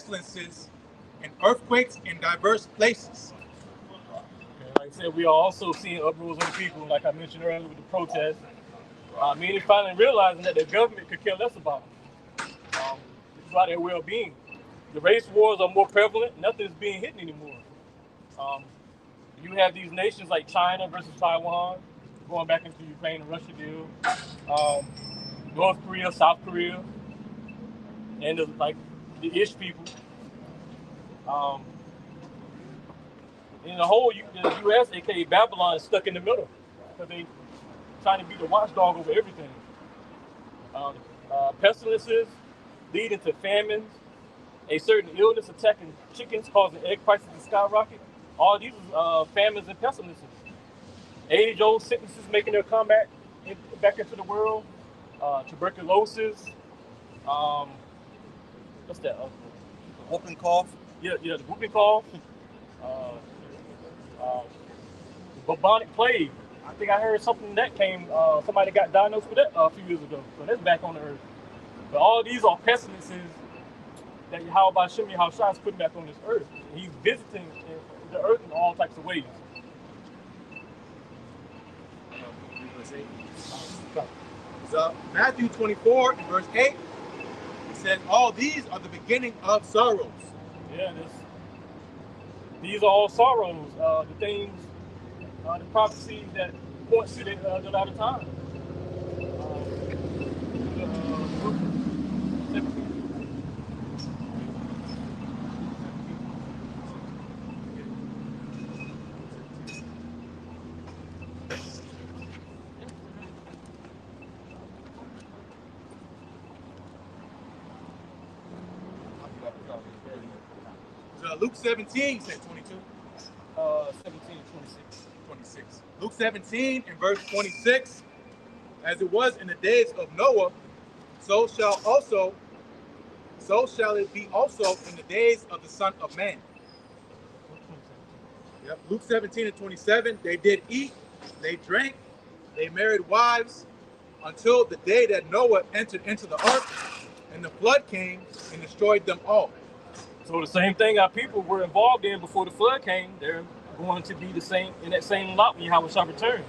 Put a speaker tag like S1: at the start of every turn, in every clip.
S1: pestilences and earthquakes in diverse places.
S2: And like I said, we are also seeing uproars of the people, like I mentioned earlier with the protests. Meaning finally realizing that the government could care less about them. It's about their well-being. The race wars are more prevalent. Nothing is being hidden anymore. Um, you have these nations like China versus Taiwan, going back into Ukraine and Russia deal. Um, North Korea, South Korea, and the Ish people. Um, in the whole, the U.S., aka Babylon, is stuck in the middle because they trying to be the watchdog over everything. Pestilences leading to famines, a certain illness attacking chickens causing egg prices to skyrocket. All these famines and pestilences. Age-old sicknesses making their comeback back into the world. Tuberculosis. What's that?
S3: Whooping cough.
S2: Yeah, the whooping cough. Uh, uh, bubonic plague. I think I heard something that came. Somebody got diagnosed with that a few years ago. So that's back on the earth. But all these are pestilences that Yahweh Shem Yahushua is putting back on this earth. He's visiting the earth in all types of ways.
S1: So Matthew 24, verse 8, it says, all these are the beginning of sorrows.
S2: Yeah, these are all sorrows. The things, the prophecies that point to the latter time.
S1: Luke 17 said 22.
S2: 17,
S1: 26. Luke 17 and verse 26. As it was in the days of Noah, so shall it be also in the days of the Son of Man. Yep. Luke 17 and 27. They did eat, they drank, they married wives, until the day that Noah entered into the ark, and the flood came and destroyed them all.
S2: So the same thing our people were involved in before the flood came, they're going to be the same in that same lot when Yahweh returns.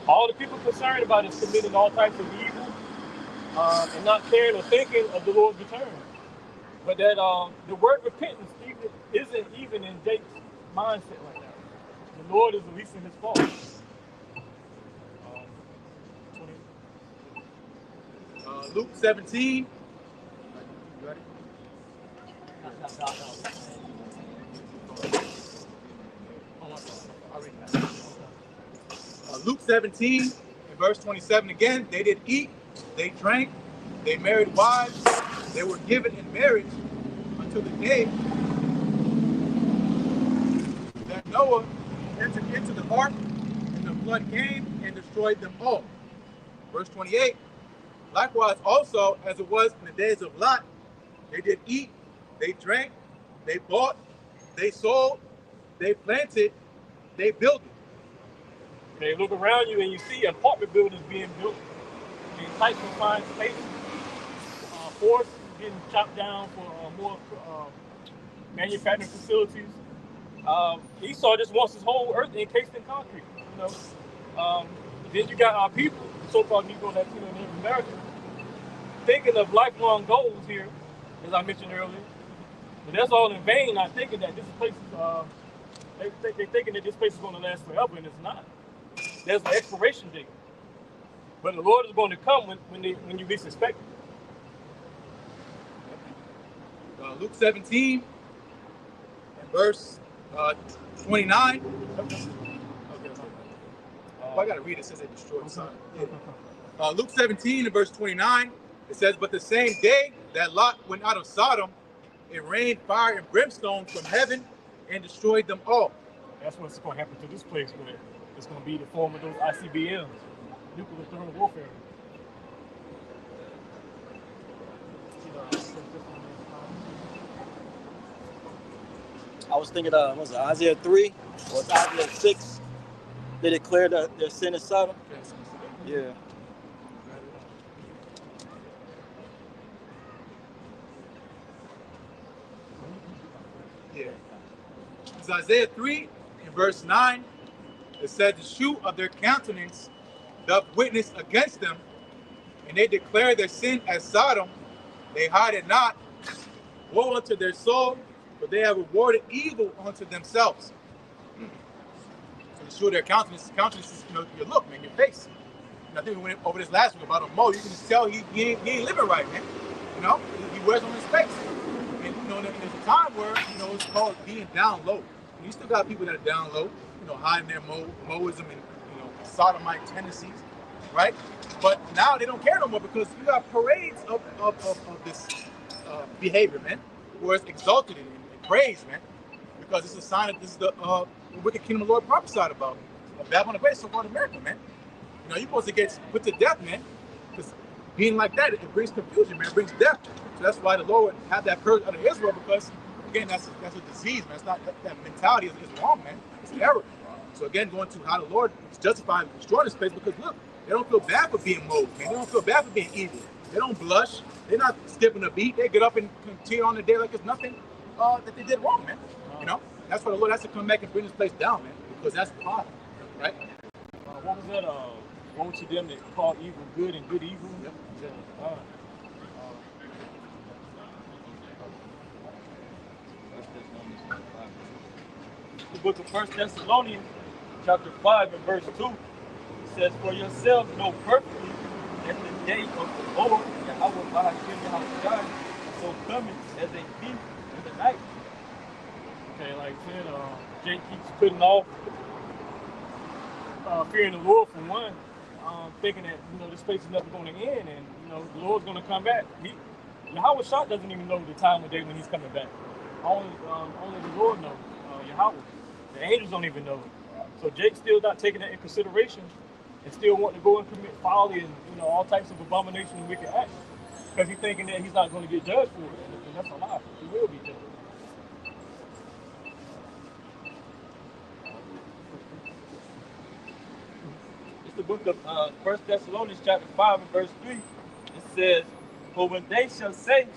S2: All the people concerned about is committing all types of evil and not caring or thinking of the Lord's return. But that the word repentance isn't even in Jake's mindset right now. The Lord is releasing his fault.
S1: Luke 17. You ready? Luke 17 and verse 27 again. They did eat, they drank, they married wives, they were given in marriage until the day that Noah entered into the ark, and the flood came and destroyed them all. Verse 28. Likewise also, as it was in the days of Lot, they did eat, they drank, they bought, they sold, they planted, they built.
S2: They look around you and you see apartment buildings being built in tight confined spaces. Forests getting chopped down for more manufacturing facilities. Esau just wants his whole earth encased in concrete. Then you got our people, so-called Negro, Latino, and Native American, thinking of lifelong goals here, as I mentioned earlier. But that's all in vain, not thinking that this place is, they're thinking that this place is going to last forever, and it's not. There's an expiration date. But the Lord is going to come when you least expect it.
S1: Luke 17 and verse 29. I got to read it. It says they destroyed the sun. Luke 17 and verse 29, it says, but the same day that Lot went out of Sodom, it rained fire and brimstone from heaven and destroyed them all.
S2: That's what's going to happen to this place, where it's going to be the form of those ICBMs, nuclear thermal warfare.
S3: I was thinking, was it Isaiah 3 or Isaiah 6? They declared their sin is Sodom. Yeah.
S1: there. It's Isaiah 3 in verse 9. It said, the shoe of their countenance doth witness against them, and they declare their sin as Sodom. They hide it not. Woe unto their soul, for they have rewarded evil unto themselves. So the shoe of their countenance is, your look, man, your face. I think we went over this last week about a Mo. You can just tell he ain't living right, man. He wears on his face. And there's a time where it's called being down low. And you still got people that are down low, hiding their Moism and sodomite tendencies, right? But now they don't care no more because you got parades of this behavior, man, where it's exalted and praised, man, because it's a sign that this is the wicked kingdom of the Lord prophesied about. Babylon the Great, so-called America, man. You're supposed to get put to death, man, because being like that, it brings confusion, man. It brings death. So that's why the Lord had that curse out of Israel, because, again, that's a disease, man. It's not that mentality is wrong, man. It's an error. So, again, going to how the Lord is justified destroying this place, because, look, they don't feel bad for being mold, man. They don't feel bad for being evil. They don't blush. They're not skipping a beat. They get up and continue on the day like it's nothing that they did wrong, man. That's why the Lord has to come back and bring this place down, man, because that's the problem, right?
S2: What was that? Woe to them that call evil good and good evil. Yep. The book of 1 Thessalonians, chapter 5 and verse 2, it says, for yourselves know perfectly that the day of the Lord, Yahweh Bahashim so coming as a thief in the night. Okay, like I said, Jake keeps putting off fearing the Lord for one, thinking that this place is never going to end, and the Lord's going to come back. Yahweh Shah doesn't even know the time of day when he's coming back. Only the Lord knows. Yahweh, the angels don't even know. So Jake's still not taking that in consideration, and still wanting to go and commit folly and all types of abomination and wicked acts, because he's thinking that he's not going to get judged for it, and that's a lie. He will be judged. The book of 1 Thessalonians chapter 5 and verse 3, it says, for when they shall say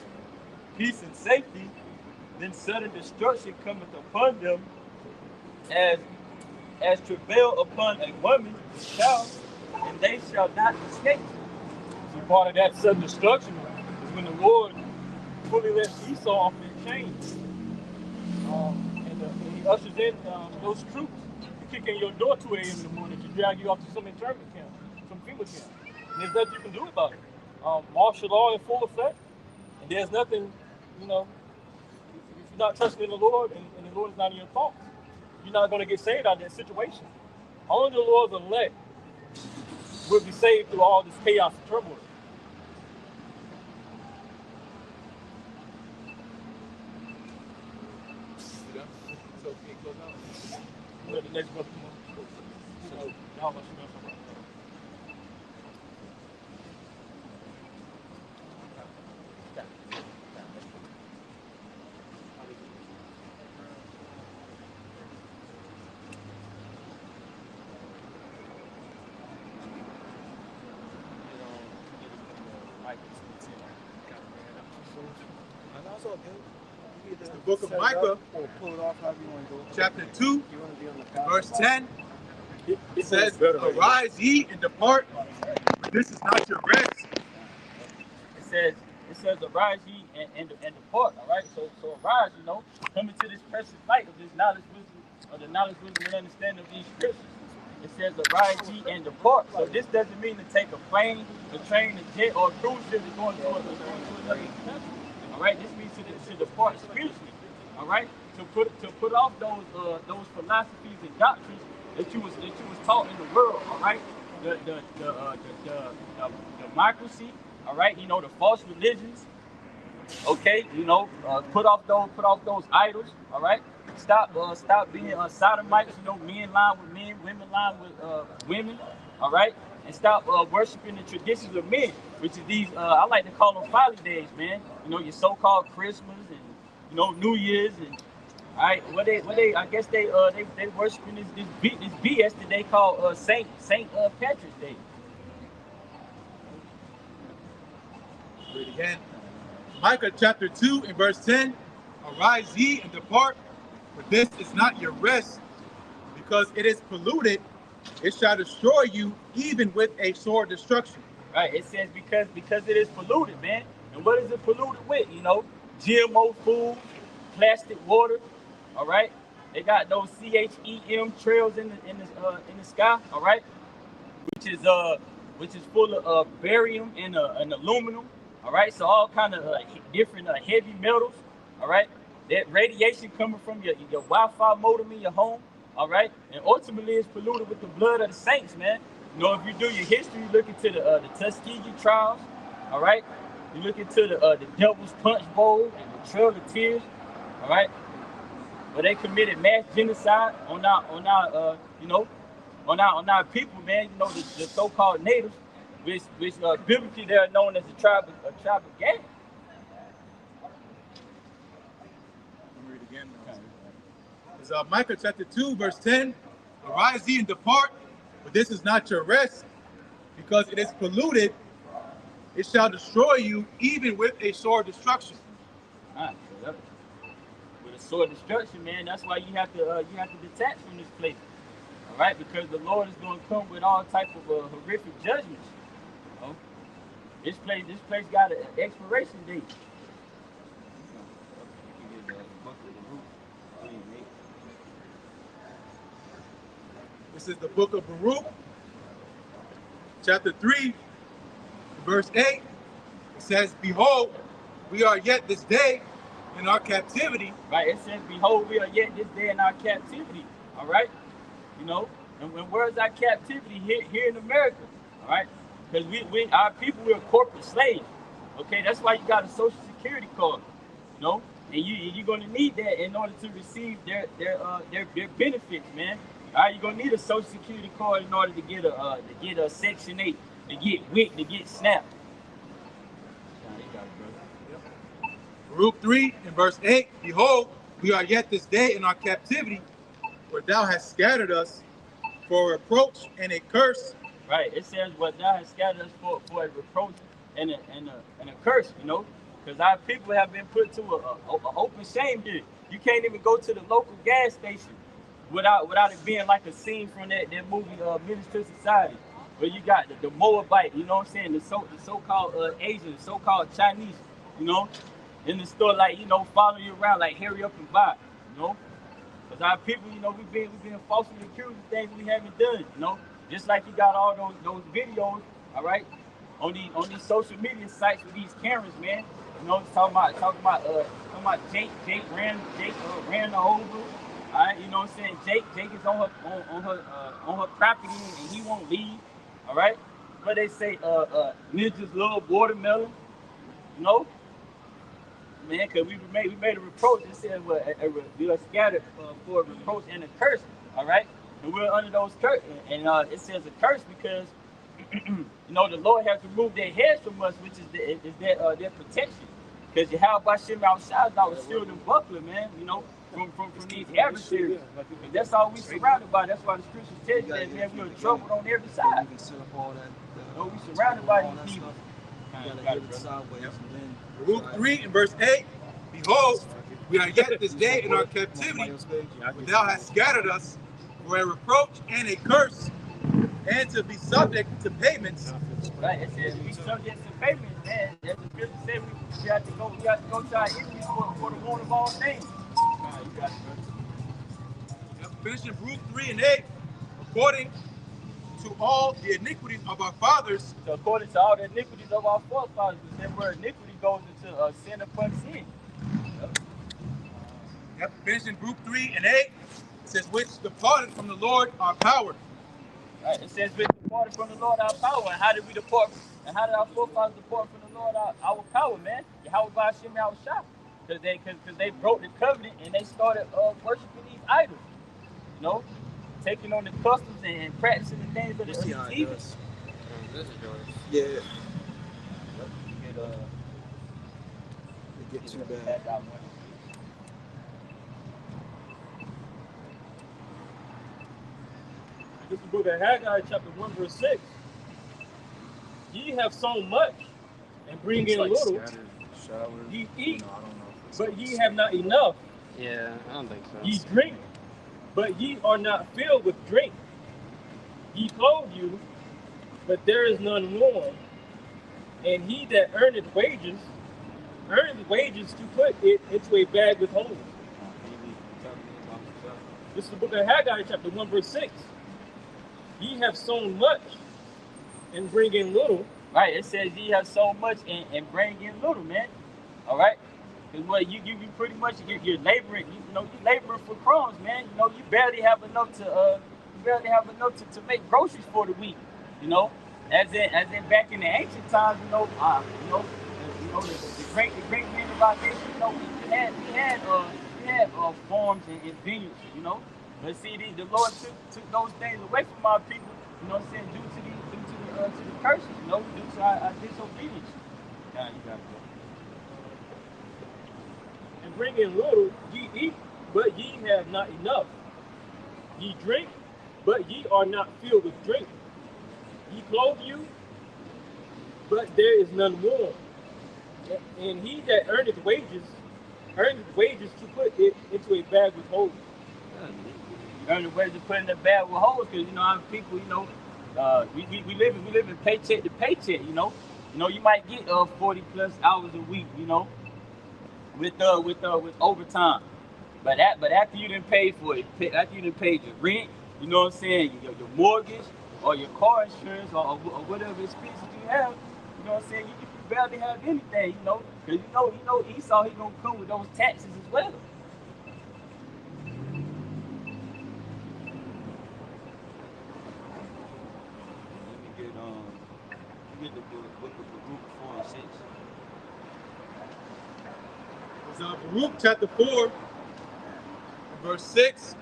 S2: peace and safety, then sudden destruction cometh upon them as travail upon a woman with child, and they shall not escape. So part of that sudden destruction is when the Lord fully lets Esau off their chains. And he ushers in those troops to kick in your door 2 a.m. in the morning to drag you off to some internment camp, some FEMA camp. And there's nothing you can do about it. Martial law in full effect, and there's nothing, if you're not trusting in the Lord and the Lord is not in your thoughts, you're not going to get saved out of that situation. Only the Lord's elect will be saved through all this chaos and turmoil. The next book.
S1: It's the book of Micah, chapter 2, verse 10. It says, arise ye and depart, for this is not your rest.
S3: It says arise ye and depart, all right? So arise, come into this precious light of this knowledge, wisdom, of the knowledge, wisdom, and understanding of these scriptures. It says arise ye and depart. So this doesn't mean to take a plane, a train, a jet, or a cruise ship to go into another country. All right, this means to depart spiritually. All right, to put off those philosophies and doctrines that you was taught in the world. All right, the democracy. All right, the false religions. Okay, put off those idols. All right, stop being sodomites. Men lying with men, women lying with women. All right. And stop worshiping the traditions of men, which is these, I like to call them folly days, man. Your so-called Christmas and, New Year's and, all right, I guess they worshiping this BS that they call Saint Patrick's Day.
S1: Read again. Micah chapter 2 and verse 10. Arise ye and depart, But this is not your rest, because it is polluted. It shall destroy you, even with a sword destruction.
S3: Right? It says because it is polluted, man. And what is it polluted with? You know, GMO food, plastic water. All right. They got those CHEM trails in the sky. All right, which is which is full of barium and aluminum. All right, so all kind of different heavy metals. All right, that radiation coming from your Wi-Fi modem in your home. All right, and ultimately it's polluted with the blood of the saints, man. You know, if you do your history, you look into the Tuskegee trials. All right, you look into the Devil's Punch Bowl and the Trail of Tears. All right, where they committed mass genocide on our on our people, man. You know, the so-called natives, which biblically they are known as a tribe of Gad.
S1: Let me read again. It's Micah chapter 2, verse 10. Arise ye and depart, but this is not your rest, because it is polluted. It shall destroy you, even with a sword destruction.
S3: Right, so with a sword destruction, man, that's why you have to detach from this place. All right, because the Lord is going to come with all type of horrific judgments. You know? This place got an expiration date.
S1: This is the book of Baruch, chapter 3, verse 8. It says, behold, we are yet this day in our captivity.
S3: Right, it says, behold, we are yet this day in our captivity. All right, you know, and where's our captivity? Here in America. All right, because our people, we're corporate slaves. Okay, that's why you got a social security card. You know, and you're going to need that in order to receive their benefits, man. All right, you're gonna need a social security card in order to get a Section 8, to get WIC, to get SNAP.
S1: Baruch 3 and verse 8, behold, we are yet this day in our captivity, where thou hast scattered us for a reproach and a curse.
S3: Right, it says what thou hast scattered us for a reproach and a curse, you know, because our people have been put to a open shame here. You can't even go to the local gas station without it being like a scene from that movie Minister Society, where you got the Moabite, you know what I'm saying, the so-called Asian, so-called Chinese, you know, in the store, like, you know, following you around, like, hurry up and buy, you know, because our people, you know, we've been falsely accused of things we haven't done, you know, just like you got all those videos, all right, on these social media sites with these cameras, man, you know, talking about Jake ran over. All right, you know what I'm saying? Jake is on her property and he won't leave. All right, but they say ninjas love watermelon. You know, man, because we made a reproach. It said we are scattered for a reproach and a curse. All right, and we're under those curse, and it says a curse because you know the Lord has removed their heads from us, which is their protection. Because Yahweh Shem outside our shield and buckler, man. You know. From these adversaries. That's all we surrounded by. That's why the scriptures tell you that, man, we're troubled on every side. No, we surrounded by these people.
S1: Baruch 3 and verse 8, behold, we are yet this day in our captivity, where thou hast scattered us for a reproach and a curse, and to be subject to payments.
S3: Right, it says we subject to payments, man. As the scripture said, we have to go to our enemies for the one of all things.
S1: Finishing Baruch 3 and 8, according to all the iniquities of our fathers.
S3: So according to all the iniquities of our forefathers, that word iniquity goes into sin upon sin.
S1: Finishing Baruch 3 and 8, it says, which departed from the Lord our power.
S3: Right, it says, which departed from the Lord our power. And how did we depart? And how did our forefathers depart from the Lord our power, man? Yahweh Ba'ashem Yahushua. Because they broke the covenant and they started worshiping these idols. You know, taking on the customs and practicing the things of the heathen.
S4: This is yours. Yeah. Get too bad.
S2: This is the book of Haggai, chapter 1, verse 6. Ye have sown much and bring in little. Ye eat, but ye have not enough.
S4: Yeah, I don't think so.
S2: Ye drink, but ye are not filled with drink. Ye clothe you, but there is none warm. And he that earneth wages to put it into a bag with holes. This is the book of Haggai, chapter 1, verse 6. Ye have sown much and bring in little.
S3: Right, it says ye have so much and bring in little, man. All right, because what you pretty much you're laboring, you laboring for crumbs, man. You barely have enough to make groceries for the week. You know, as in back in the ancient times, the great mineralization, we had farms and vineyards, But see, the Lord took those things away from our people, what I'm saying, due to the curses, due to our disobedience. Yeah, you got it, bro.
S2: And bring in little. Ye eat, but ye have not enough. Ye drink, but ye are not filled with drink. Ye clothe you, but there is none warm. And he that earneth wages to put it into a bag with holes.
S3: The only way to put in the bag with holes, because our people, we live in paycheck to paycheck. You might get 40 plus hours a week, with overtime. But after you didn't pay for it, after you didn't pay your rent, what I'm saying, your mortgage or your car insurance or whatever expenses you have, what I'm saying, you barely have anything, because Esau, he gonna come with those taxes as well. Let me get the book of Baruch 4 and 6.
S1: It's Baruch chapter 4, verse 6.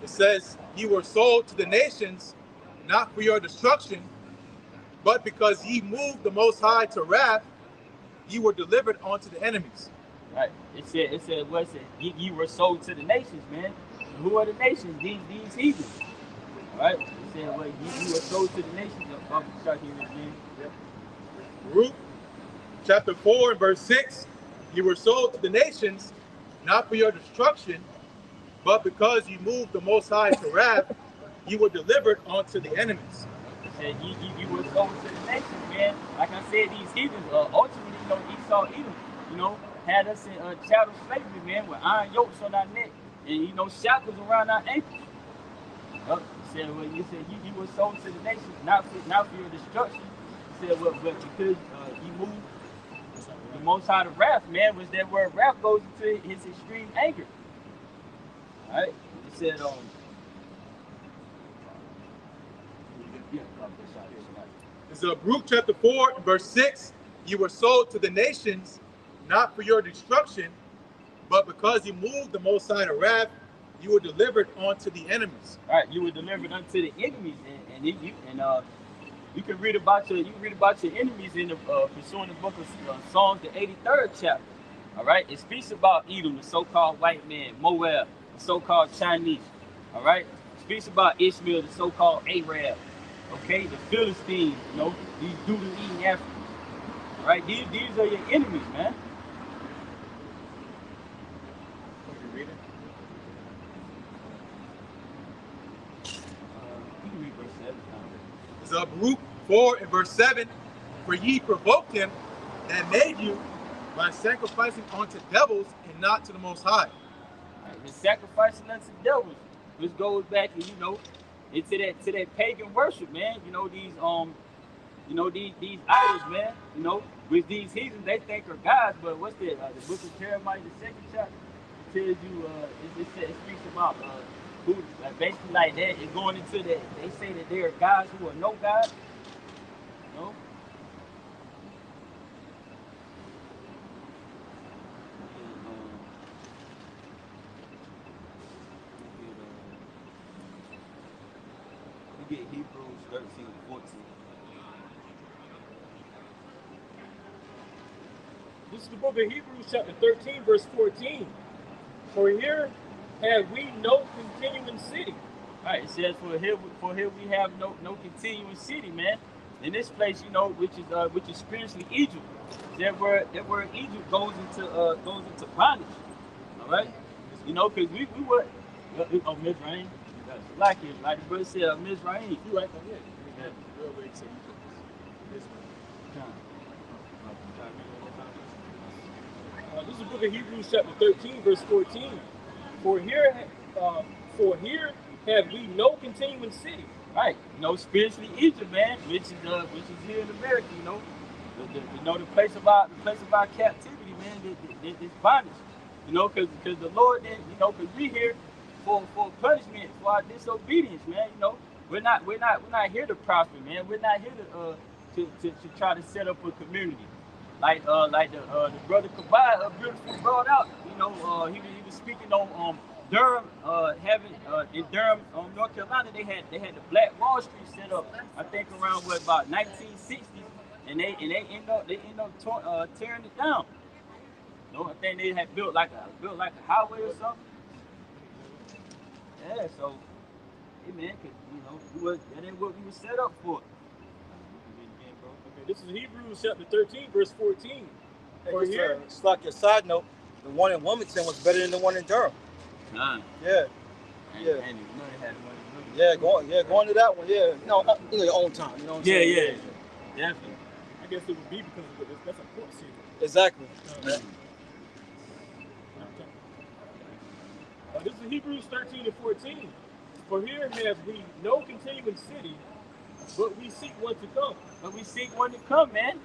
S1: It says, "Ye were sold to the nations, not for your destruction, but because ye moved the Most High to wrath, ye were delivered unto the enemies."
S3: Right. It said, what it said? Ye were sold to the nations, man. Who are the nations? These heathens. All right. It said, well, ye were sold to the nations. I'm start hearing it again. Yep.
S1: Baruch chapter 4 and verse 6. "You were sold to the nations, not for your destruction, but because you moved the Most High to wrath, you were delivered unto the enemies."
S3: It said, ye were sold to the nations, man. Like I said, these heathens, ultimately, Esau, Edom, had us in chattel slavery, man, with iron yokes on our neck and, shackles around our ankles. It said, well, you were sold to the nations, not for your destruction. It said, well, but because you moved the Most High to wrath, man, was that where wrath goes into his extreme anger. All right. It said,
S1: It's Baruch chapter 4 and verse 6. "You were sold to the nations, not for your destruction, but because you moved the Most High to wrath, you were delivered unto the enemies."
S3: All right, you were delivered unto the enemies, and you can read about your enemies in the pursuing the book of Psalms, the 83rd chapter. All right, it speaks about Edom, the so-called white man, Moab, the so-called Chinese. All right, it speaks about Ishmael, the so-called Arab. Okay, the Philistines, these doodle-eating Africans. All right, these are your enemies, man.
S1: You read it?
S3: You can read verse 7.
S1: It's Baruch 4 and verse 7. "For ye provoked him that made you by sacrificing unto devils and not to the Most High."
S3: Right, the sacrificing unto devils, which goes back, into that pagan worship, man. These idols, man. With these heathens they think are gods, but what's that? The book of Jeremiah, the second chapter, tells you, it speaks about who, basically like that, and going into that. They say that there are gods who are no gods. We get Hebrews 13 and 14.
S2: This is the book of Hebrews, chapter 13, verse 14. "For here have we no continuing city."
S3: All right, it says, for here we have no continuing city, man. In this place, which is spiritually Egypt. That word Egypt goes into bondage. All right, You know, because we were, oh, Miss Rain. Like it, like the brother said, Miss Rain.
S1: You right there, yeah. Real way to say this one.
S2: This is the book of Hebrews chapter 13, verse 14. For here, uh, for here have we no continuing city.
S3: Right, you know, spiritually Egypt, man, which is here in America, you know, the place of our captivity, man, this bondage, you know, because the Lord, you know, because we here for punishment for our disobedience, man, you know, we're not here to prosper, man, we're not here to try to set up a community, like the brother Kabaya beautifully brought out, you know, he was speaking on Durham, in Durham, North Carolina, they had the Black Wall Street set up. I think around about 1960s, and they end up tearing it down. You know, I think they had built like a highway or something. Yeah, so hey man, you know, that ain't what we were set up for.
S2: Okay, this is Hebrews chapter 13, verse 14.
S5: For here, it's like a side note, the one in Wilmington was better than the one in Durham.
S3: Nah.
S5: Yeah.
S3: Yeah.
S5: Going to that one. Yeah. No, your own time. You know what I'm saying?
S3: Yeah. Definitely.
S2: I guess it would be because that's a court city.
S5: Exactly.
S2: This is Hebrews 13 and 14. For here have we no continuing city, but we seek one to come.
S3: But we seek one to come, man.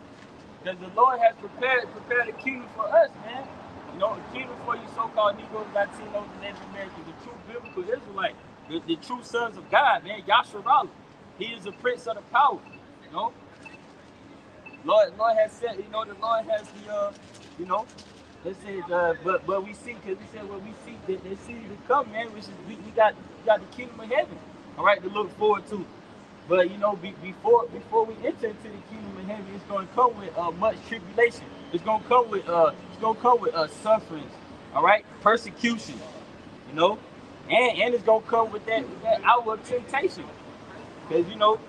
S3: Because the Lord has prepared a kingdom for us, man. You know, a kingdom for you so-called Negroes, Latinos, and Native Americans, the true biblical Israelites, the true sons of God, man. Yasharallah. He is the prince of the power. You know? Lord has said, you know, the Lord has the, you know, let's say, but we seek, because he said, well, we seek the city to come, man, which is, we got the kingdom of heaven, all right, to look forward to. But, you know, before we enter into the kingdom of heaven, it's going to come with much tribulation. It's going to come with sufferings, all right, persecution, you know, and it's going to come with that hour of temptation, because, you know,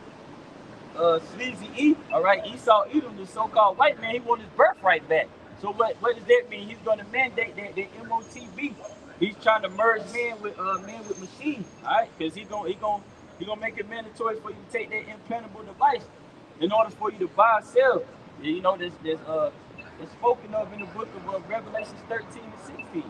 S3: Sleazy E, all right, Esau Edom, the so-called white man, he wants his birthright back. So what does that mean? He's going to mandate that MOTB. He's trying to merge man with machine, all right, because he gonna make it mandatory for you to take that implantable device in order for you to buy or sell. You know, there's spoken of in the book of Revelation 13 and 16.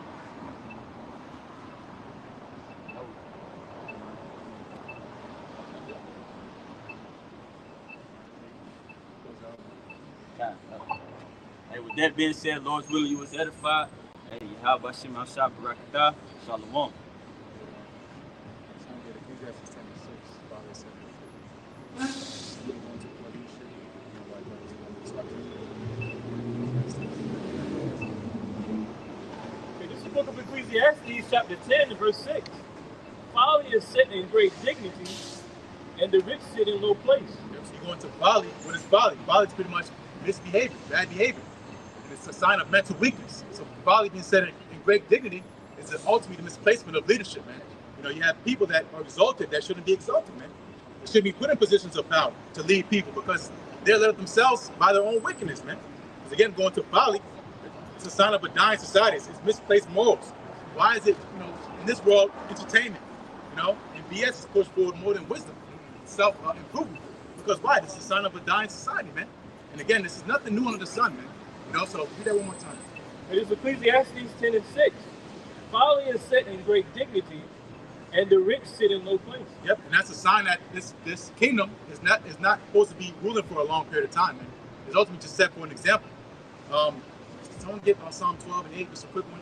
S3: Hey, with that being said, Lord's willing, you was edified. Hey, how about Shema Shabbat Barakatah? Shalom.
S2: Book of Ecclesiastes, chapter 10, and verse 6. Folly is set in great dignity, and the rich sit in low place.
S1: Yep, so you go into folly. What is folly? Folly is pretty much misbehavior, bad behavior. And it's a sign of mental weakness. So folly being set in great dignity is ultimately the misplacement of leadership, man. You know, you have people that are exalted that shouldn't be exalted, man. They shouldn't be put in positions of power to lead people because they're led themselves by their own wickedness, man. Because again, going to folly, it's a sign of a dying society. It's misplaced morals. Why is it, you know, in this world, entertainment, you know, and BS is pushed forward more than wisdom, self-improvement. Because why? This is a sign of a dying society, man. And again, this is nothing new under the sun, man. You know, so read that one more time.
S2: It is Ecclesiastes 10 and 6. Folly is set in great dignity, and the rich sit in low place.
S1: Yep, and that's a sign that this kingdom is not supposed to be ruling for a long period of time, man. It's ultimately just set for an example. Someone get Psalm 12 and 8, just a quick one.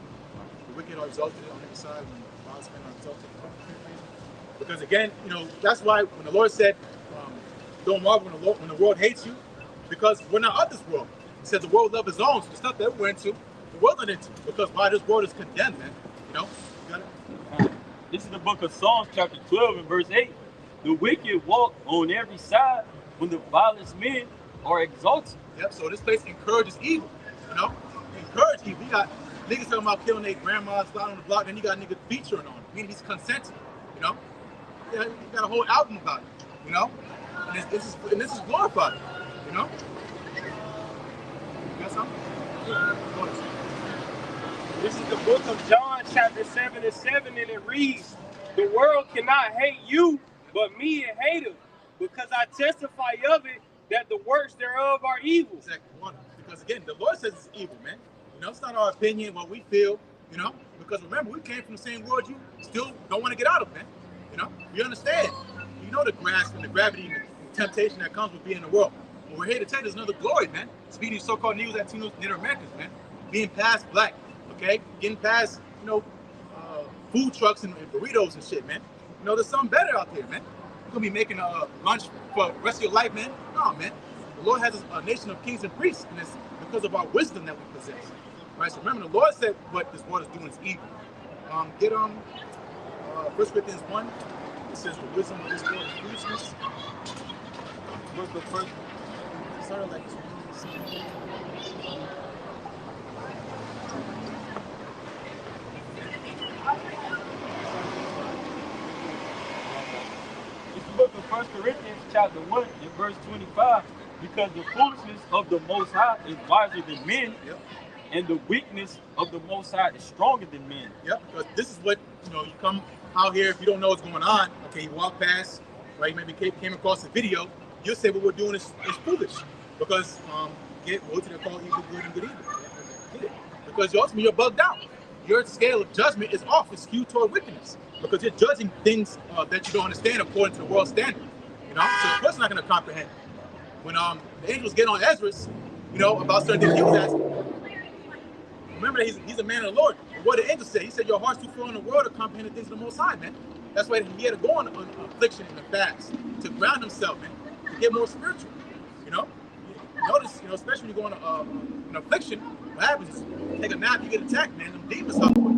S1: The wicked are exalted on every side, when the wise men are exalted. Because again, you know, that's why when the Lord said, don't marvel when the world hates you, because we're not of this world. He said the world love his own, so the stuff that we're into, the world not into. Because why this world is condemned, man. You know? You got it?
S3: This is the book of Psalms, chapter 12 and verse 8. The wicked walk on every side when the violent men are exalted.
S1: Yep, so this place encourages evil, you know? Encourage evil. You got niggas talking about killing their grandmas out on the block, then you got niggas featuring on it, meaning he's consenting, you know? Yeah, you got a whole album about it, you know? And this is glorified, you know? You got something?
S2: This is the book of John,
S6: John chapter 7:7, and it reads, "The world cannot hate you, but me it hateth, because I testify of it that the works thereof are evil."
S1: Exactly. Because again, the Lord says it's evil, man. You know, it's not our opinion, what we feel, you know, because remember, we came from the same world you still don't want to get out of, man. You know, you understand. You know the grasp and the gravity and the temptation that comes with being in the world. But we're here to tell you there's another glory, man. Speaking so-called Negroes, Latinos, Native Americans, man. Being past black, okay? Getting past, you know, food trucks and burritos and shit, man. You know, there's something better out there, man. You're going to be making lunch for the rest of your life, man. No, man. The Lord has a nation of kings and priests, and it's because of our wisdom that we possess. Right? So remember, the Lord said what this world is doing is evil. Get 1 Corinthians 1. It says the wisdom of this world is foolishness. Where's the first? Started like this.
S3: It's the book of 1 Corinthians chapter 1 and verse 25. Because the foolishness of the Most High is wiser than men,
S1: Yep.
S3: and the weakness of the Most High is stronger than men.
S1: Yep, because this is what, you know, you come out here, if you don't know what's going on, okay, you walk past, right, you maybe came across a video, you'll say what we're doing is foolish. Because, what do they call evil good and good evil? Because ultimately you're bugged out. Your scale of judgment is off, it's skewed toward wickedness. Because you're judging things that you don't understand according to the world standard. You know, so of course you're not going to comprehend. When the angels get on Ezra's, you know, about certain things he was asking. Remember that he's a man of the Lord. And what the angel said, he said, your heart's too full in the world to comprehend the things of the Most High, man. That's why he had to go on affliction and a fast to ground himself, man, to get more spiritual. You know, notice, you know, especially when you go on an affliction, what happens is you take a nap, you get attacked, man. Them demons come for.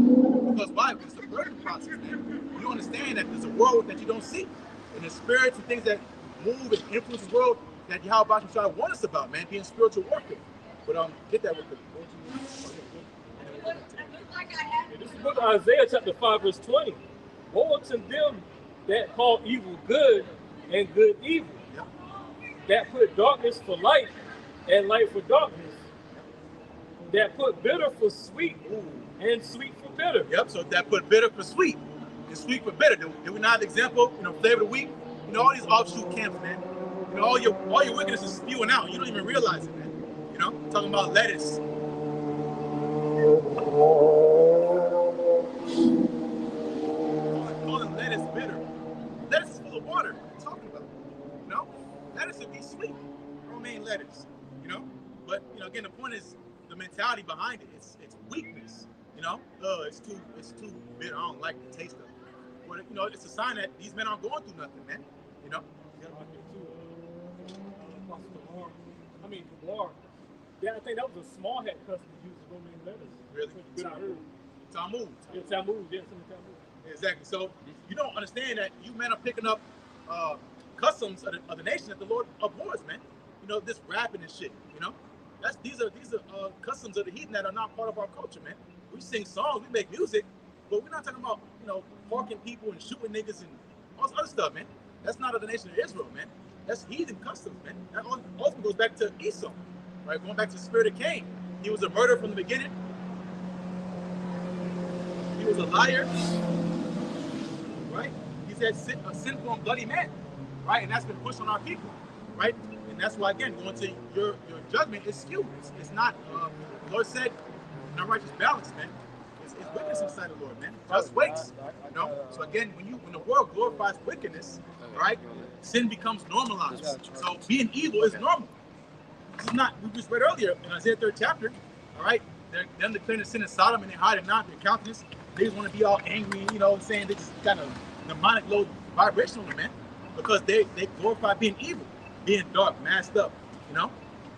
S1: Because why? Because it's a birthing process, man. You understand that there's a world that you don't see, and the spirits and things that move and influence the world that Yahweh try to warn us about, man, being spiritual warfare. But get that with the.
S2: This is the book of Isaiah chapter 5 verse 20. Woe to them that call evil good and good evil, that put darkness for light and light for darkness, that put bitter for sweet and sweet for bitter.
S1: Yep, so that put bitter for sweet and sweet for bitter. Did we not have the example, you know, flavor of the week? You know, all these offshoot camps, man. You know, all your wickedness is spewing out. You don't even realize it, man. You know, talking about lettuce. Calling lettuce bitter. Lettuce is full of water. What are you talking about? You know, lettuce would be sweet. Romaine lettuce. You know, but you know, again, the point is the mentality behind it. It's weakness. You know, it's too bitter. I don't like the taste of it. But you know, it's a sign that these men aren't going through nothing, man. You know.
S2: War. Yeah, I think that was a small hat custom used romaine lettuce.
S1: Really? Talmud.
S2: Yeah, Talmud. Yeah, some Talmud.
S1: Exactly. So you don't understand that you men are picking up customs of the nation that the Lord abhors, man. You know, this rapping and shit. You know, these are customs of the heathen that are not part of our culture, man. We sing songs, we make music, but we're not talking about, you know, parking people and shooting niggas and all this other stuff, man. That's not of the nation of Israel, man. That's heathen customs, man. That ultimately goes back to Esau, right? Going back to the spirit of Cain. He was a murderer from the beginning. He was a liar, right? He's a sinful and bloody man, right? And that's been pushed on our people, right? And that's why, again, going to your judgment is skewed. It's not, the Lord said, in our righteous balance, man. It's wickedness inside the Lord, man. Just waits, you know? So again, when the world glorifies wickedness, right, sin becomes normalized. So being evil is normal. This is not, we just read earlier in Isaiah 3rd chapter, all right, them declaring the sin of Sodom and they hide it not, their countenance. They just want to be all angry, you know, saying they just kind of demonic low vibration on them, man. Because they glorify being evil, being dark, masked up, you know,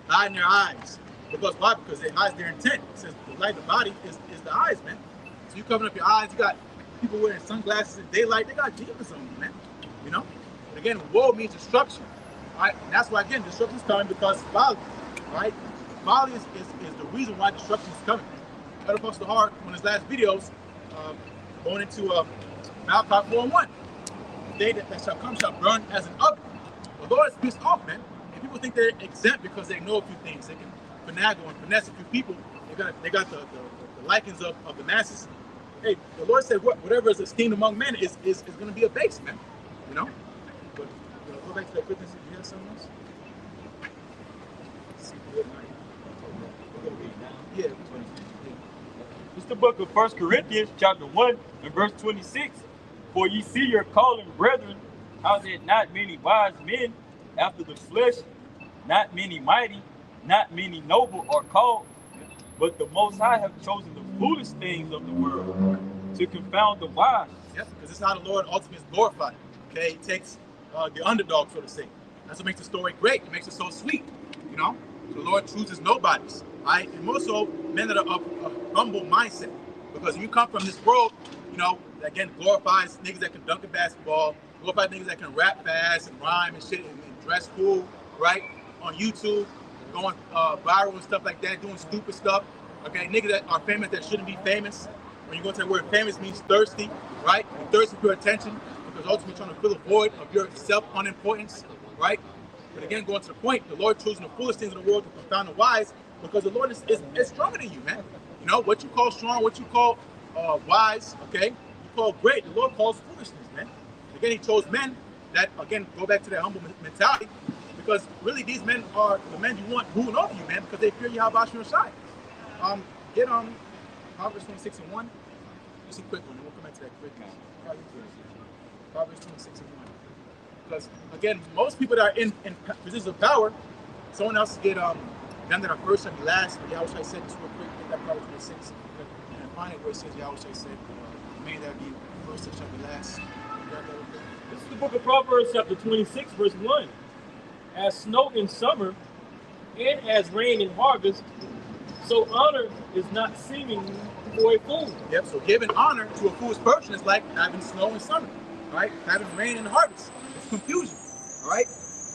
S1: hiding their eyes. Because why? Because they hide their intent. It says the light of the body is the eyes, man. So you covering up your eyes, you got people wearing sunglasses in daylight, they got demons on them, man. You know? But again, woe means destruction. Right? And that's why, again, destruction is coming because folly. Right? Folly is the reason why destruction is coming. Got to post the heart on his last videos, going into Malachi 4:1. The day that shall come shall burn as an oven. The Lord is pissed off, man. And people think they're exempt because they know a few things. They can finagle and finesse a few people. They got the likings of the masses. hey, the Lord said whatever is esteemed among men is going to be abased, man. You know. But go back to that quickness. You have something else? Yeah.
S3: It's the book of 1 Corinthians, chapter 1, and verse 26. For ye see your calling, brethren, how that not many wise men after the flesh, not many mighty, not many noble are called, but the Most High have chosen the foolish things of the world to confound the wise.
S1: Yes, because it's how the Lord ultimately is glorified. Okay, He takes the underdog, so to say. That's what makes the story great. It makes it so sweet. You know, the Lord chooses nobodies, right? And more so men that are of a humble mindset. Because when you come from this world, you know, again, glorifies niggas that can dunk a basketball, glorifies niggas that can rap fast and rhyme and shit and dress cool, right? On YouTube, going viral and stuff like that, doing stupid stuff. Okay, niggas that are famous that shouldn't be famous. When you go to the word famous means thirsty, right? You're thirsty for attention because ultimately trying to fill a void of your self-unimportance, right? But again, going to the point, the Lord choosing the foolish things in the world to confound the wise because the Lord is stronger than you, man. You know, what you call strong, what you call wise, okay? You call great, the Lord calls foolishness, man. Again, He chose men that, again, go back to that humble mentality because really these men are the men you want ruling over you, man, because they fear Yahweh Shai. Get Proverbs 26 and 1. Just a quick one, and we'll come back to that quick now. Proverbs 26 and 1. Because again, most people that are in positions of power, someone else get them that are first and last. But Yahweh said this real quick, get that Proverbs 26, and find it where it says Yahweh said, may that be first and shall be last.
S2: This is the book of Proverbs, chapter 26, verse 1. As snow in summer, and as rain in harvest, so honor is not seeming for a fool.
S1: Yep, so giving honor to a foolish person is like having snow in summer, right? Having rain in harvest. It's confusion, all right?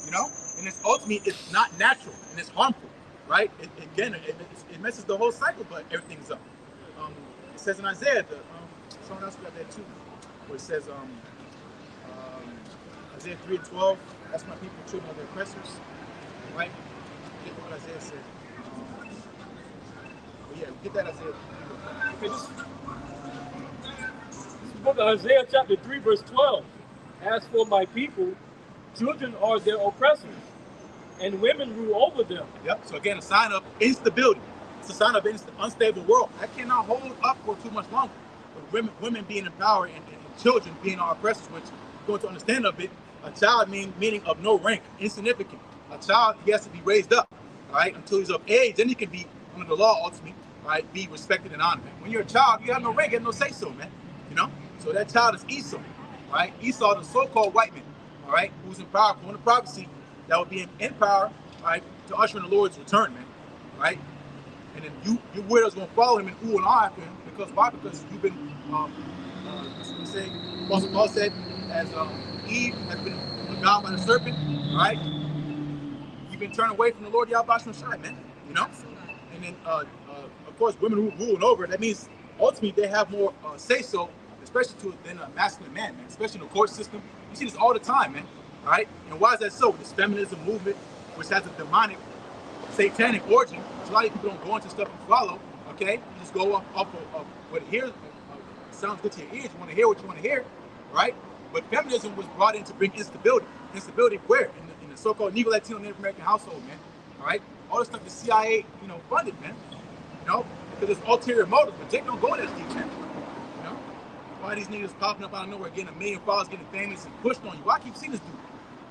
S1: You know? And it's ultimately, it's not natural, and it's harmful, right? It messes the whole cycle, but everything's up. It says in Isaiah, someone else got that too, where it says, Isaiah 3 and 12, that's my people, children of their oppressors, right? Get what Isaiah said. Yeah, get that Isaiah.
S2: Okay, this is the book of Isaiah chapter 3, verse 12. As for my people, children are their oppressors, and women rule over them.
S1: Yep, so again, a sign of instability. It's a sign of an unstable world. That cannot hold up for too much longer. But women being in power and children being our oppressors, which you're going to understand a bit, a child meaning of no rank, insignificant. A child, he has to be raised up, all right, until he's of age, then he can be, under the law, ultimately, right, be respected and honored. When you're a child, you have no rank, you have no say-so, man. You know? So that child is Esau, right? Esau, the so-called white man, all right, who's in power, according to prophecy, that would be in power, right, to usher in the Lord's return, man, right? And then you widows gonna follow him and ooh and ah after him because why? Because you've been, Apostle Paul said, as Eve has been beguiled by the serpent, right? You've been turned away from the Lord Yahweh Shai, man. You know. And then, of course, women who ruling over. That means ultimately they have more say-so, especially than a masculine man, man. Especially in the court system, you see this all the time, man. All right. And why is that so? This feminism movement, which has a demonic, satanic origin, which a lot of people don't go into stuff and follow. Okay, you just go off of what it hears. Sounds good to your ears. You want to hear what you want to hear, right? But feminism was brought in to bring instability. Instability where? In the so-called Negro, Latino, Native American household, man. All right? All this stuff the CIA, funded, man. You know? Because there's ulterior motives, but Jake don't go that deep, man. You know? Why these niggas popping up out of nowhere, getting 1 million followers, getting famous and pushed on you? Why I keep seeing this dude?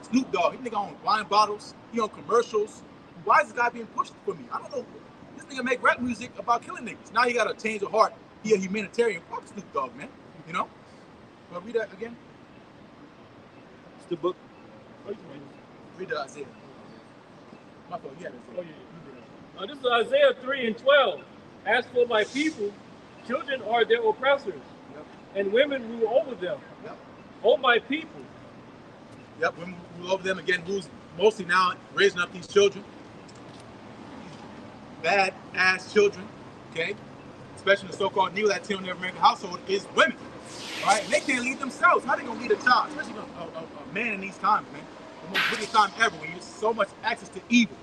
S1: Snoop Dogg, he nigga on wine bottles, he on commercials. Why is this guy being pushed for me? I don't know. This nigga make rap music about killing niggas. Now he got a change of heart. He a humanitarian. Fuck Snoop Dogg, man. You know? But read that again.
S3: It's the book.
S1: Read the Isaiah. My fault. Yeah.
S2: Oh, yeah. This is Isaiah 3 and 12. As for my people, children are their oppressors, and women rule over them.
S1: Yep.
S2: Oh, my people.
S1: Yep, women rule over them again. Who's mostly now raising up these children? Bad ass children, okay? Especially in the so-called Negro, Latino, Native American household, is women, right? And they can't lead themselves. How they gonna lead a child, especially a man in these times, man? The most wicked time ever, when you have so much access to evil.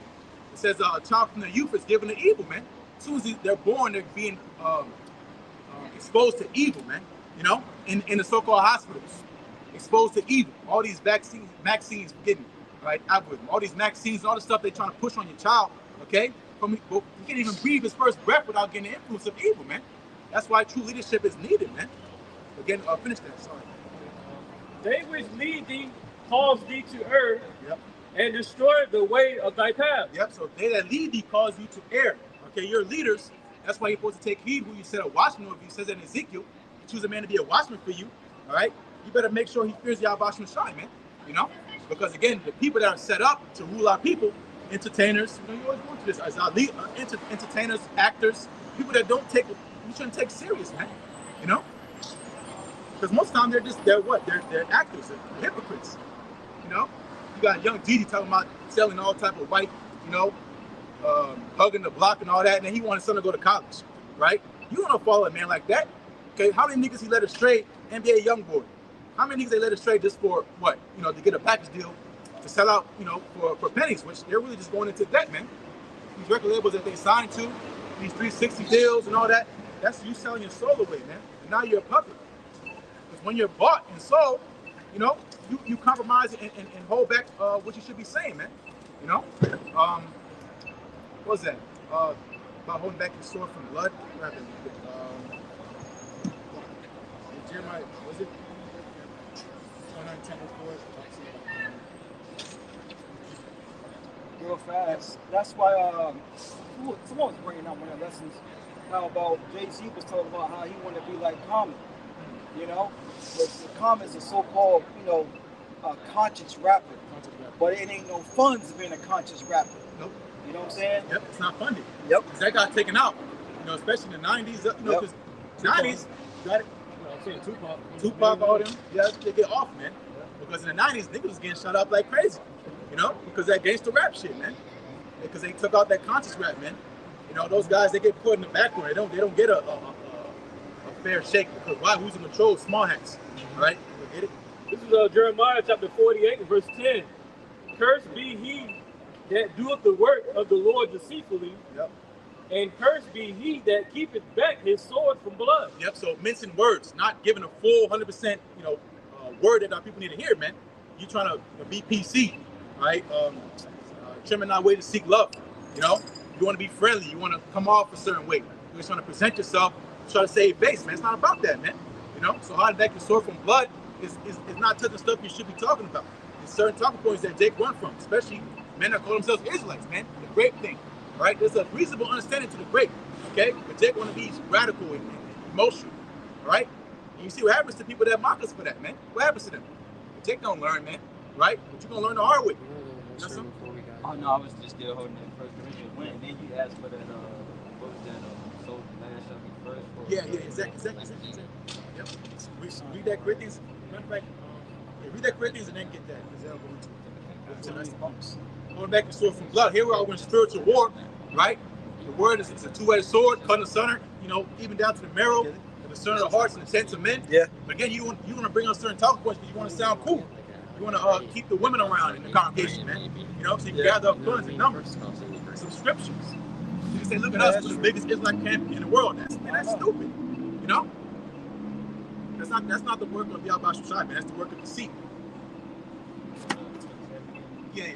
S1: It says a child from the youth is given to evil, man. As soon as they're born, they're being exposed to evil, man. You know, in the so-called hospitals, exposed to evil. All these vaccines, forgive me, right? Algorithm. All these vaccines, all the stuff they're trying to push on your child. Okay, you can't even breathe his first breath without getting the influence of evil, man. That's why true leadership is needed, man. Again, finish that. Sorry.
S2: They which lead thee cause thee to err,
S1: Yep.
S2: and destroy the way of thy path.
S1: Yep. So they that lead thee cause you to err. Okay, you're leaders. That's why you're supposed to take heed who you set a watchman over. He says that in Ezekiel, you choose a man to be a watchman for you. All right. You better make sure he fears Yahweh Shai, man. You know, because again, the people that are set up to rule our people, entertainers. You know, you always go through this as our entertainers, actors, people that you shouldn't take serious, man. You know. Because most of the time they're actors, they're hypocrites. You know, you got young Didi talking about selling all type of white, you know, hugging the block and all that, and then he wanted his son to go to college, right? You don't want to follow a man like that. Okay, how many niggas he led astray, NBA young boy? How many niggas they led astray just for what? You know, to get a package deal, to sell out, you know, for pennies, which they're really just going into debt, man. These record labels that they signed to, these 360 deals and all that, that's you selling your soul away, man. And now you're a puppet. When you're bought and sold, you know, you compromise and hold back what you should be saying, man. You know, what was that? About holding back your sword from blood. Jeremiah, was it?
S5: Real fast. That's why someone was bringing up one of the lessons. How about Jay-Z was talking about how he wanted to be like Common. You know, the Common is a so-called, you know, conscious rapper. But it ain't no fun to being a conscious rapper.
S1: Nope.
S5: You know what I'm saying?
S1: Yep, it's not funded.
S5: Yep.
S1: Because that got taken out. You know, especially in the 90s, you know, because 90s, you got it. Tupac, all them, yeah, they get off, man. Because in the 90s, niggas was getting shut up like crazy. You know, because that gangster rap shit, man. Because they took out that conscious rap, man. You know, those guys, they get put in the background. They don't get a fair shake, because why? Who's in control? Small hats, all right? You get it?
S2: This is Jeremiah chapter 48 verse 10. Cursed be he that doeth the work of the Lord deceitfully,
S1: Yep.
S2: and cursed be he that keepeth back his sword from blood.
S1: Yep. So mincing words, not giving a full 100%, you know, word that our people need to hear, man. You trying to be PC, right? Trimming our way to seek love. You know, you want to be friendly. You want to come off a certain way. You're just trying to present yourself. Try to save face, man. It's not about that, man. You know, so hiding back your sword from blood is not touching stuff you should be talking about. There's certain talking points that Jake run from, especially men that call themselves Israelites, man. The grape thing, right? There's a reasonable understanding to the grape, okay? But Jake want to be radical and emotional, right? And you see what happens to people that mock us for that, man. What happens to them? But Jake don't learn, man, right? But you're gonna learn the hard way. You know something?
S3: Oh no, I was just still holding that First Corinthians 1, and then you asked for that. What was that? So man shall be first.
S1: Yeah, exactly. Yep. Read that Corinthians. Matter of fact, read that Corinthians and then get that, because that'll go into that's the bumps. Going back and sword from blood. Here we are in spiritual war, right? The word is a two-edged sword, cutting asunder, you know, even down to the marrow, and the center of the hearts and the intents of men.
S5: Yeah.
S1: But again, you want to bring up certain talking points because you want to sound cool. You want to keep the women around in the congregation, man. You know, so you can gather up funds and numbers, some scriptures. You can say, look at us, we're the biggest Israelite camp in the world. That's stupid. You know? That's not the work of Yahweh Shai, man. That's the work of deceit. Yeah.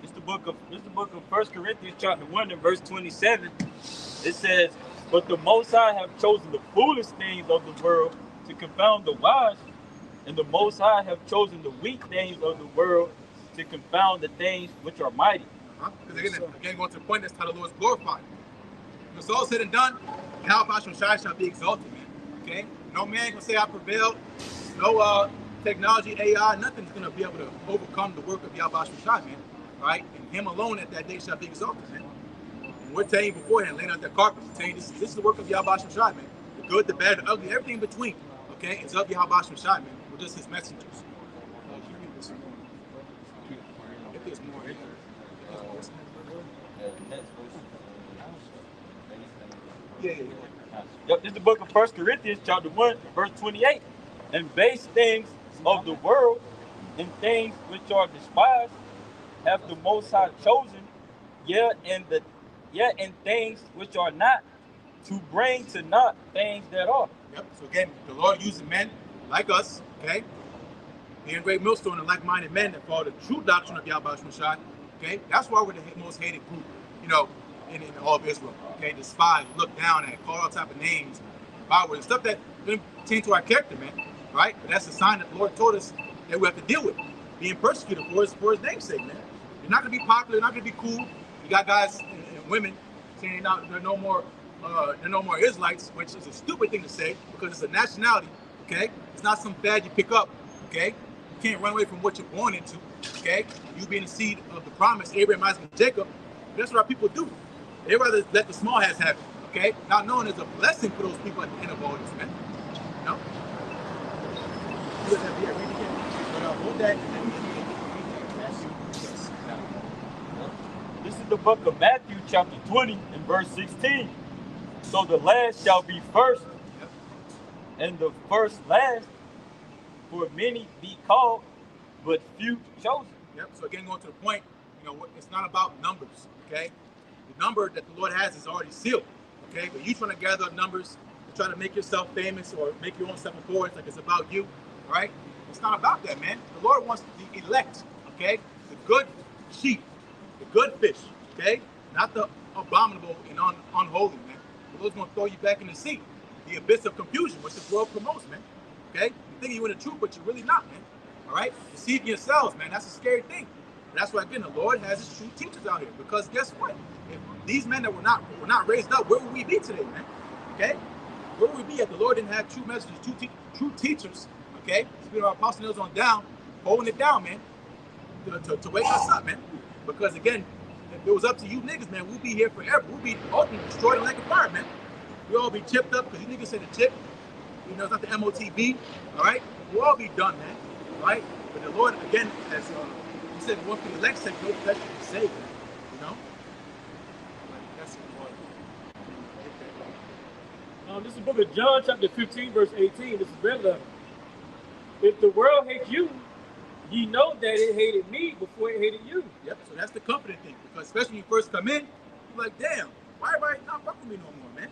S3: It's the book of 1 Corinthians chapter 1 and verse 27. It says, but the Most High have chosen the foolish things of the world to confound the wise, and the Most High have chosen the weak things of the world to confound the things which are mighty.
S1: Because again, going to the point, that's how the Lord is glorified. When it's all said and done, Yahweh Shai shall be exalted, man. Okay? No man can say I prevailed. No technology, AI, nothing's going to be able to overcome the work of Yahweh Shai, man. Right? And him alone at that day shall be exalted, man. And we're telling you beforehand, laying out that carpet, we're telling you this is the work of Yahweh Shai, man. The good, the bad, the ugly, everything in between. Okay? It's of Yahweh Shai, man. We're just his messengers. If there's more here. Yeah.
S3: Yep, this is the book of 1 Corinthians chapter 1, verse 28. And base things of the world and things which are despised have the Most High chosen, and things which are not, to bring to naught things that are.
S1: Yep. So again, the Lord uses men like us, okay, being a great millstone and like-minded men that follow the true doctrine of Yahweh Shai. Okay, that's why we're the most hated group, in all of Israel. Okay, despised, looked down at, called all type of names, followers, stuff that doesn't pertain to our character, man. Right? But that's a sign that the Lord told us that we have to deal with, being persecuted for his name's sake, man. You're not gonna be popular, you're not gonna be cool. You got guys and women saying they're no more Israelites, which is a stupid thing to say because it's a nationality. Okay, it's not some fad you pick up. Okay, you can't run away from what you're born into. Okay, you being the seed of the promise, Abraham, Isaac, and Jacob. That's what our people do. They rather let the small hats have it. Okay, not knowing there's a blessing for those people at the end of all this, man. You know.
S3: This is the book of Matthew, chapter 20, and verse 16. So the last shall be first, and the first last. For many be called, but few chosen.
S1: Yep. So again, going to the point, it's not about numbers. Okay, the number that the Lord has is already sealed. Okay, but you trying to gather up numbers to try to make yourself famous or make your own self important, like it's about you. All right, it's not about that, man. The Lord wants the elect. Okay, the good sheep, the good fish. Okay, not the abominable and unholy, man. The Lord's gonna throw you back in the sea, the abyss of confusion, which the world promotes, man. Okay, you think you're in the truth, but you're really not, man. All right, deceiving yourselves, man. That's a scary thing. And that's why, again, the Lord has his true teachers out here. Because guess what? If these men that were not raised up, where would we be today, man? Okay, where would we be if the Lord didn't have true messages, true teachers? Okay, speaking of our apostle nails on down, holding it down, man, to wake us up, man. Because again, if it was up to you niggas, man, we'll be here forever. We'll be ultimately destroyed in like a fire, man. We'll all be chipped up because you niggas said the chip. It's not the MOTB, all right? We'll all be done, man, all right? But the Lord, again, as he said, one for the elect's sake, no flesh will be saved, man, But that's the Lord.
S2: This is the book of John, chapter 15, verse 18. This is red letter. If the world hates you, ye know that it hated me before it hated you.
S1: Yep, so that's the comforting thing. Because especially when you first come in, you're like, damn, why everybody not fucking with me no more, man?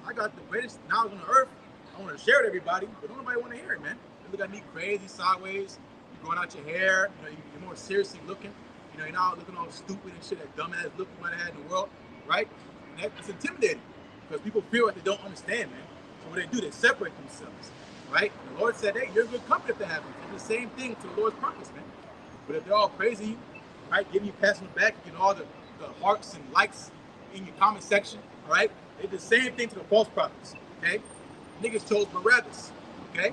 S1: I got the greatest knowledge on the earth. I want to share it with everybody, but don't nobody want to hear it, man. You look at me crazy, sideways. You're growing out your hair. You're more seriously looking. You're not looking all stupid and shit, that dumbass look you might have had in the world, right? And that's intimidating because people feel like they don't understand, man. So what they do, they separate themselves, right? And the Lord said, hey, you're a good company if that happens. It's the same thing to the Lord's promise, man. But if they're all praising you, right, giving you pats on the back, getting all the hearts and likes in your comment section, all right? They did the same thing to the false prophets, okay? Niggas chose Barabbas, okay?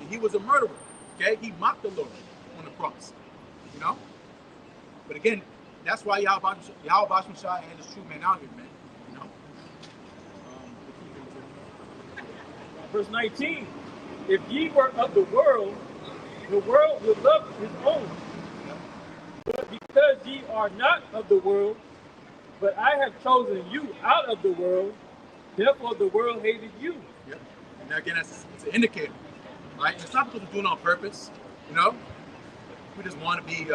S1: And he was a murderer, okay? He mocked the Lord on the cross, But again, that's why Yahweh Shai had his true men out here, man,
S2: Verse 19. If ye were of the world would love his own. But because ye are not of the world, but I have chosen you out of the world, therefore the world hated you.
S1: Yep. And again, it's an indicator, right? And it's not because we're doing it on purpose, We just want to be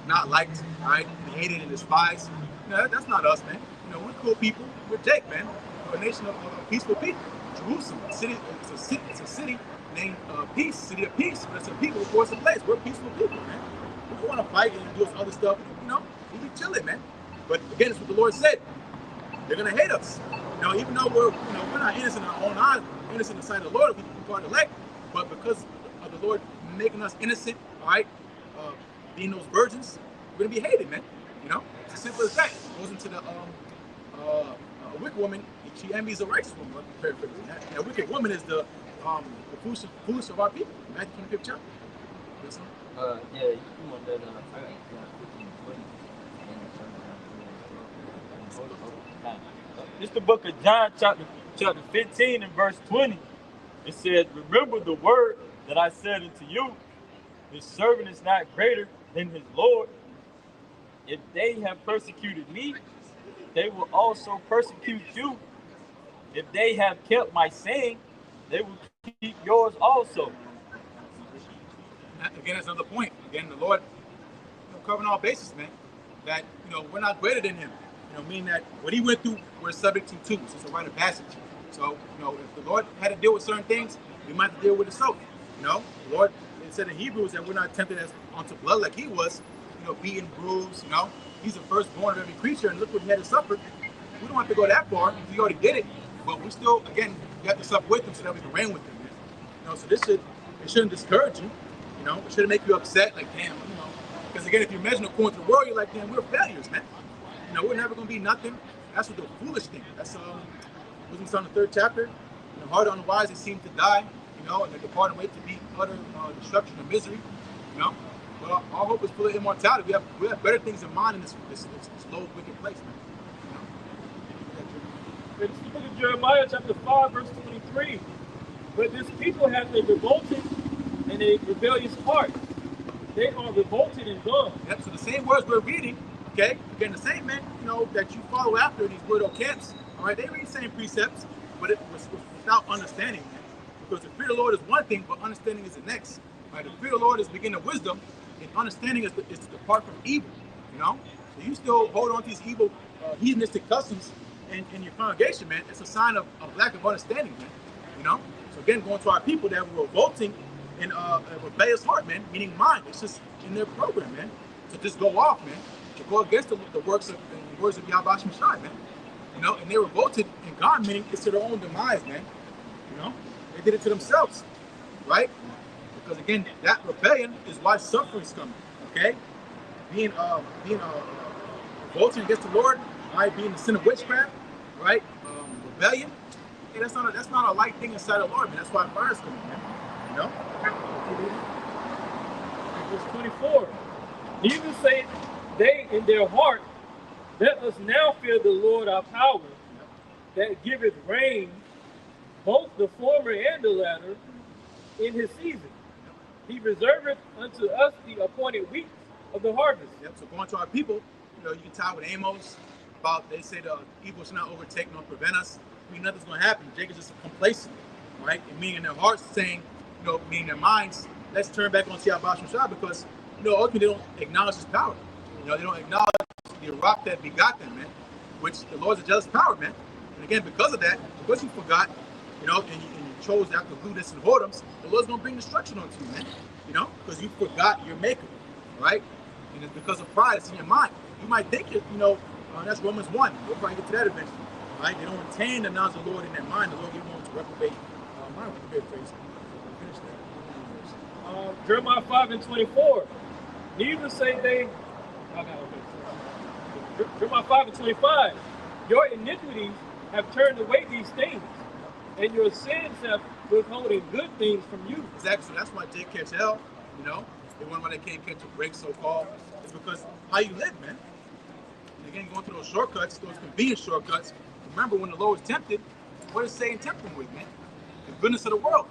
S1: not liked, right? And hated and despised. That's not us, man. We're cool people. We're Jake, man. We're a nation of peaceful people. Jerusalem, it's a city named Peace, City of Peace. But it's a people, of course, a place. We're peaceful people, man. We don't want to fight and do other stuff. We be chilling, man. But again, it's what the Lord said. They're gonna hate us. Even though we're not innocent in our own eyes, innocent in the sight of the Lord, we call it elect. But because of the Lord making us innocent, all right, being those virgins, we're gonna be hated, man. It's as simple as that. It goes into the a wicked woman, she envies a righteous woman. And a wicked woman is the foolish of our people. Matthew 25th chapter. Yes, sir?
S3: Yeah, you want that? It's the book of John, chapter 15 and verse 20. It says, remember the word that I said unto you, his servant is not greater than his Lord. If they have persecuted me, they will also persecute you. If they have kept my saying, they will keep yours also.
S1: Again, that's another point. Again, the Lord covering all bases, man. That we're not greater than him. Meaning that what he went through, we're subject to too. So it's a rite of passage. So, if the Lord had to deal with certain things, we might have to deal with it so. The Lord, it said in Hebrews that we're not tempted as unto blood like he was, beaten, bruised, He's the firstborn of every creature, and look what he had to suffer. We don't have to go that far. He already did it. But we still, again, we have to suffer with him so that we can reign with him. So it shouldn't discourage you. It shouldn't make you upset, like, damn, because again, if you're measuring according to the world, you're like, damn, we're failures, man. We're never going to be nothing. That's what the foolish thing. That's wasn't on the 3rd chapter. The hard on the wise, they seem to die, and they depart away to be utter destruction and misery, Well, our hope is full of immortality. We have better things in mind in this low, wicked place, man.
S2: In the book of Jeremiah, chapter 5, verse 23. But this people has a revolted and a rebellious heart. They are revolted and gone.
S1: Yep, so the same words we're reading, okay? Again, the same men, that you follow after these widow camps, all right? They read the same precepts, but it was without understanding. Because the fear of the Lord is one thing, but understanding is the next. Right? The fear of the Lord is the beginning of wisdom, and understanding is to depart from evil, So you still hold on to these evil, heathenistic customs in your congregation, man. It's a sign of lack of understanding, man. So again, going to our people that were revolting in a rebellious heart, man, meaning mind. It's just in their program, man. To just go off, man. To go against the works of the words of Yahweh Shai, man. And they revolted in God, meaning it's to their own demise, man. They did it to themselves, right? Because again, that rebellion is why suffering's coming. Okay, being revolting against the Lord, right? Being the sin of witchcraft, right? Rebellion. Hey, that's not a light thing inside the Lord, man. That's why fire's coming, man.
S2: Verse 24. Even say they in their heart, let us now fear the Lord our power, that giveth rain, both the former and the latter, in his season. He reserveth unto us the appointed weeks of the harvest.
S1: Yep. So going to our people, you can tie with Amos about they say the evil should not overtake nor prevent us. Nothing's going to happen. Jacob's just complacent, right? And meaning in their hearts saying, meaning their minds, let's turn back on Yahweh Shai because, ultimately they don't acknowledge his power. They don't acknowledge the rock that begot them, man, which the Lord's a jealous power, man. And again, because of that, because you forgot, and you chose after lewdness and whoredoms, the Lord's going to bring destruction onto you, man. Because you forgot your maker, right? And it's because of pride. It's in your mind. You might think that's Romans 1. We'll probably get to that eventually, right? They don't retain the knowledge of the Lord in their mind. The Lord gives them to reprobate mind. Finish that.
S2: Jeremiah 5 and 24. Neither say they. Jeremiah 5 and 25. Your iniquities have turned away these things, and your sins have withholding good things from you.
S1: Exactly. So that's why they catch hell. They wonder why they can't catch a break, so-called. It's because how you live, man. And again, going through those shortcuts, those convenient shortcuts. Remember when the Lord was tempted, what does Satan tempt him with, man? The goodness of the world.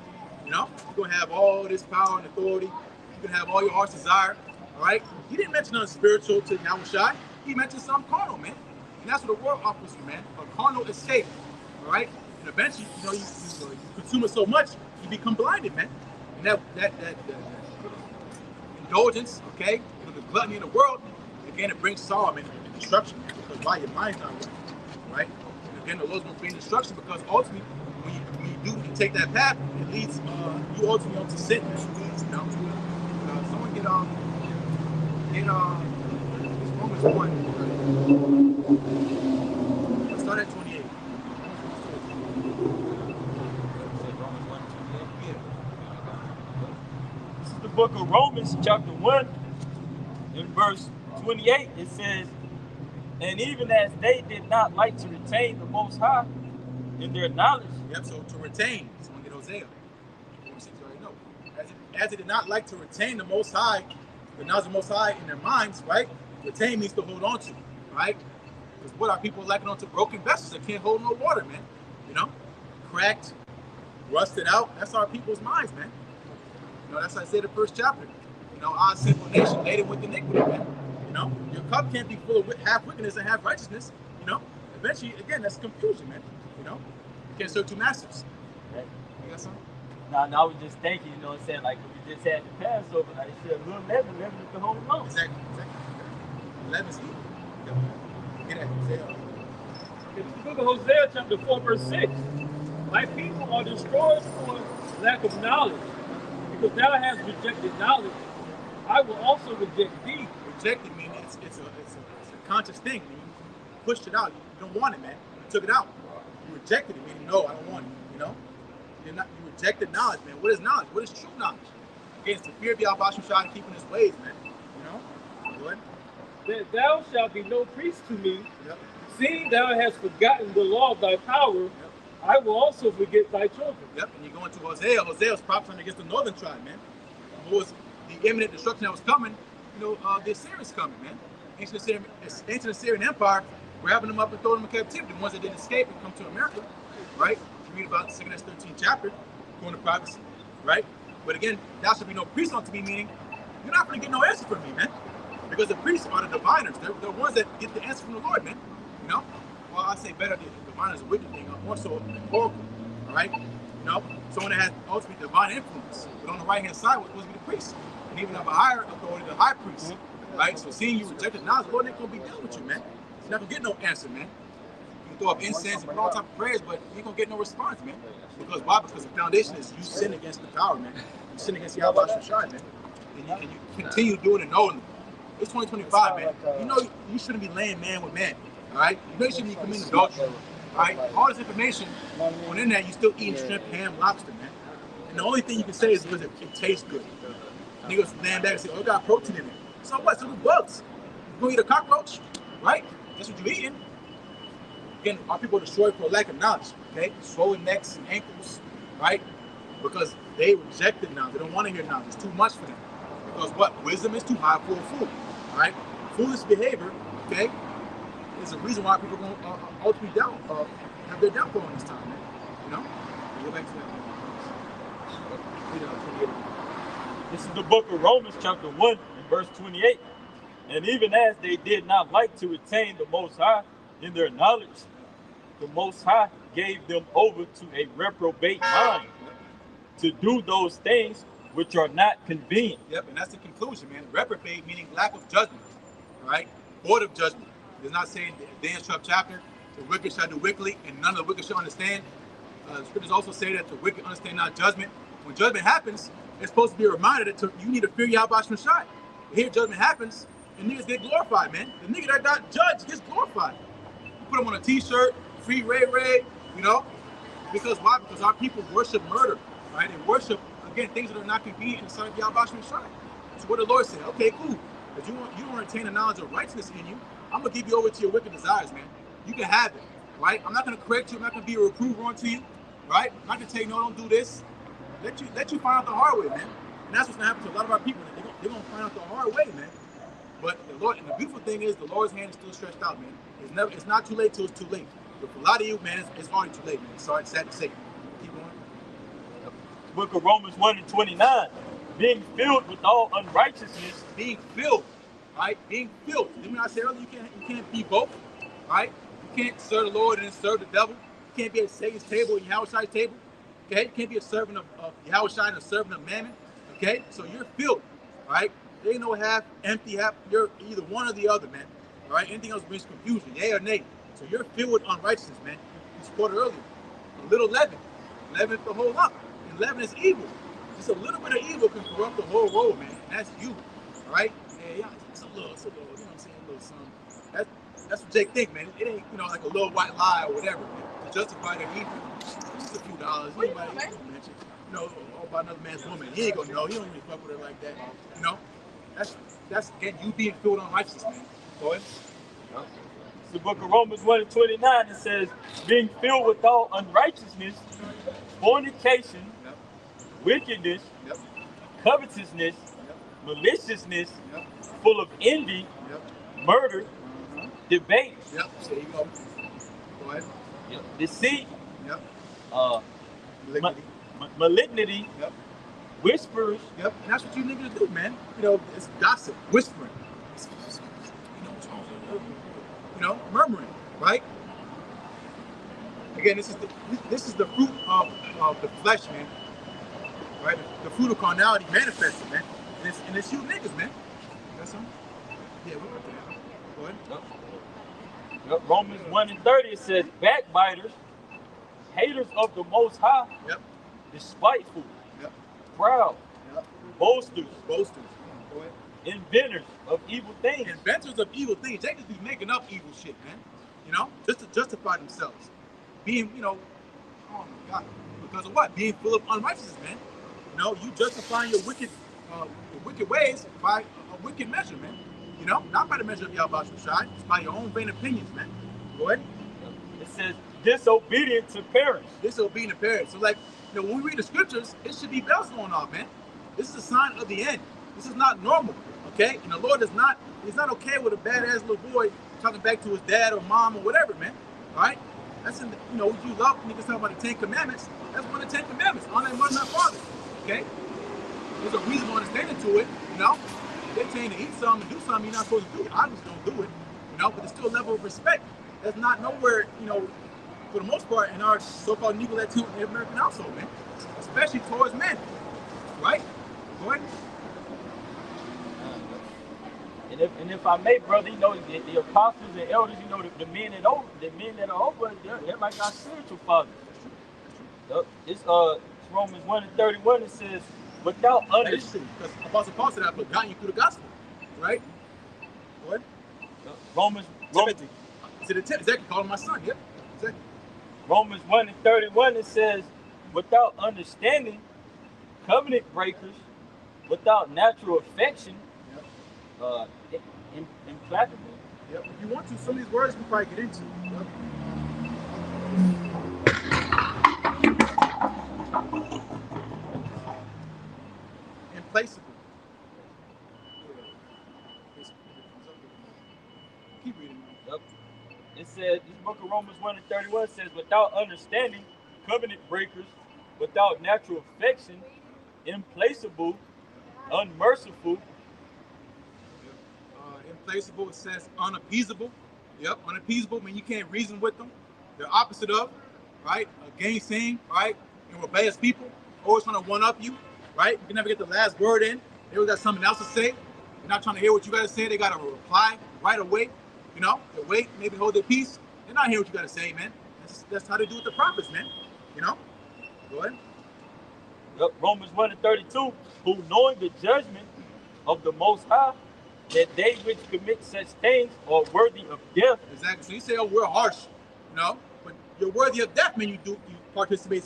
S1: You're going to have all this power and authority. You're going to have all your heart's desire. All right? He didn't mention nothing spiritual to Yahweh Shai. He mentioned something carnal, man. And that's what the world offers you, man. A carnal escape. All right? And eventually, you consume it so much, you become blinded, man. And that indulgence, okay, the gluttony in the world, again, it brings sorrow, man, and destruction. Because why? Your mind's not right? And again, the Lord's going to bring destruction because ultimately, when you do take that path, it leads you ultimately onto sin. Someone get Romans 1. Let's start at 28.
S3: This is the book of Romans, chapter 1, in verse 28. It says, and even as they did not like to retain the Most High in their knowledge.
S1: Yep, so to retain, someone get Hosea. 46, you already know. As they did not like to retain the Most High, the knowledge of the Most High in their minds, right? Retain means to hold on to, right? Because what are people lacking onto broken vessels that can't hold no water, man? Cracked, rusted out. That's our people's minds, man. That's what I said in the first chapter. Our sinful nation laden with iniquity, man. Your cup can't be full of half wickedness and half righteousness. Eventually, again, that's confusion, man. You can't serve two masters.
S3: Right.
S1: You got something?
S3: No, I was just thinking, saying like when we just had the Passover, like it said, little leaven is the whole lump.
S1: Exactly. Leaven's evil. Get at Hosea.
S2: In the book of Hosea, chapter 4, verse 6, my people are destroyed for lack of knowledge. Because thou hast rejected knowledge, I will also reject thee.
S1: Rejected means it's a conscious thing. You pushed it out. You don't want it, man. You took it out. You rejected it, meaning no, I don't want it. You know, you rejected knowledge, man. What is knowledge? What is true knowledge? Again, it's the fear of Yahweh Shai and keeping His ways, man. You know, go ahead.
S2: That thou shalt be no priest to me,
S1: Yep.
S2: seeing thou hast forgotten the law of thy power. Yep. I will also forget thy children.
S1: Yep, and you go into Hosea. Hosea was prophesying against the northern tribe, man. What was the imminent destruction that was coming? You know, the Assyrians coming, man. Ancient Assyrian Empire, grabbing them up and throwing them in captivity. The ones that didn't escape and come to America, right? You read about the 2nd Esdras 13th chapter, going to privacy, right? But again, thou shalt be no priest unto me, meaning you're not going to get no answer from me, man. Because the priests are the diviners. They're the ones that get the answer from the Lord, man. You know? Well, I say better, the diviner is a wicked thing, more so an oracle, all right? You know? Someone that has ultimately divine influence. But on the right-hand side was supposed to be the priest. And even have a higher authority, the high priest, right? So seeing you rejected knowledge, the Lord ain't going to be done with you, man. You're not going to get no answer, man. You can throw up incense and put all type of prayers, but you ain't going to get no response, man. Because why? Because the foundation is you sin against the power, man. You sin against Yahweh Shai, man. And you continue doing it knowingly. It's 2025, man. You know you shouldn't be laying man with man, all right? You know you shouldn't be committing adultery, all right? All this information on the internet, you still eating shrimp, ham, lobster, man. And the only thing you can say is because it tastes good. Niggas laying back and say, oh, it got protein in it. So what? So do bugs. You gonna eat a cockroach, right? That's what you're eating. Again, our people are destroyed for lack of knowledge, okay? Swollen necks and ankles, right? Because they rejected knowledge. They don't want to hear knowledge. It's too much for them. Because what? Wisdom is too high for a fool, right? Foolish behavior, okay, is the reason why people are going to ultimately have their downfall in this time, man. You know? Go back to that.
S3: This is the book of Romans, chapter 1, and verse 28. And even as they did not like to attain the Most High in their knowledge, the Most High gave them over to a reprobate mind to do those things which are not convenient.
S1: Yep, and that's the conclusion, man. Reprobate meaning lack of judgment, right? Void of judgment. It's not saying Daniel's 12th chapter, the wicked shall do wickedly, and none of the wicked shall understand. The scriptures also say that the wicked understand not judgment. When judgment happens, it's supposed to be a reminder that you need to fear Yahweh Shai. Here, judgment happens, and niggas get glorified, man. The nigga that got judged gets glorified. You put him on a t-shirt, free Ray, you know? Because why? Because our people worship murder, right? They worship, again, things that are not convenient in the sight of Yahweh Shai. So what the Lord said, okay, cool. If you don't retain the knowledge of righteousness in you, I'm going to give you over to your wicked desires, man. You can have it, right? I'm not going to correct you. I'm not going to be a reprover unto you, right? I'm not going to tell you, no, don't do this. Let you find out the hard way, man. And that's what's going to happen to a lot of our people. They're going to find out the hard way, man. But the Lord, and the beautiful thing is, the Lord's hand is still stretched out, man. It's not too late till it's too late. But for a lot of you, man, it's already too late, man. Sorry, it's sad to say. Keep going.
S3: Book of Romans 1 and 29. Being filled with all unrighteousness.
S1: Being filled, right? Being filled. Didn't I say earlier, you can't be both, right? You can't serve the Lord and serve the devil. You can't be at Satan's table and Yahweh Shai's table. Okay? You can't be a servant of Yahweh Shai and a servant of Mammon. Okay? So you're filled, right? There ain't no half, empty, half. You're either one or the other, man. All right? Anything else brings confusion, yay or nay. So you're filled with unrighteousness, man. You quoted earlier. A little leaven. Leaven the whole lump. And leaven is evil. Just a little bit of evil can corrupt the whole road, man. And that's you. All right? Yeah, it's a little, you know what I'm saying? A little something. That's what Jake think, man. It ain't, like a little white lie or whatever, man. To justify their evil. Just a few dollars. Anybody mention, all about another man's woman. He ain't gonna know. He don't even fuck with her like that. That's again, you being filled on righteousness, man. Go ahead.
S3: The book of Romans 1 and 29, it says, being filled with all unrighteousness, fornication, wickedness, covetousness, maliciousness, full of envy, murder, debate,
S1: There you go. Go ahead.
S3: deceit,
S1: Malignity.
S3: malignity, whispers.
S1: And that's what you niggas do, man. It's gossip, whispering. Murmuring, right? Again, this is the fruit of the flesh, man. Right? The fruit of carnality manifested, man. And it's you niggas, man. That's something? Yeah, we went to that. Go ahead.
S3: Romans 1:30, it says, backbiters, haters of the Most High,
S1: Yep.
S3: despiteful,
S1: Yep.
S3: proud,
S1: Yep.
S3: boasters,
S1: Boasters. Go ahead.
S3: inventors of evil things.
S1: Inventors of evil things. They just be making up evil shit, man. You know, just to justify themselves. Being, you know, oh my God, because of what? Being full of unrighteousness, man. You know, you justifying your wicked ways by a wicked measure, man. You know, not by the measure of Yahweh Shai, it's by your own vain opinions, man. Go ahead.
S3: It says disobedient to parents.
S1: Disobedient to parents. So, like, you know, when we read the scriptures, it should be bells going off, man. This is a sign of the end. This is not normal, okay? And the Lord is not, he's not okay with a badass little boy talking back to his dad or mom or whatever, man. All right? That's in the, you know, you love niggas talking about the 10 Commandments. That's one of the 10 Commandments. Honor thy mother and thy father. Okay? There's a reasonable understanding to it, you know? If they tell you to eat something and do something you're not supposed to do, obviously don't do it. You know, but there's still a level of respect. That's not nowhere, you know, for the most part, in our so-called Negro Latino American household, man. Especially towards men. Right? Go ahead.
S3: And if I may, brother, you know, the apostles and elders, you know, the men that are over, they're like our spiritual fathers. It's Romans 1:31. It says, without understanding.
S1: Because Apostle Paul said, I've begotten you through the gospel. Right? Go ahead.
S3: Romans.
S1: To the 10, exactly, call him my son. Yep. Exactly.
S3: Romans 1:31. It says, without understanding, covenant breakers, without natural affection, implacable.
S1: Yep. If you want to, some of these words we probably get into. Yep. Implacable. Keep reading.
S3: Yep. It says, this book of Romans 1:31 says, without understanding, covenant breakers, without natural affection, implacable, unmerciful.
S1: Implacable, it says unappeasable. Yep, unappeasable means you can't reason with them. They're opposite of, right? Gainsaying, right? And rebellious people, always trying to one-up you, right? You can never get the last word in. They always got something else to say. They're not trying to hear what you got to say. They got to reply right away. You know, they wait, maybe hold their peace. They're not hearing what you got to say, man. That's how they do with the prophets, man. You know? Go ahead.
S3: Yep. Romans 1:32, who knowing the judgment of the Most High, that they which commit such things are worthy of death.
S1: Exactly. So you say, oh, we're harsh, you know, but you're worthy of death, man. You participate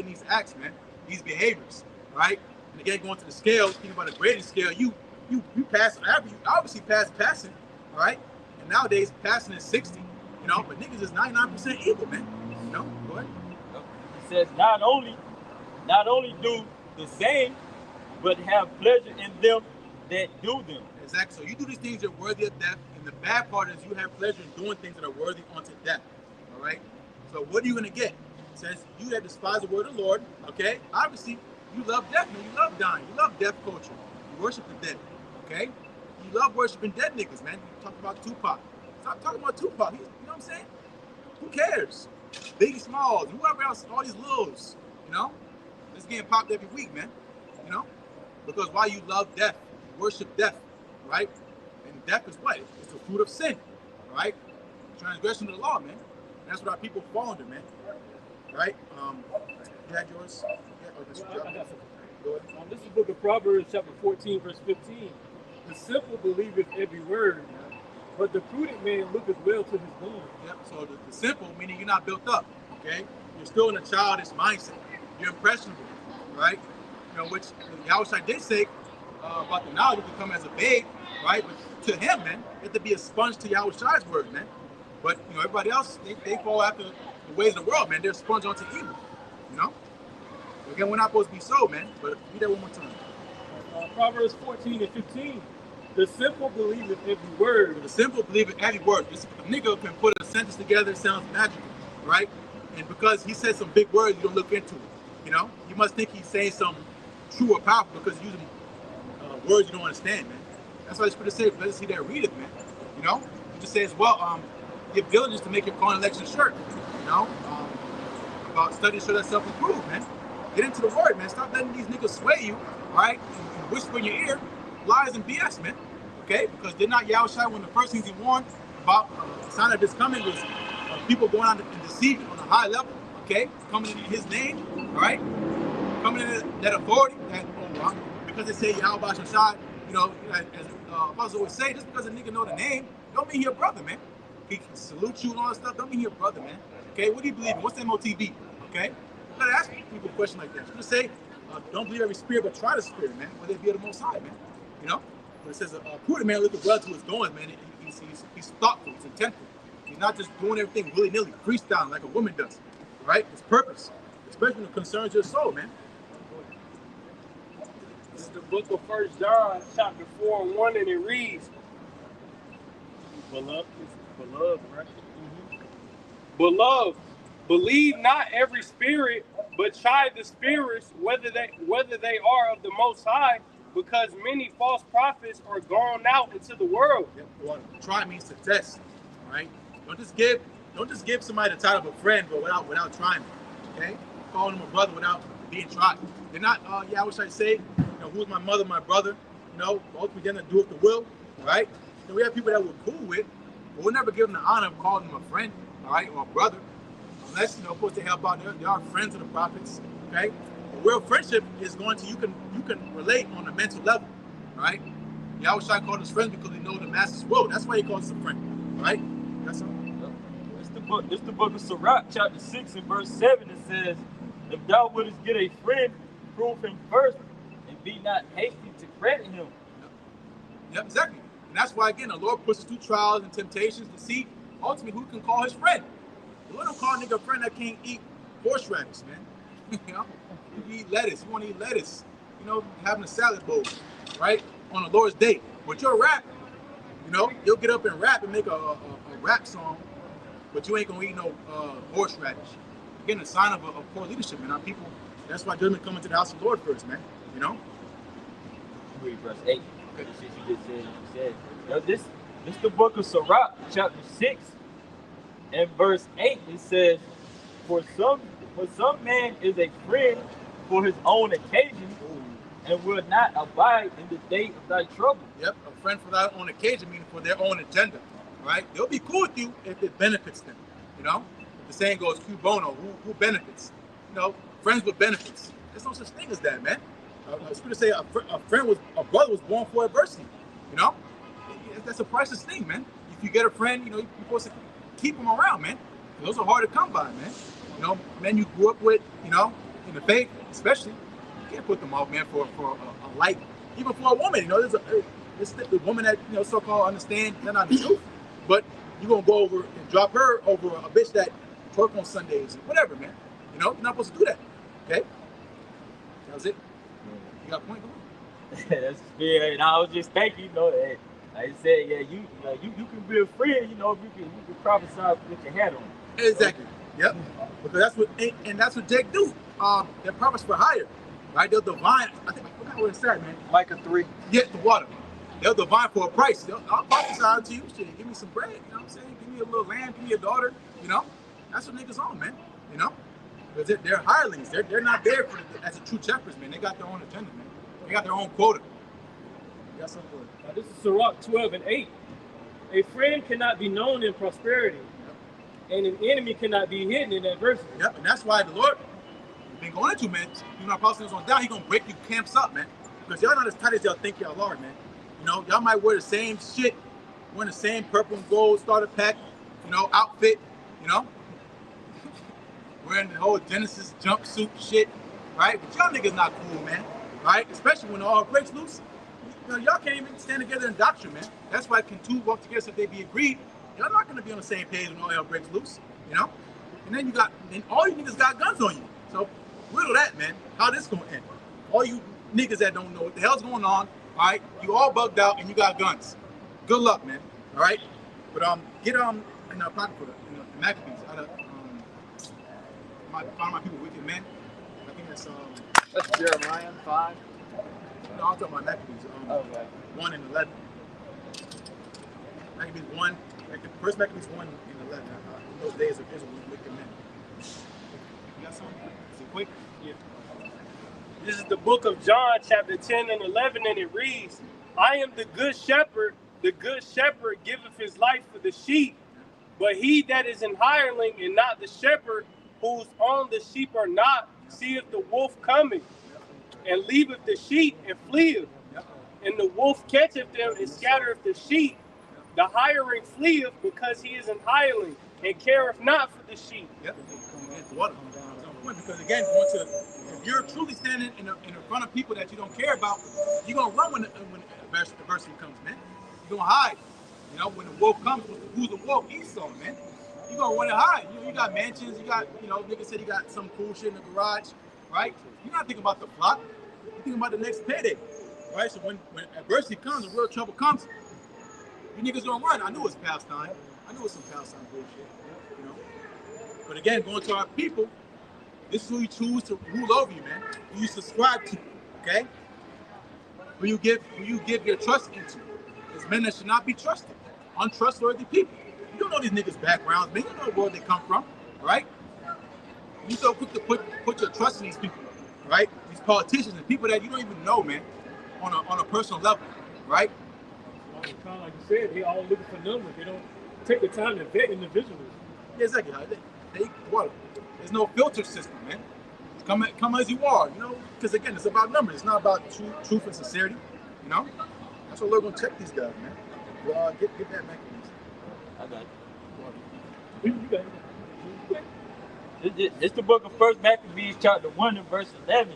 S1: in these acts, man, these behaviors, right? And again, going to the scale, thinking about a grading scale, you pass average, you obviously pass passing, all right? And nowadays, passing is 60, you know, but niggas is 99% evil, man. You know, go ahead.
S3: It says not only do the same, but have pleasure in them that do them.
S1: Exactly. So you do these things that are worthy of death, and the bad part is you have pleasure in doing things that are worthy unto death. All right. So what are you going to get? It says you that despise the word of the Lord. Okay. Obviously, you love death, man. You love dying. You love death culture. You worship the dead. Okay. You love worshiping dead niggas, man. You talk about Tupac. Stop talking about Tupac. You know what I'm saying? Who cares? Biggie Smalls, whoever else, all these Lils. You know, it's getting popped every week, man. You know, because why you love death, you worship death. Right? And death is what? It's the fruit of sin, right? Transgression of the law, man. And that's what our people fall under, man. Right? You had yours? Yeah,
S2: this is the book of Proverbs, chapter 14, verse 15. The simple believeth every word, but the prudent man looketh well to his going.
S1: Yep. So the simple, meaning you're not built up, okay? You're still in a childish mindset. You're impressionable, right? You know, which Yahweh did say about the knowledge to come as a babe, right? But to him, man, you have to be a sponge to Yahweh Shai's word, man. But, you know, everybody else, they fall after the ways of the world, man. They're a sponge onto evil, you know? Again, we're not supposed to be so, man. But read that one more time.
S2: Proverbs 14 and 15. The simple believeth every word.
S1: The simple believeth every word. A nigga can put a sentence together, it sounds magical, right? And because he said some big words, you don't look into it, you know? You must think he's saying something true or powerful because he's using words you don't understand, man. That's why the Scripture says, "Blessed is he that readeth," man. You know, it just says, well, give diligence to make your calling election sure. You know, about study to show that self-improved, man. Get into the word, man. Stop letting these niggas sway you, right? And whisper in your ear lies and BS, man. Okay, because they're not Yahweh Shai. One of the first things he warned about a sign of this coming was people going out and deceiving on a high level, okay? Coming in his name, all right? Coming in that authority, that because they say Yahweh Shashai, you know, as apostles always say, just because a nigga know the name, don't mean he a brother, man. He can salute you and all that stuff, don't mean he a brother, man. Okay, what do you believe in? What's the MOTB? Okay? You gotta ask people a question like that. You just say, don't believe every spirit, but try the spirit, man. Whether it be of the Most High, man. You know? But it says, a prudent man look well to his goings, man. He's thoughtful, he's intentful. He's not just doing everything willy-nilly, freestyling like a woman does. Right? It's purpose. Especially when it concerns your soul, man.
S6: This is the book of 1 John, chapter 4:1, and it reads, Beloved, right? Mm-hmm. Beloved, believe not every spirit, but try the spirits whether they are of the Most High, because many false prophets are gone out into the world.
S1: Yep. Well, try means to test, right? Don't just give somebody the title of a friend, but without trying them, okay? Calling them a brother without being tried. They're not, I wish I'd say, you know, who's my mother, my brother, you know, ultimately they're gonna do it the will, right? So we have people that we're cool with, but we'll never give them the honor of calling them a friend, all right, or a brother, unless, you know, of course they help out. They are friends of the prophets, okay? But real friendship is going to, you can relate on a mental level, right? Yahushua called us friends because we know the master's will. That's why he calls us a friend, right? That's all.
S3: It's the book of Sirach, chapter 6 and verse 7. It says, if thou wouldest get a friend, prove him first, and be not hasty to credit him.
S1: Yep, exactly. And that's why, again, the Lord puts us through trials and temptations to see ultimately who can call his friend. The Lord don't call a nigga a friend that can't eat horseradish, man. You know, you eat lettuce. You want to eat lettuce. You know, having a salad bowl, right, on the Lord's day. But you're a rap, you know, you'll get up and rap and make a rap song, but you ain't gonna eat no horseradish. Again, a sign of poor leadership, man. Our people. That's why judgment coming to the house of the Lord first, man. You know.
S3: Read verse 8. Okay. You said. Now this is the book of Sirach, chapter 6, and verse 8. It says, For some man is a friend for his own occasion, and will not abide in the day of thy trouble.
S1: Yep, a friend for their own occasion, meaning for their own agenda, right? They'll be cool with you if it benefits them, you know? The saying goes, Q bono, who benefits? You know, friends with benefits. There's no such thing as that, man. It's going to say a brother was born for adversity, you know? That's a priceless thing, man. If you get a friend, you know, you're supposed to keep them around, man. Those are hard to come by, man. You know, men you grew up with, you know, in the faith, especially. You can't put them off, man, for a light. Even for a woman, you know, there's the woman that, you know, so-called understand they're not the truth, but you're going to go over and drop her over a bitch that twerk on Sundays and whatever, man. You know, you're not supposed to do that, okay? That was it. You got a point,
S3: That's fair, and I was just thinking, you know, like I said, yeah, you can be a friend, you know, if you can prophesy with your hat on.
S1: Exactly. Yep. Because that's what Jake do. They're prophets for hire, right? They'll divine. I forgot what it said, man.
S5: Micah 3.
S1: Get the water. They'll divine for a price. I'll prophesy to you. Shit, give me some bread. You know what I'm saying? Give me a little lamb. Give me a daughter. You know, that's what niggas on, man. You know, because they're hirelings. They're not there as a true shepherds, man. They got their own agenda, man. They got their own quota. You got something for it.
S2: Now, this is Sirach 12 and 8. A friend cannot be known in prosperity, and an enemy cannot be hidden in adversity.
S1: Yep, and that's why the Lord been going into, man. You know, apostles on down, he gonna break you camps up, man. Because y'all not as tight as y'all think y'all are, man. You know, y'all might wear the same shit, wearing the same purple and gold starter pack, you know, outfit, you know, wearing the whole Genesis jumpsuit shit, right? But y'all niggas not cool, man, right? Especially when all breaks loose. You know, y'all can't even stand together in doctrine, man. That's why can two walk together if they be agreed. Y'all not gonna be on the same page when all hell breaks loose, you know? And then all you niggas got guns on you. So riddle that, man. How this gonna end? All you niggas that don't know what the hell's going on, all right? You all bugged out and you got guns. Good luck, man. All right? But get in the pocket for the Maccabees out of my people wicked men. I think
S5: That's Jeremiah 5.
S1: No, I'm talking about Maccabees.
S5: Okay.
S1: 1 and 11. Maccabees 1. First Maccabees 1 and 11. In those days of Israel, wicked men. You got something? Is it quick?
S6: Yeah. This is the book of John, chapter 10 and 11, and it reads, I am the good shepherd. The good shepherd giveth his life for the sheep. But he that is an hireling and not the shepherd, whose own the sheep are not, seeth the wolf coming, and leaveth the sheep and fleeth. And the wolf catcheth them and scattereth the sheep. The hireling fleeth because he is an hireling, and careth not for the sheep.
S1: Yep. Because again, if you're truly standing in front of people that you don't care about, you're gonna run when adversity comes, man. You're gonna hide. You know, when the wolf comes, who's the wolf? Esau, man. You're gonna want to hide. You got mansions, you got, niggas said you got some cool shit in the garage, right? You're not thinking about the flock. You're thinking about the next payday, right? So when adversity comes, when real trouble comes, you niggas gonna run. I knew it was Palestine. I knew it was some Palestine bullshit, But again, going to our people, this is who you choose to rule over you, man. Who you subscribe to, okay? Who you give your trust into. There's men that should not be trusted. Untrustworthy people. You don't know these niggas' backgrounds, man. You don't know where they come from, right? You so quick to put your trust in these people, right? These politicians and people that you don't even know, man, on a personal level, right?
S2: Well, kind of like you said, they all looking for numbers. They don't take the time to vet individuals.
S1: Yeah, exactly. There's no filter system, man. Come as you are, because again, it's about numbers. It's not about truth and sincerity, That's what we're gonna check these guys, man. Well, get that mechanism.
S3: I got
S2: You
S3: It's the book of 1 Maccabees, chapter 1 and verse 11.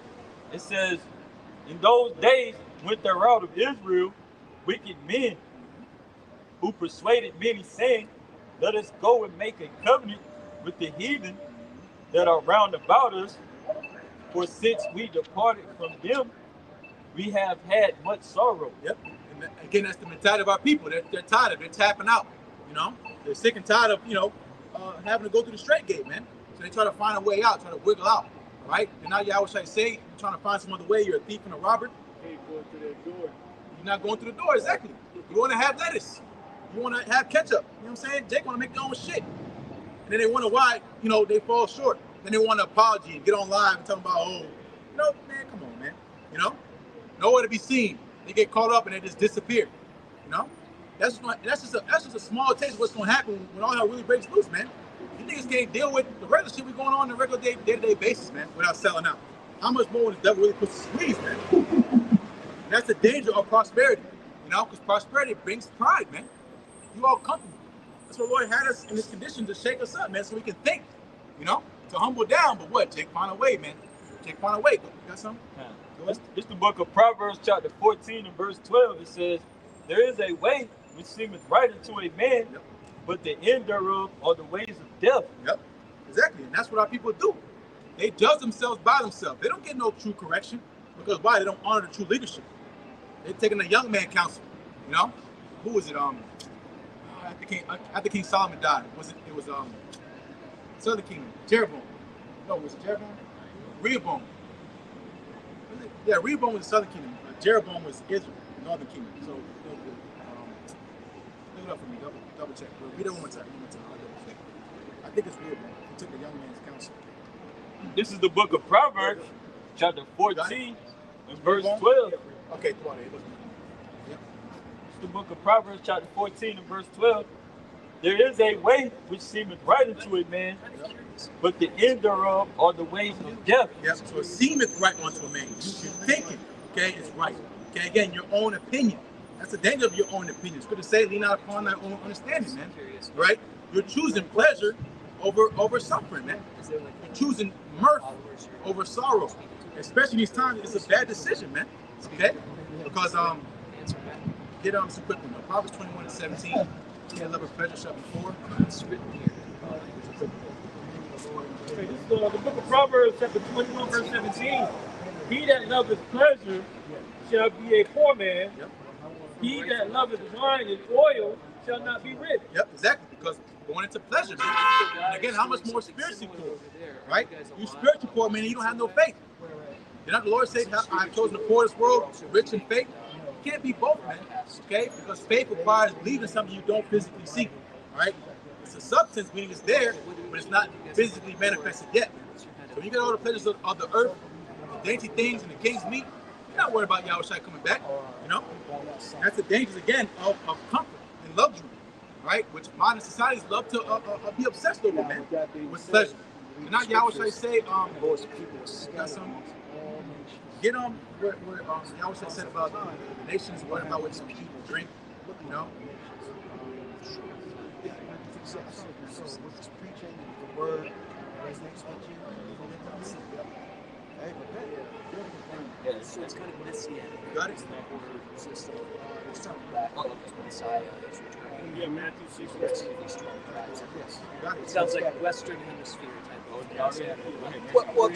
S3: It says, in those days went there out of Israel wicked men who persuaded many, saying, let us go and make a covenant with the heathen that are round about us. For since we departed from them, we have had much sorrow.
S1: Yep. And again, that's the mentality of our people. They're tired of it. They're tapping out. They're sick and tired of having to go through the straight gate, man. So they try to find a way out, try to wiggle out, right? And now Yahweh should say, you're trying to find some other way. You're a thief and a robber.
S2: ain't going through that door.
S1: You're not going through the door, exactly. You want to have lettuce. You want to have ketchup. You know what I'm saying? Jake want to make their own shit. And then they wonder why, they fall short. Then they want an apology and get on live and tell them about, man, come on, man. Nowhere to be seen. They get caught up and they just disappear. That's just a small taste of what's gonna happen when all hell really breaks loose, man. You niggas can't deal with the regular shit we going on a regular day-to-day basis, man, without selling out. How much more when the devil really puts the squeeze, man? And that's the danger of prosperity, because prosperity brings pride, man. You all comfortable. That's what Lord had us in this condition to shake us up, man, so we can think, to humble down. But what? Jake, find a way, man. Jake, find a way. You got something?
S3: It's the book of Proverbs, chapter 14 and verse 12. It says, there is a way which seemeth right unto a man, but the end thereof are the ways of death.
S1: Yep, exactly. And that's what our people do. They judge themselves by themselves. They don't get no true correction because why? They don't honor the true leadership. They're taking a young man counsel. Who was it? After King Solomon died, it was Southern Kingdom, Jeroboam. No, was it Jeroboam? Rehoboam. Yeah, Rehoboam was the Southern Kingdom. Jeroboam was Israel, Northern Kingdom. So look it up for me. Double check. Read it one more time. I think it's Rehoboam. He took the young man's counsel.
S3: This is the book of Proverbs, chapter 14 and verse 12.
S1: Okay, come on.
S3: The book of Proverbs, chapter 14 and verse 12. There is a way which seemeth right unto a man, but the end thereof are the ways of death.
S1: Yep. So it seemeth right unto a man. You're thinking, okay, it's right. Okay, again, your own opinion. That's the danger of your own opinion. It's good to say, lean out upon thy own understanding, man. Right? You're choosing pleasure over suffering, man. You're choosing mirth over sorrow. Especially these times, it's a bad decision, man. Okay? Because get some quick one. Proverbs 21 and 17. Yeah, love of pleasure shall be poor. It's written here.
S2: Okay, this is the book of Proverbs, chapter 21, verse 17. He that loveth pleasure shall be a poor man.
S1: Yep.
S2: He that loveth wine and oil shall not be rich.
S1: Yep, exactly. Because going into pleasure, man. And again, how much more spiritually poor, right? You spiritually poor, man, and you don't have no faith. Did not the Lord say, I have chosen the poor of this world, rich in faith? You can't be both, man. Okay? Because faith requires believing something you don't physically see. All right? It's a substance, meaning it's there, but it's not physically manifested yet. So when you get all the pleasures of the earth, the dainty things and the king's meat, you not worried about Yahushua coming back. You know, that's the dangers again of comfort and luxury, right? Which modern societies love to be obsessed over, man, with pleasure. And not Yahushua say, got some, get where Yahushua said about the nations, what about what people drink, you know.
S5: So we're just preaching the word resonates with you. Hey,
S7: Yeah, it's kind of messianic.
S1: You got it?
S7: It's not order system. It's coming back of the Messiah is returning.
S6: Yeah, Matthew 6.
S7: Yes, these 12 tribes.
S5: yes.
S1: Got it.
S7: It sounds like Western Hemisphere type of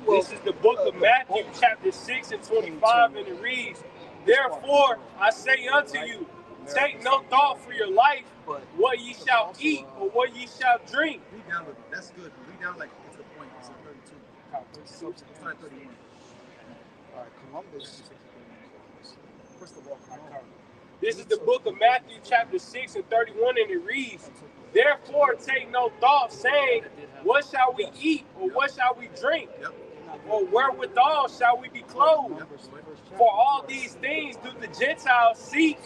S6: This is the book of Matthew, chapter 6 and 25, and it reads, "Therefore I say unto you, take no thought for your life, what ye shall eat or what ye shall drink."
S1: Read down, that's good. Read down like to the point. It's 32. It's not 31.
S5: All right, Columbus. First of all,
S6: This is the book of Matthew, chapter 6 and 31, and it reads, "Therefore take no thought, saying, what shall we eat or what shall we drink?
S1: Yep.
S6: Or wherewithal shall we be clothed? For all these things do the Gentiles seek,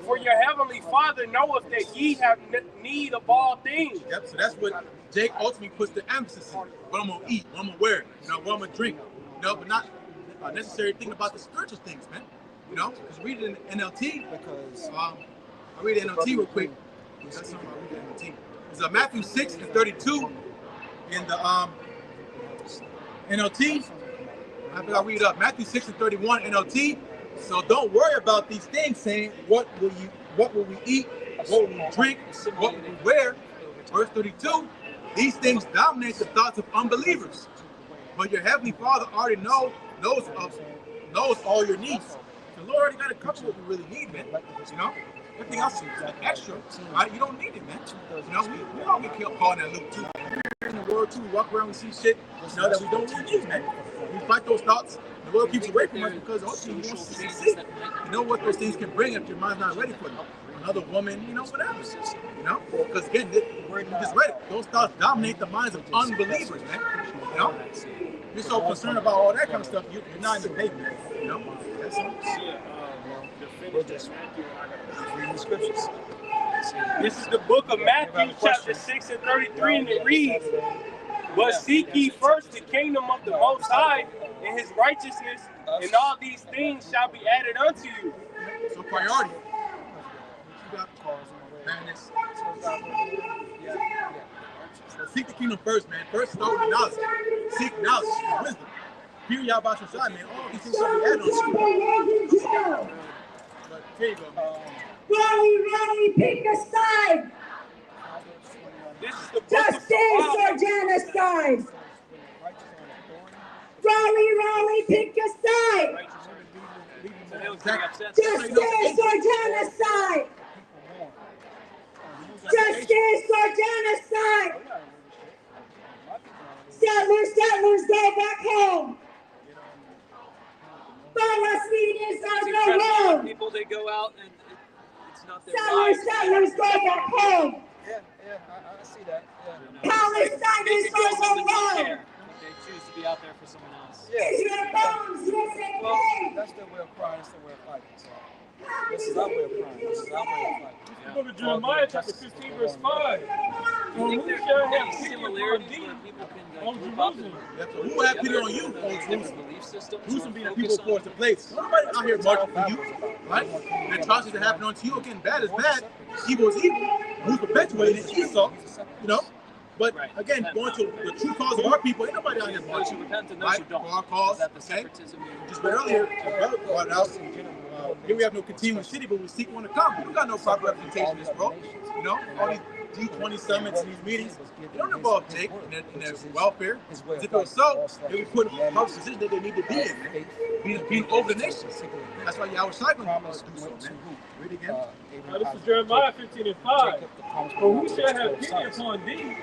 S6: for your heavenly Father knoweth that ye have need of all things."
S1: Yep. So that's what Jake ultimately puts the emphasis on. What I'm gonna eat, what I'm gonna wear, you know, what I'm gonna drink. You know, but not a necessary thing about the spiritual things, man. You know, because read it in NLT.
S5: Because
S1: I'll read the NLT real quick. That's something I'll read the NLT. It's Matthew 6 and 32 in the NLT. I'll read it up. Matthew 6 and 31 NLT. So don't worry about these things saying what will we eat, what will we drink, what will we wear. Verse 32, these things dominate the thoughts of unbelievers. But your heavenly Father already knows all your needs. The Lord already got a couple of what we really need, man. You know? Everything else is extra, right? You don't need it, man. You know, we don't get caught in that loop too. We're in the world too, we walk around, we see shit, you know, that we don't really need, man. We fight those thoughts, the world keeps away from us because ultimately we want to see. You know what those things can bring if your mind's not ready for them. Another woman, you know, whatever. You know? Because again, we just read it. Those thoughts dominate the minds of unbelievers, man. You know? You're so concerned about all that kind of stuff, you're not in the faith, man. You know? That's all.
S5: we're just reading the scriptures.
S6: This is the book of Matthew, chapter 6 and 33, and it reads, "But seek ye first the kingdom of the Most High and his righteousness, and all these things shall be added unto you."
S1: So priority. You got madness. So seek the kingdom first, man. First start with knowledge. Seek knowledge and wisdom. Fear y'all about your side, man. All these things shall be added on you. But here you go, man.
S8: Rally, pick a side.
S6: This is the book of
S8: Justice or genocide. Rally, pick a side. Justice or genocide. Justice or genocide. Settlers, go back home. Palestinians are no home.
S7: People, they go out and it's not their lives.
S8: Settlers, go back home.
S5: Yeah, I see that.
S8: Palestinians are no home.
S7: They choose to be out there for someone else.
S8: Israel bombs, USA
S5: Well,
S8: paid.
S5: that's their way of crying. That's their way of fighting. So this is our way of crying. This is our way of fighting.
S2: The book of Jeremiah, chapter 15, verse 5.
S7: You think there
S2: shall
S7: are
S2: have
S7: any
S2: pity
S7: similarities
S2: upon thee,
S7: where people can
S2: O
S7: group up
S2: Jerusalem?
S7: and
S1: Who will have pity on you, O
S7: different
S1: Jerusalem?
S7: belief systems?
S1: Jerusalem being the
S7: or
S1: people
S7: focus
S1: for
S7: on-
S1: the place. Nobody out here marching for you, right? The atrocities that happen unto you, again, bad is bad, evil is evil. Who's perpetuating it? Esau, you know? But again, going to the true cause of our people, ain't nobody out here
S7: Those
S1: marching,
S7: who repent and those
S1: right?
S7: who
S1: For
S7: don't.
S1: our cause,
S7: Is that the
S1: okay?
S7: separatism you
S1: Just read earlier, the brother brought it out. Here we have no continuing city, but we seek one to come. We don't got no proper representation in this world. You know, all these G20 summits and these meetings, they don't involve Jake and their welfare. As if it was so, they would put them in the position that they need to be in, being over the nations. That's why y'all was cycling do so, man. Read again.
S2: This is Jeremiah 15 and 5. For who shall have pity upon thee,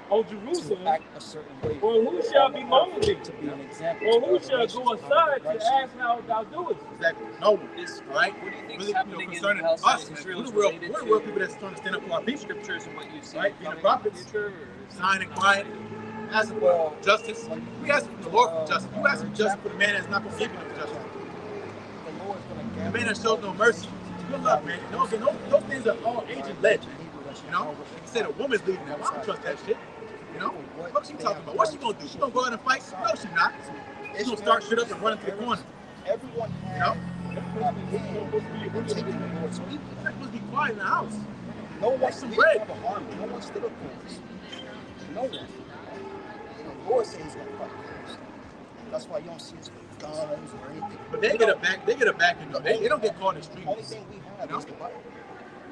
S2: O Jerusalem?
S5: Act a certain way.
S2: Or who shall bemoan thee?
S5: To be an example.
S2: Or who shall go aside to ask how thou doest?
S1: Exactly. No one.
S7: Is,
S1: All right?
S7: what do you think
S1: Really,
S7: is happening in
S1: concerning us,
S7: Palestine?
S1: man.
S7: Israel
S1: We're
S7: is
S1: the real
S7: related
S1: people that's trying to stand up for our people.
S7: scriptures and what you see
S1: Right? Being the
S7: coming
S1: prophets.
S7: in the future? Or is
S1: Sign and quiet. Asking for justice. We ask for the Lord for justice. You ask for justice for the man that's not going to give you no justice. a man that shows no mercy. Good luck, man. Those things are all ancient legend. You know, like you said, a woman's leading them. I don't trust that shit. You know, what's she talking about? What's she gonna do? She gonna go out and fight? No, she's not. She's gonna start shit up and run into the corner.
S5: Everyone
S1: You know,
S5: taking the Lord's people.
S1: you're supposed to be quiet in the house.
S5: No one
S1: some
S5: we
S1: bread.
S5: have an army. No one stood up for us. No one. The Lord says he's gonna fight for us. That's why you don't see us with guns or anything.
S1: But they get a back. They get a back. You know, they don't get caught in the
S5: The only
S1: streets.
S5: thing we have is the Bible.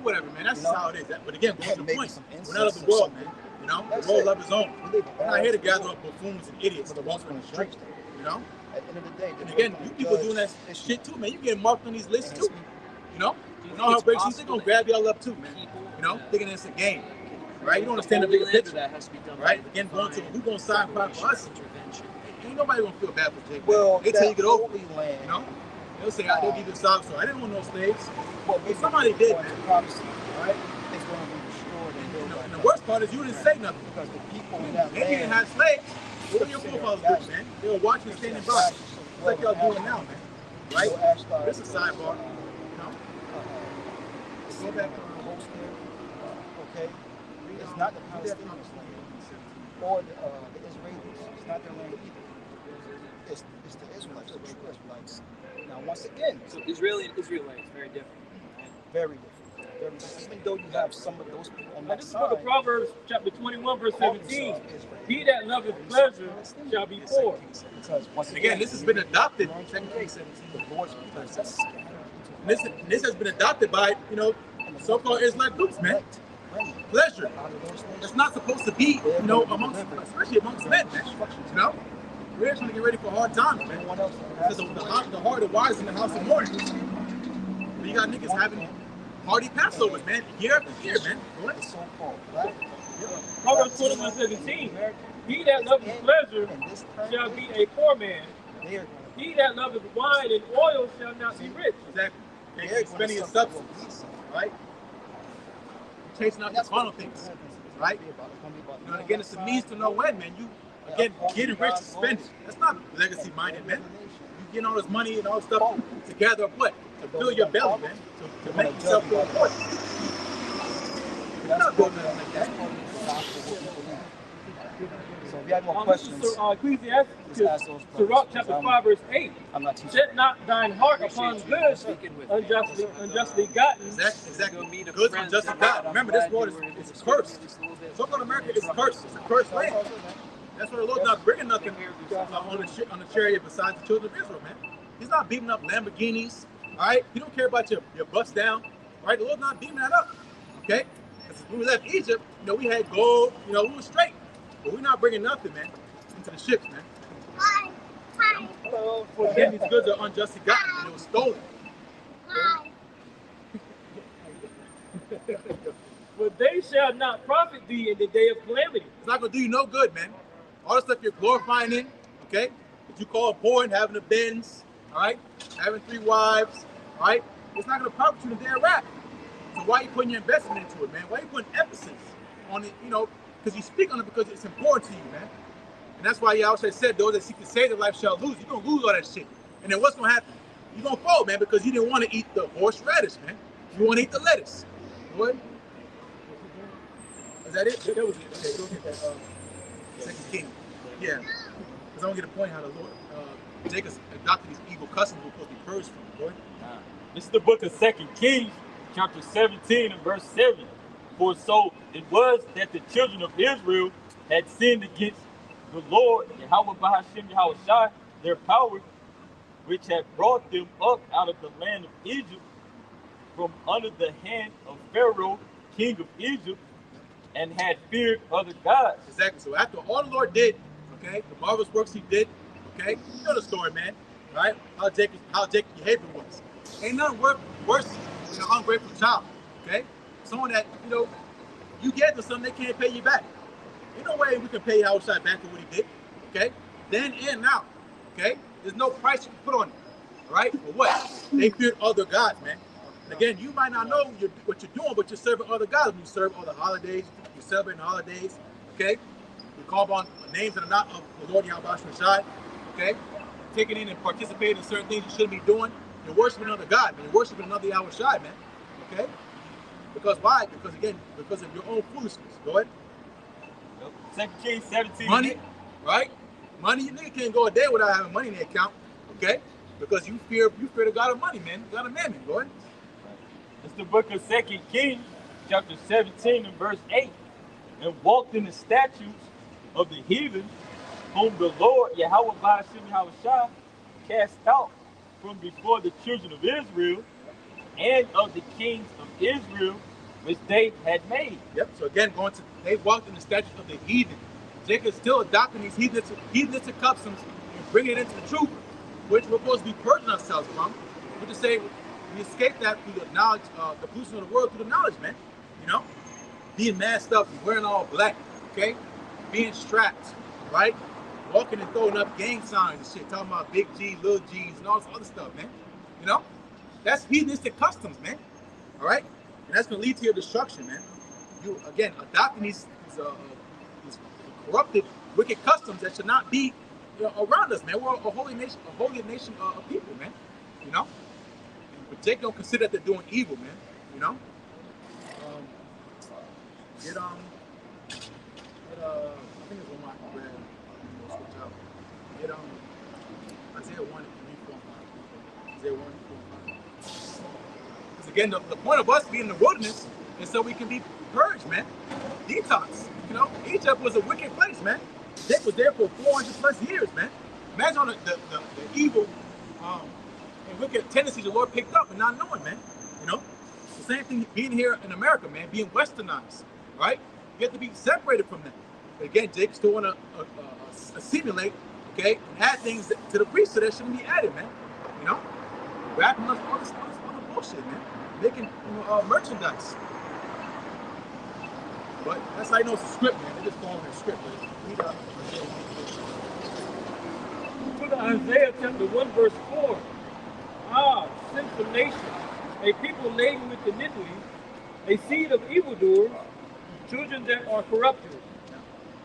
S1: Whatever, man. That's just how it is. But again, going to the
S5: Maybe
S1: point.
S5: some
S1: We're not of the
S5: incense or
S1: world,
S5: something.
S1: man. You know,
S5: That's
S1: the world
S5: it.
S1: of his own.
S5: We live
S1: We're not here to gather up buffoons and idiots to walk on the street. You know.
S5: At the end of the day,
S1: And again, you people doing that shit too, man. You getting marked on these lists too. You know. You know how breaks these, they gonna grab y'all up too, man. You know, thinking it's a game, right? You don't understand the bigger picture, right? Again, going to who's gonna sign for us? Ain't nobody gonna feel bad for Jake.
S5: Well,
S1: they tell you get over,
S5: land,
S1: you know. They'll say they'll give you a sob story. I didn't want no slaves.
S5: Well,
S1: If somebody did, man,
S5: prophecy, right? It's going to be destroyed and built
S1: and
S5: back
S1: the worst part is you didn't say nothing.
S5: because the people in that
S1: They didn't
S5: land,
S1: have slaves. What were your forefathers doing, man? They were watching and standing by. It's like y'all doing now, man. Right? This is a sidebar. You know?
S5: go back to the host there, okay? It's not the Palestinians' land or the Israelis. It's not their land either. It's the Israelites, the true Israelites. Now, once again,
S7: So Israeli and Israelite is very different.
S5: very different. Very different. Even though you have some of those people on
S2: Now,
S5: that
S2: this is the book of
S5: side,
S2: Proverbs, chapter 21, verse
S5: call
S2: 17.
S5: themselves Israel.
S2: He that loveth pleasure shall be poor.
S5: Because once
S1: And again, this has been adopted.
S5: the Lord's people are scattered.
S1: This has been adopted by, you know, so-called Israelite groups, man. Pleasure. It's not supposed to be, you know, amongst, especially amongst men, man. You know, we're trying to get ready for hard times, man. Because the heart of the wise in the house of mourning. But you got niggas having party Passovers, man, year after year, man. What?
S5: So-called black.
S2: Proverbs 21, 17. He that loveth pleasure shall be a poor man. He that loveth wine and oil shall not be rich.
S1: Exactly. And spending your substance, right? Chasing out the carnal things, right? You know, again, it's a means to no end, man. You, again, getting rich to spend it. That's not legacy-minded, man. You getting all this money and all this stuff to gather up what? To fill your belly, man. To make yourself feel important. You're not doing nothing like that.
S5: So if you have more questions,
S2: Ecclesiastes, Sirach chapter 5, verse 8.
S5: I'm not teaching.
S2: Set not thine heart upon goods unjustly gotten.
S1: Exactly. Goods unjustly gotten. Remember, this world is cursed. So-called America is cursed. It's a cursed land. That's why the Lord's not bringing nothing on the chariot besides the children of Israel, man. He's not beating up Lamborghinis, all right? He don't care about your bust down, all right? The Lord's not beating that up, okay? Because when we left Egypt, you know, we had gold, you know, we were straight. But we're not bringing nothing, man, into the ships, man.
S8: Hi. Hi.
S1: Again, these goods are unjustly gotten and it was stolen.
S8: Hi.
S2: But they shall not profit thee in the day of calamity.
S1: It's not going to do you no good, man. All the stuff you're glorifying in, okay, that you call porn, having a Benz, all right, having 3 wives, all right, it's not going to profit you in the day of wrath. So why are you putting your investment into it, man? Why are you putting emphasis on it, you know, because you speak on it because it's important to you, man. And that's why you always said, those that seek to save their life shall lose. You're going to lose all that shit. And then what's going to happen? You're going to fall, man, because you didn't want to eat the horseradish, man. You want to eat the lettuce. What? Is that it? That was it. Okay, go get that. Second King. Yeah. Because I don't get a point how the Lord, Jacob adopted these evil customs we're supposed to be purged from, boy.
S3: This is the book of 2 Kings, chapter 17 and verse 7. For so it was that the children of Israel had sinned against the Lord, Yahweh Bahashim Yahushai, their power, which had brought them up out of the land of Egypt from under the hand of Pharaoh, king of Egypt, and had feared other gods.
S1: Exactly. So after all the Lord did, okay, the marvelous works he did, okay, you know the story, man, right? How Jacob's behavior was. Ain't nothing worse than an ungrateful child, okay? Someone that, you know, you gave them something they can't pay you back. Ain't no way we can pay Yahushua back for what he did, okay? Then and now, okay? There's no price you can put on it, all right? For what? They feared other gods, man. And again, you might not know what you're doing, but you're serving other gods. When you serve other holidays, you celebrate holidays, okay? You call upon names that are not of the Lord Yahweh Shai, okay? Taking in and participating in certain things you shouldn't be doing, You're worshiping another God, man. You're worshiping another Yahweh Shai, man. Okay? Because why? Because again, because of your own foolishness. Go ahead.
S3: 2 Kings 17.
S1: Money, right? Money, you nigga can't go a day without having money in the account. Okay? Because you fear the God of money, man. God of mammon. Go ahead.
S3: It's the book of 2 Kings, chapter 17 and verse 8. And walked in the statutes of the heathen, whom the Lord, Yahweh Ba'ashim Yahushua, cast out from before the children of Israel, and of the kings of Israel, which they had made.
S1: Yep. So again, they walked in the statutes of the heathen. Jacob's still adopting these heathenistic customs and bringing it into the truth, which we're supposed to be purging ourselves from. We just say we escape that through the knowledge, the pollution of the world through the knowledge, man. You know, being masked up, wearing all black, okay, being strapped, right, walking and throwing up gang signs and shit, talking about big G, little G's, and all this other stuff, man. You know, that's heathenistic customs, man. All right, and that's gonna lead to your destruction, man. You again adopting these corrupted, wicked customs that should not be around us, man. We're a holy nation of people, man. You know, but Jake don't consider that they're doing evil, man. You know. I think it's one I read. Switch out. Isaiah 1:3-4. Isaiah 1:4. Because again, the point of us being in the wilderness is so we can be purged, man. Detox. You know, Egypt was a wicked place, man. Jake was there for 400 plus years, man. Imagine on the evil and wicked tendencies the Lord picked up and not knowing, man. You know, the same thing being here in America, man, being westernized. Right? You have to be separated from that. But again, Jake still want to assimilate, okay, and add things to the priesthood that shouldn't be added, man. You know? Wrapping up all this other bullshit, man. Making merchandise. But that's how you know it's a script, man. They just following the script. Read
S2: Put Isaiah chapter 1, verse 4. Ah, sinful nation, a people laden with iniquity, a seed of evildoers, children that are corrupted.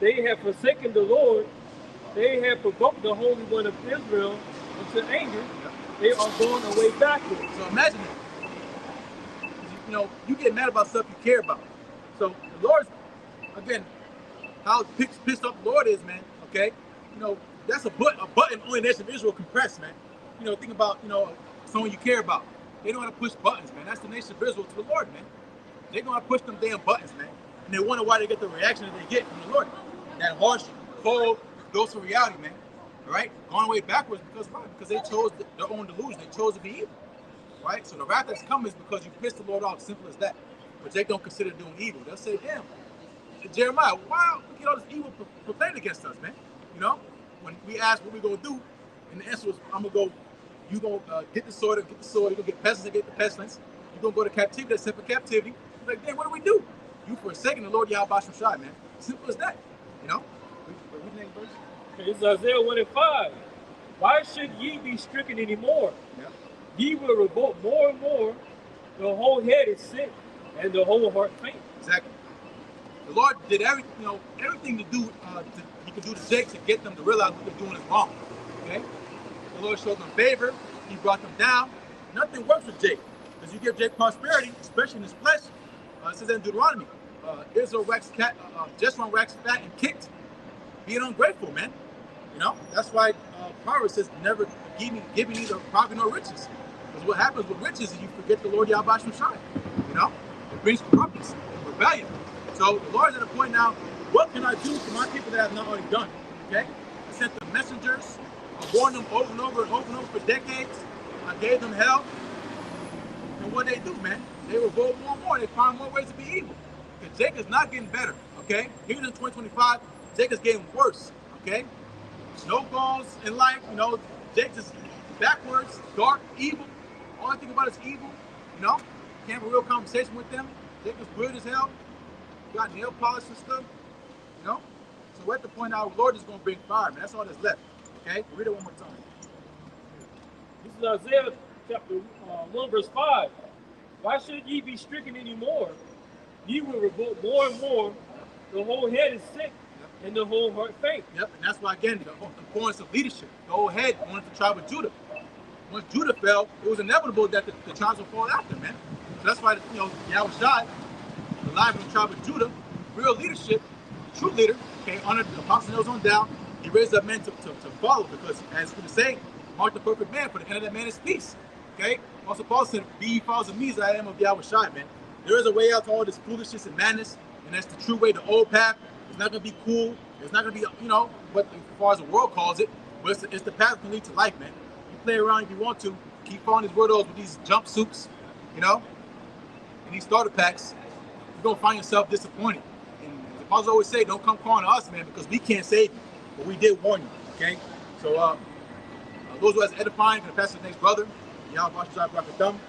S2: They have forsaken the Lord. They have provoked the Holy One of Israel into anger. They are going away backwards.
S1: So imagine it. You know, you get mad about stuff you care about. So the Lord's, again, how pissed off the Lord is, man. Okay, you know, that's a button only the nation of Israel can press, man. You know, think about, you know, someone you care about. They know how to push buttons, man. That's the nation of Israel to the Lord, man. They know how to push them damn buttons, man. And they wonder why they get the reaction that they get from the Lord. That harsh, cold dose of reality, man. All right? Going away backwards because why? Because they chose their own delusion. They chose to be evil. Right? So the wrath that's coming is because you pissed the Lord off. Simple as that. But they don't consider doing evil. They'll say, damn, Jeremiah, why look at all this evil proclaimed against us, man? You know? When we ask what we're going to do, and the answer was, I'm going to go, you're going to get the sword, you're going to get pestilence, get the pestilence. You're going to go to captivity, that's sent for captivity. You're like, damn, what do we do? You forsaken the Lord Yahweh Ba'ashim Shai, man. Simple as that, you know? Read the next verse.
S2: Okay, it's Isaiah 1 and 5. Why should ye be stricken anymore?
S1: Yeah.
S2: Ye will revolt more and more. The whole head is sick, and the whole heart faint.
S1: Exactly. The Lord did everything, you know, everything to do, he could do to Jake to get them to realize what they're doing is wrong. Okay? The Lord showed them favor. He brought them down. Nothing works with Jake. Because you give Jake prosperity, especially in his flesh. It says that in Deuteronomy. Israel waxed fat and kicked, being ungrateful, man. You know, that's why Proverbs says never give me neither poverty nor riches. Because what happens with riches is you forget the Lord Yahweh Ba'ashim Shai. You know, it brings corruptness and rebellion. So the Lord's at a point now, what can I do for my people that I have not already done? Okay? I sent the messengers, I warned them over and over and over and over for decades. I gave them hell. And what they do, man? They revolt more and more. They find more ways to be evil. Because Jacob's not getting better, okay? Even in 2025, Jacob's getting worse, okay? No goals in life, you know. Jacob's is backwards, dark, evil. All I think about is evil, you know? Can't have a real conversation with them. Jacob's good as hell. Got nail polish and stuff, you know? So we're at the point now, the Lord is going to bring fire, man. That's all that's left, okay? Read it one more time.
S2: This is Isaiah chapter 1, verse 5. Why should ye be stricken anymore? Ye will revolt more and more. The whole head is sick, and the whole heart faint.
S1: Yep, and that's why, again, the importance of leadership. The whole head wanted the tribe of Judah. once Judah fell, it was inevitable that the tribes would fall after, man. So that's why, Yahweh Shai, the lion from the tribe of Judah, real leadership, true leader, okay, under the apostles on down, he raised up men to follow, because as we say, mark the perfect man, for the end of that man is peace. Okay? Also Paul said, be ye followers of me as I am of Yahweh Shai, man. There is a way out to all this foolishness and madness, and that's the true way, the old path. It's not gonna be cool, it's not gonna be, what as far as the world calls it, but it's the path that can lead to life, man. You play around if you want to, keep following these weirdos with these jumpsuits, and these starter packs, you're gonna find yourself disappointed. And as the apostles always say, don't come calling to us, man, because we can't save you. But we did warn you, okay? So those who are edifying, can pass to the next brother. Y'all watch your rock thumb.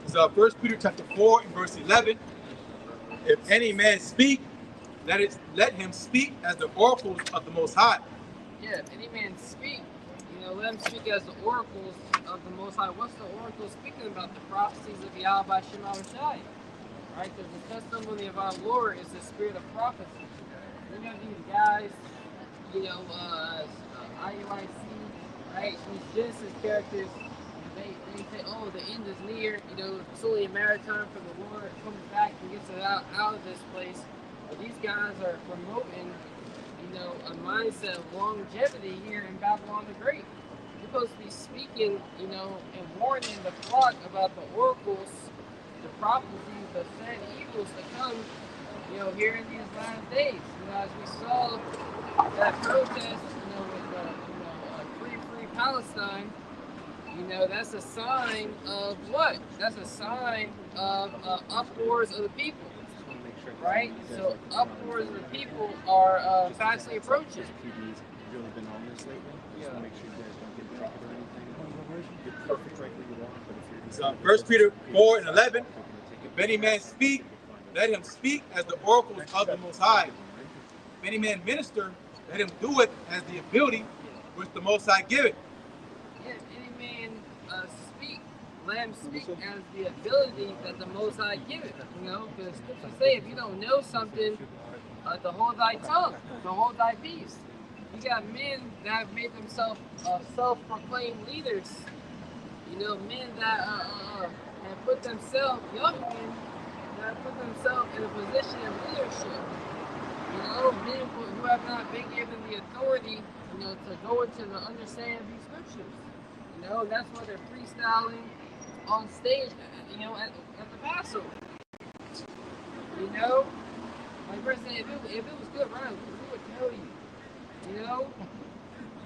S1: It's 1 Peter chapter 4 and verse 11. If any man speak, let him speak as the oracles of the Most High.
S7: Yeah, if any man speak, let him speak as the oracles of the Most High. What's the oracle speaking about? The prophecies of Yahweh by Shema Shai. Right? Because the testimony of our Lord is the spirit of prophecy. You have these guys, IUIC, right? These Genesis characters, they say, oh, the end is near, it's only a matter of time for the Lord comes back and gets it out of this place. But these guys are promoting, a mindset of longevity here in Babylon the Great. You're supposed to be speaking, and warning the flock about the oracles, the prophecies, the sad evils to come, here in these last days. As we saw that protest, with free Palestine, that's a sign of what? That's a sign of uproars of the people, right? So uproars of the people are fastly approaching.
S1: So 1 Peter 4 and 11. If any man speak, let him speak as the oracles of the Most High. If any man minister, let him do it as the ability which the Most High giveth.
S7: Yeah, if any man speak, let him speak as the ability that the Most High giveth. Because scriptures say if you don't know something, to hold thy tongue, to hold thy peace. You got men that have made themselves self-proclaimed leaders. Men that have put themselves, young men, that have put themselves in a position of leadership. Men who have not been given the authority, to go into the understanding of these scriptures. That's why they're freestyling on stage, at the Passover. Like for instance, if it was good running, who would tell you?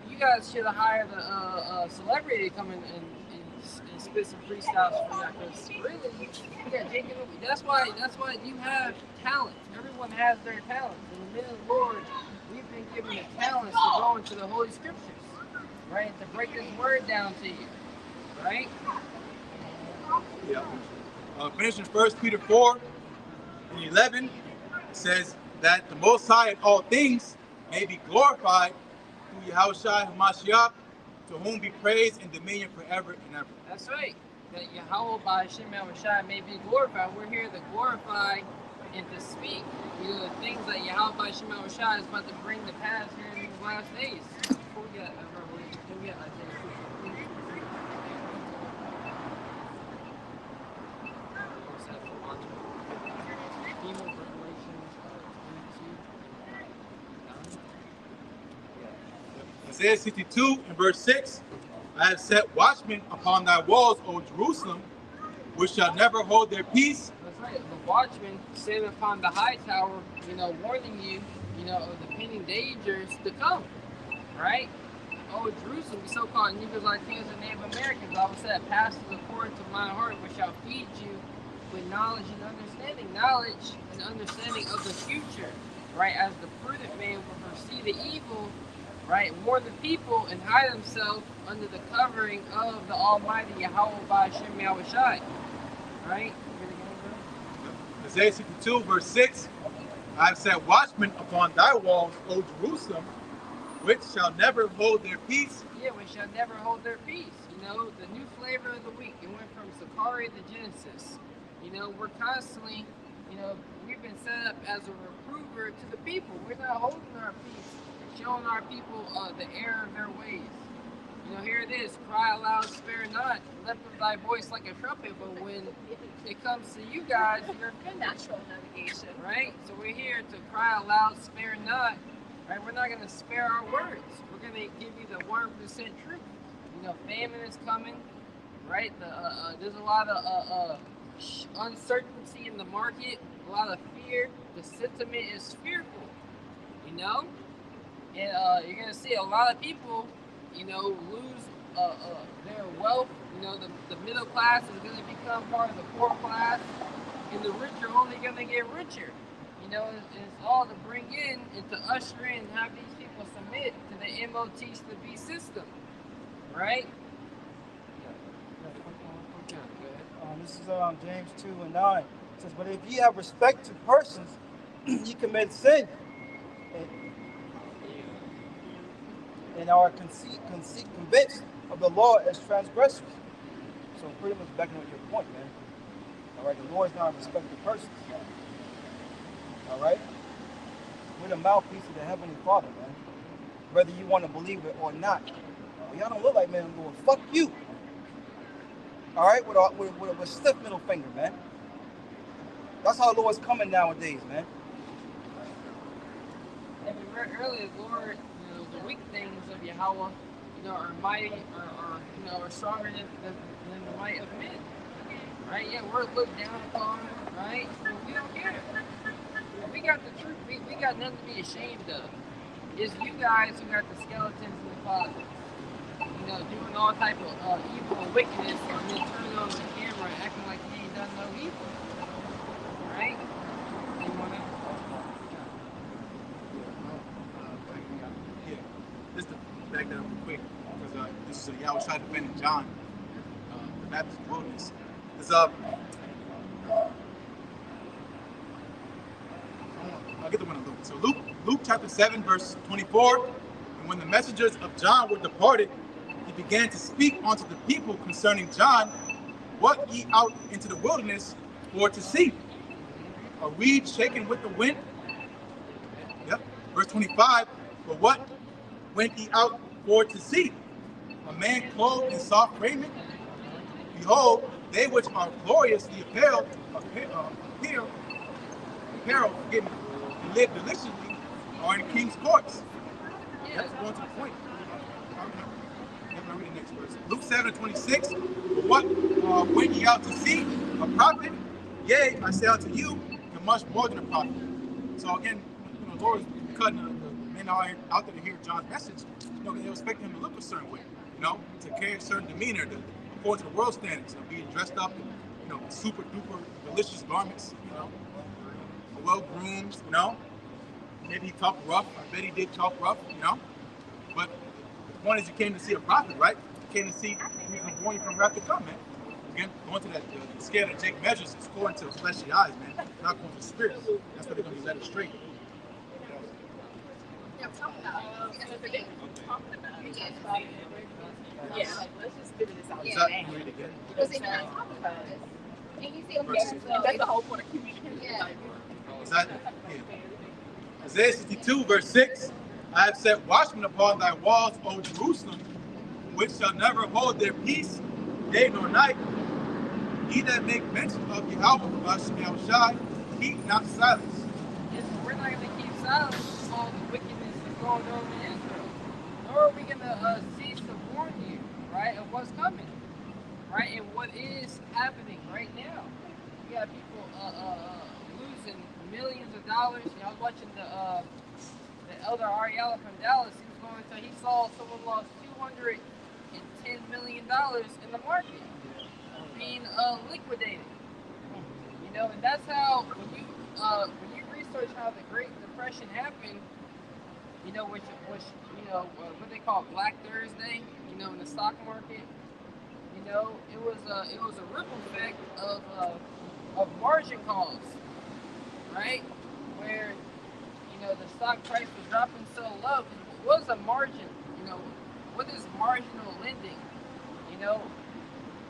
S7: You guys should have hired a celebrity to come in and spit some freestyles for that. Because really, that's why you have talent. Everyone has their talents. And the men of the Lord, we've been given the talents to go into the Holy Scriptures, right? To break this word down to you, right?
S1: Yeah. Finishing 1 Peter 4 and 11, it says that the Most High in all things may be glorified through Yahweh Shai HaMashiach, to whom be praise and dominion forever and ever.
S7: That's right. That Yahweh by Hashem Shai may be glorified. We're here to glorify and to speak. The things that Yahweh by Hashem Shai is about to bring to pass here in these last days. Before we get Revelation, before we get Isaiah 53.
S1: Isaiah 62 and verse 6, I have set watchmen upon thy walls, O Jerusalem, which shall never hold their peace.
S7: That's right. The watchmen standing upon the high tower, warning you, of the pending dangers to come. Right? Oh, Jerusalem, the so-called Negroes, Latinos, and Native Americans, I will say, passes according to my heart, which shall feed you with knowledge and understanding. Knowledge and understanding of the future. Right? As the prudent man will foresee the evil, right, warn the people and hide himself under the covering of the Almighty Yahweh by Hashem Yahweh Shai. Right?
S1: Isaiah 62 verse 6, I have set watchmen upon thy walls, O Jerusalem, which shall never hold their peace.
S7: Yeah, we shall never hold their peace. You know, the new flavor of the week. It went from Sakari to Genesis. You know, we're constantly, you know, we've been set up as a reprover to the people. We're not holding our peace, showing our people the error of their ways. You know, here it is, cry aloud, spare not, lift up thy voice like a trumpet. But when it comes to you guys, you're
S9: natural navigation.
S7: right? So we're here to cry aloud, spare not. Right? We're not going to spare our words. We're going to give you the 100% truth. You know, famine is coming, right? There's a lot of uncertainty in the market, a lot of fear. The sentiment is fearful, you know? And you're going to see a lot of people, you know, lose their wealth. You know, the middle class is going to become part of the poor class, and the rich are only going to get richer. You know, it's all to bring in and to usher in and have these people submit to the MOTs to be system, right?
S5: This is James 2:9. It says, but if ye have respect to persons, ye commit sin, and are convinced of the law as transgressors. So pretty much backing up your point, man. All right, the Lord is not a respected person. All right? We're the mouthpiece of the Heavenly Father, man. Whether you want to believe it or not. Well, y'all don't look like man going, fuck you. All right? With a stiff middle finger, man. That's how the Lord's coming nowadays, man.
S7: And we read earlier, Lord, you know, the weak things of Yahweh, you know, are mighty, you know, are stronger than the might of men. Right? Yeah, we're looked down upon, right? But we don't care. We got the truth. We got nothing to be ashamed of. It's you guys who got the skeletons in the closet. You know, doing all type of evil and wickedness, and then turning on the camera acting like you ain't done no evil. Right? You wanna?
S1: Yeah. Just to back that up real quick, because this is Yahweh Shai defending John, the Baptist wilderness. It's I'll get the one in Luke. So Luke chapter 7, verse 24. And when the messengers of John were departed, he began to speak unto the people concerning John, what ye out into the wilderness for to see? A reed shaken with the wind? Yep. Verse 25. But what went ye out for to see? A man clothed in soft raiment? Behold, they which are gloriously apparel, and live deliciously are in king's courts. That's going to the point. I'll read the next verse. Luke 7:26. But what went ye out to see? A prophet? Yea, I say unto you, and much more than a prophet. So again, you know, the Lord is cutting the men out there to hear John's message. You know, they expect him to look a certain way, you know, to carry a certain demeanor, according to the world standards, of being dressed up in, you know, super duper delicious garments, you know, well groomed, you know. Maybe he talked rough. I bet he did talk rough, you know. But the point is, you came to see a prophet, right? You came to see who's going to warn you from wrath to come, man. Again, going to that the scale that Jake measures is according to fleshy eyes, man. Not going to the spirit. That's where they're going to be led astray.
S9: Yeah, talking about yeah, like, let's just figure this out.
S1: Yeah. Read it again.
S9: Because they're not talking about it. And you see, okay, so that's the whole point of communication. Yeah.
S1: Isaiah 62, verse 6. I have set watchmen upon thy walls, O Jerusalem, which shall never hold their peace, day nor night. Ye that make mention of Yahweh, Shai, keep not silence.
S7: Yes, we're not going to keep silence with all the wickedness that's going on in Israel. Nor are we going to cease to warn you, right, of what's coming, right, and what is happening right now. You got people losing millions of dollars. You know, I was watching the elder Ariella from Dallas. He was going to, he saw someone lost $210 million in the market being liquidated. You know, and that's how when you research how the Great Depression happened, you know, which you know what they call Black Thursday, you know, in the stock market. You know, it was a ripple effect of margin calls, right? Where you know, the stock price was dropping so low. What is a margin? You know, what is marginal lending? You know,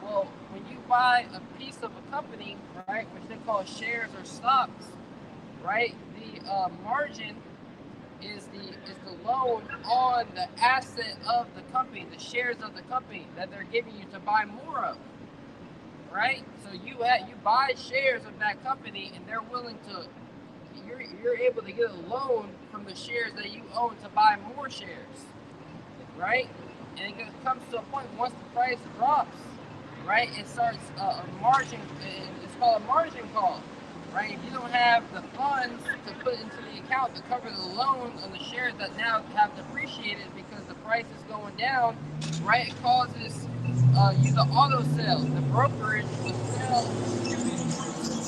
S7: well, when you buy a piece of a company, right, which they call shares or stocks, right, the margin is the loan on the asset of the company, the shares of the company that they're giving you to buy more of, right? So you buy shares of that company, and they're willing to. You're able to get a loan from the shares that you own to buy more shares, right? And it comes to a point once the price drops, right? It starts a margin. It's called a margin call, right? If you don't have the funds to put into the account to cover the loan on the shares that now have depreciated because the price is going down, right? It causes you to auto sell. The brokerage will sell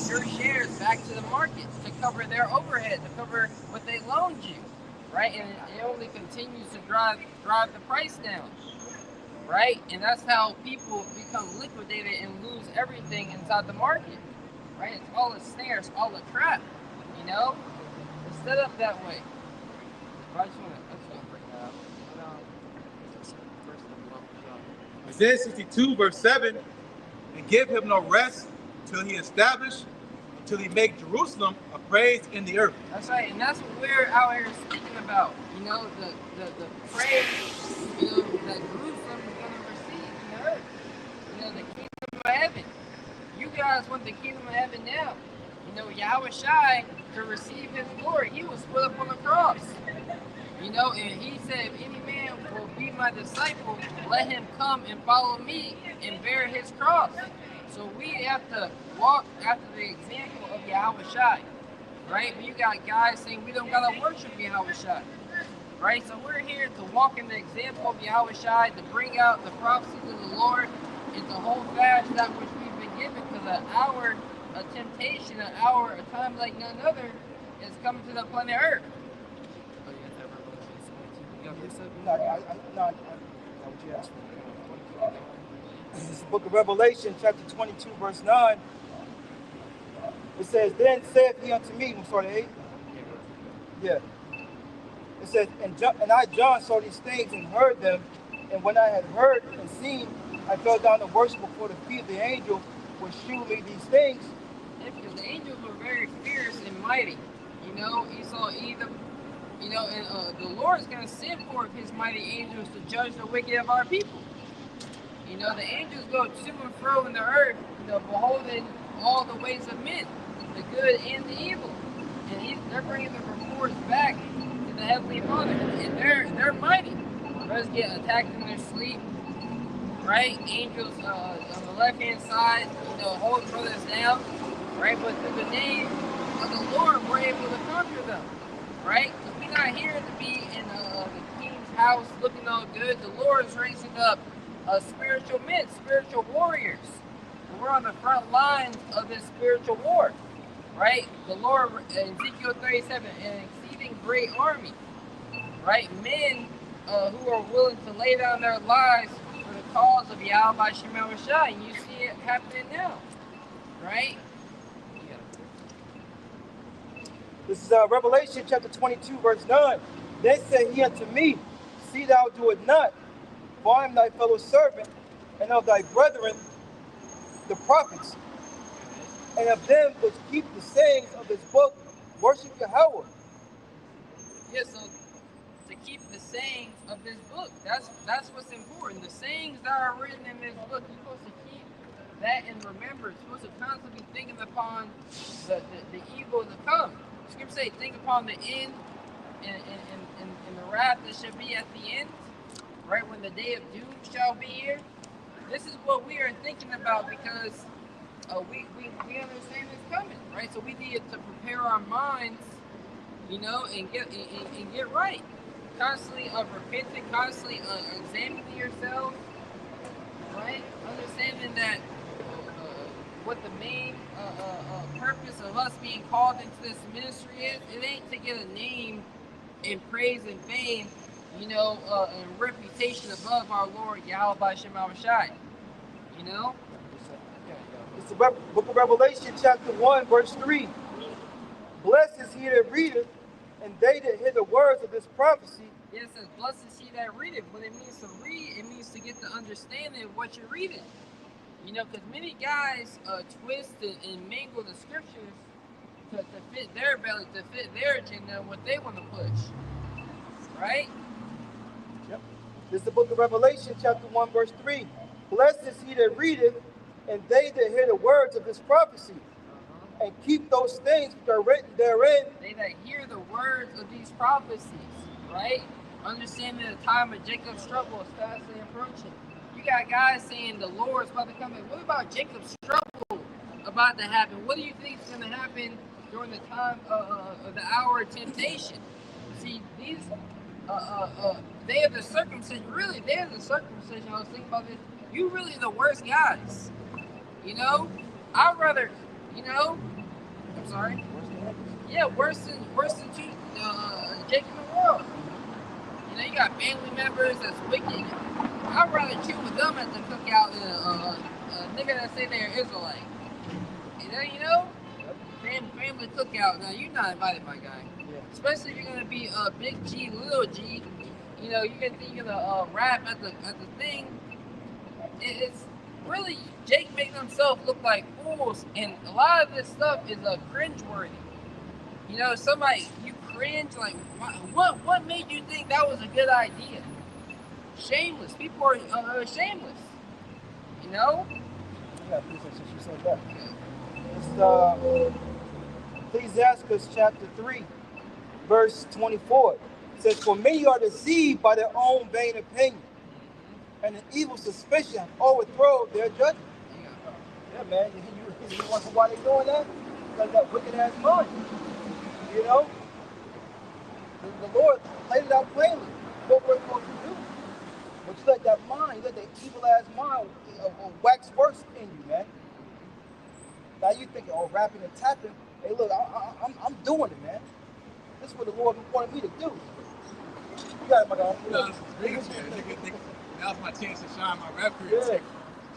S7: your shares back to the market to cover their overhead, to cover what they loaned you, right? And it only continues to drive the price down, right? And that's how people become liquidated and lose everything inside the market, right? It's all a snare, it's all a trap, you know? It's set up that way. I just want to bring that up.
S1: Isaiah 62, verse 7, and give him no rest till he establish, until he make Jerusalem a praise in the earth.
S7: That's right, and that's what we're out here speaking about. You know, the praise, you know, that Jerusalem is going to receive in the earth. You know, the kingdom of heaven. You guys want the kingdom of heaven now. You know, Yahweh Shai, to receive his glory, he was put up on the cross. You know, and he said, if any man will be my disciple, let him come and follow me and bear his cross. So we have to walk after the example of Yahweh Shai, right? But you got guys saying we don't gotta worship Yahweh Shai, right? So we're here to walk in the example of Yahweh Shai, to bring out the prophecies of the Lord, and to hold fast that which we've been given, because an hour, a temptation, an hour, a time like none other is coming to the planet Earth.
S5: No, what you asked for. This is the book of Revelation, chapter 22, verse 9. It says, then saith he unto me, I'm sorry, 8? Yeah. It says, and I, John, saw these things and heard them, and when I had heard and seen, I fell down to worship before the feet of the angel which shewed me these things.
S7: Yeah, because the angels were very fierce and mighty. You know, he saw Edom. You know, and the Lord is going to send forth his mighty angels to judge the wicked of our people. You know, the angels go to and fro in the earth, you know, beholding all the ways of men, the good and the evil. And they're bringing the reports back to the Heavenly Father. And they're mighty. Brothers get attacked in their sleep, right? Angels on the left-hand side, you know, hold brothers down, right? But through the name of the Lord, we're able to conquer them, right? We're not here to be in the king's house looking all good. The Lord is raising up spiritual men, spiritual warriors. And we're on the front lines of this spiritual war, right? The Lord, Ezekiel 37, an exceeding great army, right? Men who are willing to lay down their lives for the cause of Yahweh Shema Shai. And you see it happening now, right?
S5: This is Revelation chapter 22, verse 9. Then said he unto me, see thou do it not, for I am thy fellow servant, and of thy brethren, the prophets, and of them which keep the sayings of this book, worship Yahweh.
S7: Yeah, so to keep the sayings of this book, that's what's important. The sayings that are written in this book, you're supposed to keep that in remembrance. You're supposed to constantly be thinking upon the evil to come. Scripture say, think upon the end and the wrath that shall be at the end, right when the day of doom shall be here. This is what we are thinking about because we understand it's coming, right? So we need to prepare our minds, you know, and get right. Constantly repenting, constantly examining yourself, right? Understanding that what the main purpose of us being called into this ministry is. It ain't to get a name and praise and fame, you know, and reputation above our Lord Yahweh Shema Shai. You know?
S5: It's the book of Revelation, chapter 1, verse 3. Blessed is he that readeth, and they that hear the words of this prophecy.
S7: Yes, it says, blessed is he that readeth. What it means to read, it means to get the understanding of what you're reading. You know, because many guys twist and mingle the scriptures to fit their belly, to fit their agenda, what they want to push. Right?
S5: Yep. This is the book of Revelation, chapter 1, verse 3. Blessed is he that readeth, and they that hear the words of this prophecy, and keep those things which are written therein.
S7: They that hear the words of these prophecies, right? Understanding the time of Jacob's trouble is fastly approaching. You got guys saying the Lord's about to come in. What about Jacob's trouble about to happen? What do you think is going to happen during the time of the hour of temptation? See, these, they are the circumcision. Really, they are the circumcision. I was thinking about this. You really the worst guys. You know? I'd rather, you know, I'm sorry. Yeah, worse than Jacob in the world. You know, you got family members that's wicked. I'd rather chill with them at the cookout than a nigga that say they're Israelite. You know? Family cookout. Now, you're not invited, my guy.
S5: Yeah.
S7: Especially if you're gonna be a big G, little G. You know, you're gonna rap at the thing. It's really Jake making himself look like fools, and a lot of this stuff is cringeworthy. You know, somebody you cringe like, what made you think that was a good idea? Shameless. People are shameless. You know?
S5: Yeah, I appreciate you said that. It's Ecclesiastes chapter 3, verse 24. It says, for many are deceived by their own vain opinion, and an evil suspicion have overthrown their judgment. Yeah, man. You wonder why they're doing that? Because that wicked ass mind. You know? The Lord laid it out plainly what we're supposed to do. But you let that mind, you let that evil ass mind wax worse in you, man. Now you thinking, oh, rapping and tapping. Hey, look, I'm doing it, man. This is what the Lord wanted me to do. You got it, my guy.
S1: No, this is great, man. That was my chance to shine my rap career.
S5: Yeah.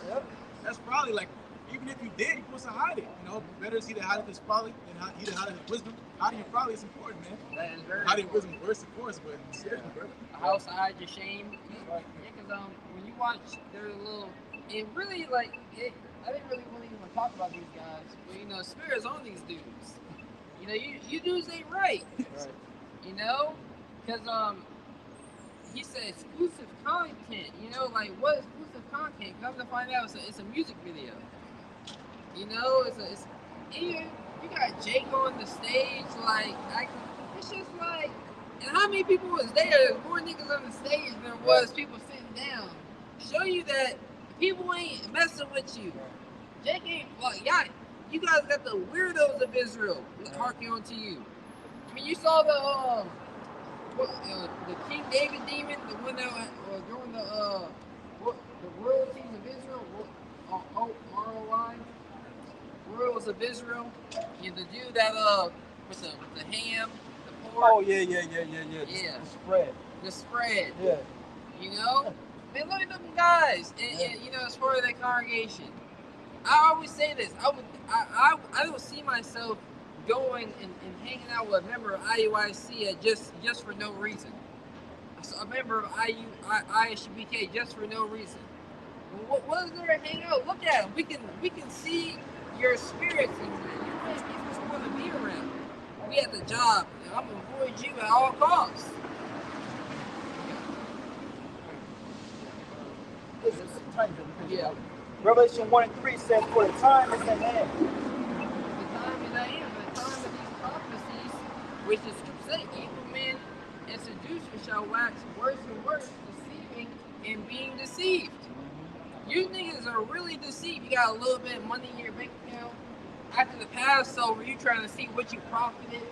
S5: Yep.
S1: That's probably like, even if you did, you're supposed to hide it. You know, better is he that hideth his folly than he that hideth his wisdom. Hiding your folly is important, man.
S7: That is very
S1: hiding
S7: important.
S1: wisdom worse, of course, but seriously, brother.
S7: A house hide your shame. Yeah, because when you watch their little, it really like it. I didn't really want to even talk about these guys, but you know, Spirit's on these dudes. You know, you dudes ain't right.
S5: Right.
S7: You know, because he said exclusive content. You know, like what exclusive content? Come to find out, it's a music video. You know, you got Jake on the stage, like it's just like, and how many people was there? There's more niggas on the stage than was people sitting down. Show you that people ain't messing with you. Jake ain't like y'all. You guys got the weirdos of Israel harking on to you. I mean, you saw the King David demon, the one that during the royalties of Israel, ROI. Royals of Israel, the dude that with the ham, the pork.
S5: Oh yeah.
S7: Yeah. The spread.
S5: Yeah.
S7: You know, man, look at them guys, and you know, as far as that congregation, I always say this. I don't see myself going and hanging out with a member of IUIC just for no reason. So a member of ISBK just for no reason. What is there to hang out? Look at them. We can see your spirits and you're really people want to be around. We at the job, and I'm gonna avoid you at all costs. Yeah.
S5: Revelation 1:3 says, for the time is at hand.
S7: The time is at hand. The time of these prophecies, which the scripture said, evil men and seducers shall wax worse and worse, deceiving and being deceived. You niggas are really deceived. You got a little bit of money in your bank account. After the Passover, you trying to see what you profited.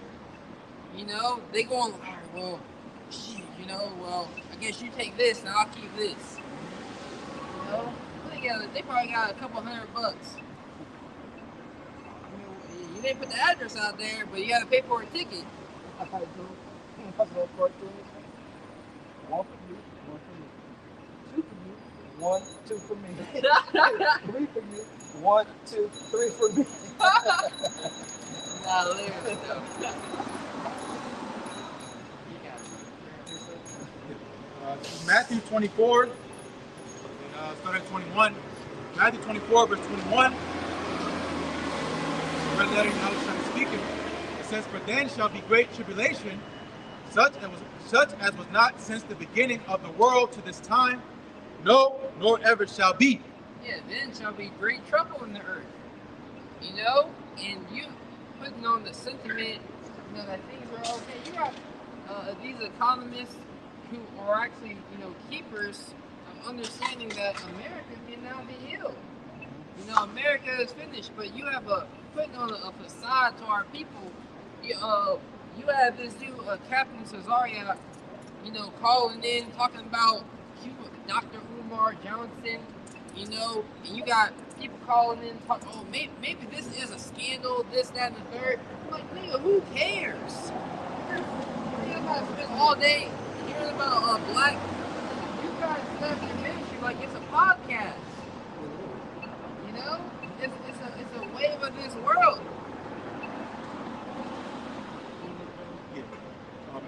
S7: You know, they going, all right, well, shit, you know, well, I guess you take this and I'll keep this. You know, they probably got a couple $100. I mean, you didn't put the address out there, but you got to pay for a ticket.
S5: One for you, one for me. Two for you, 1, 2 for me. 3 for you, 1, 2, 3 for me.
S7: Nah, lyrics though.
S1: Matthew 24, start at 21. Matthew 24, verse 21. Red letter, I was trying to speak it. It says, "For then shall be great tribulation, such as was not since the beginning of the world to this time, no, nor ever shall be."
S7: Yeah, then shall be great trouble in the earth. You know, and you putting on the sentiment, you know, that things are okay. You got these economists who are actually, you know, keepers of understanding that America can now be healed. You know, America is finished, but you have putting on a facade to our people. You have this new Captain Cesaria, you know, calling in, talking about Cuba, Dr. Umar Johnson, you know, and you got people calling in, talking, oh, maybe this is a scandal, this, that, and the third. I'm like, nigga, who cares? You're about to spend all day hearing about black. You guys set your ministry like it's a podcast. You know, it's a wave of this world.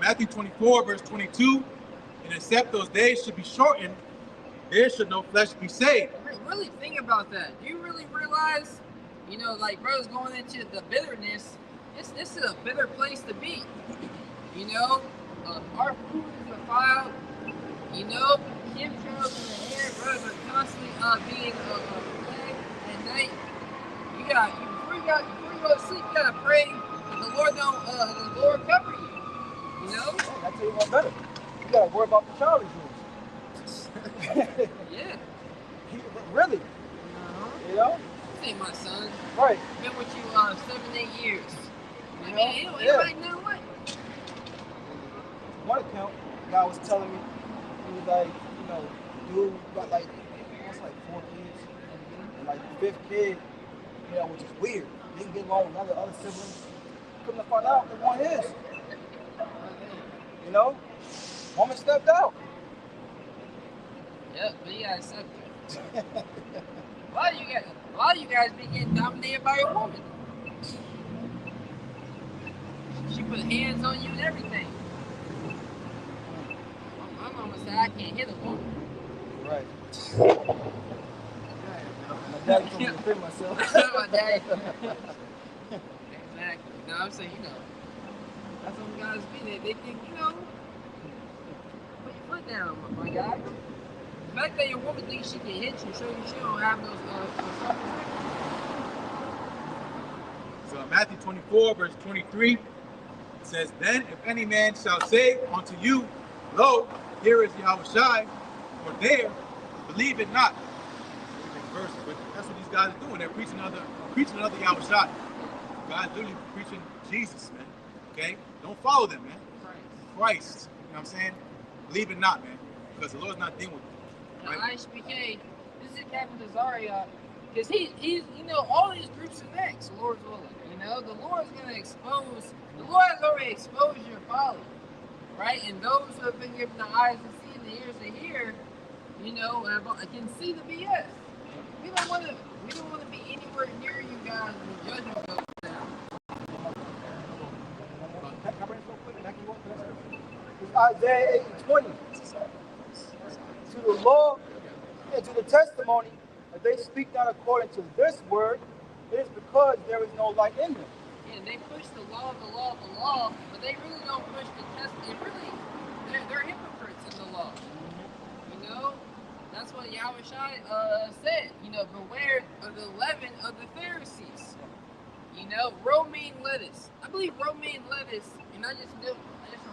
S1: Matthew 24, verse 22. "And except those days should be shortened, there should no flesh be saved."
S7: Really think about that. Do you really realize, you know, like bro's going into the bitterness? This is a bitter place to be. You know, our food is defiled. You know, chemtrails in the air. Brothers are constantly being flagged at night. Before you go to sleep, you gotta pray that the Lord cover you. You know?
S5: Oh, I tell you one better. You gotta worry about the Charlie's rules.
S7: Yeah.
S5: Really? You know?
S7: This ain't my son.
S5: Right.
S7: Been with you 7-8 years. I mean, it might not what.
S5: One account, the guy was telling me, he was like, you know, dude got like, what's like 4 kids, and like the 5th kid, you know, which is weird. Didn't get along with none of the other siblings. Couldn't have found out it wasn't his. You know, woman stepped out.
S7: Yep, but you gotta accept it. Why you guys be getting dominated by a woman? She put hands on you and everything. My mama said I can't hit a woman.
S5: Right. My daddy told me to defend myself.
S7: My daddy. Exactly. No, I'm saying, you know, that's what guys be. They think, you know, put your foot down, my guy. The fact that your woman thinks she can hit you, show you she don't have those
S1: So Matthew 24, verse 23, it says, "Then if any man shall say unto you, Lo, here is Yahushai, or there, believe it not." Verse, but that's what these guys are doing. They're preaching another Yahushai. God's literally preaching Jesus, man. Okay? Don't follow them, man. Christ. You know what I'm saying? Believe it not, man. Because the Lord's not dealing with you.
S7: Right? IHBK, this is Captain Cesaria, because he's, you know, all these groups are next, Lord's willing. You know, the Lord's going to expose, the Lord has already exposed your folly, right? And those who have been given the eyes to see and the ears to hear, you know, can see the BS. We don't want to be anywhere near you guys when the judgment goes down.
S5: It's Isaiah 8:20. To the law and to the testimony, if they speak not according to this word, it is because there is no light in them.
S7: Yeah, they push the law, but they really don't push the testimony. They're hypocrites in the law. You know? That's what Yahushua said. You know, beware of the leaven of the Pharisees. You know, romaine lettuce. I believe romaine lettuce, and I just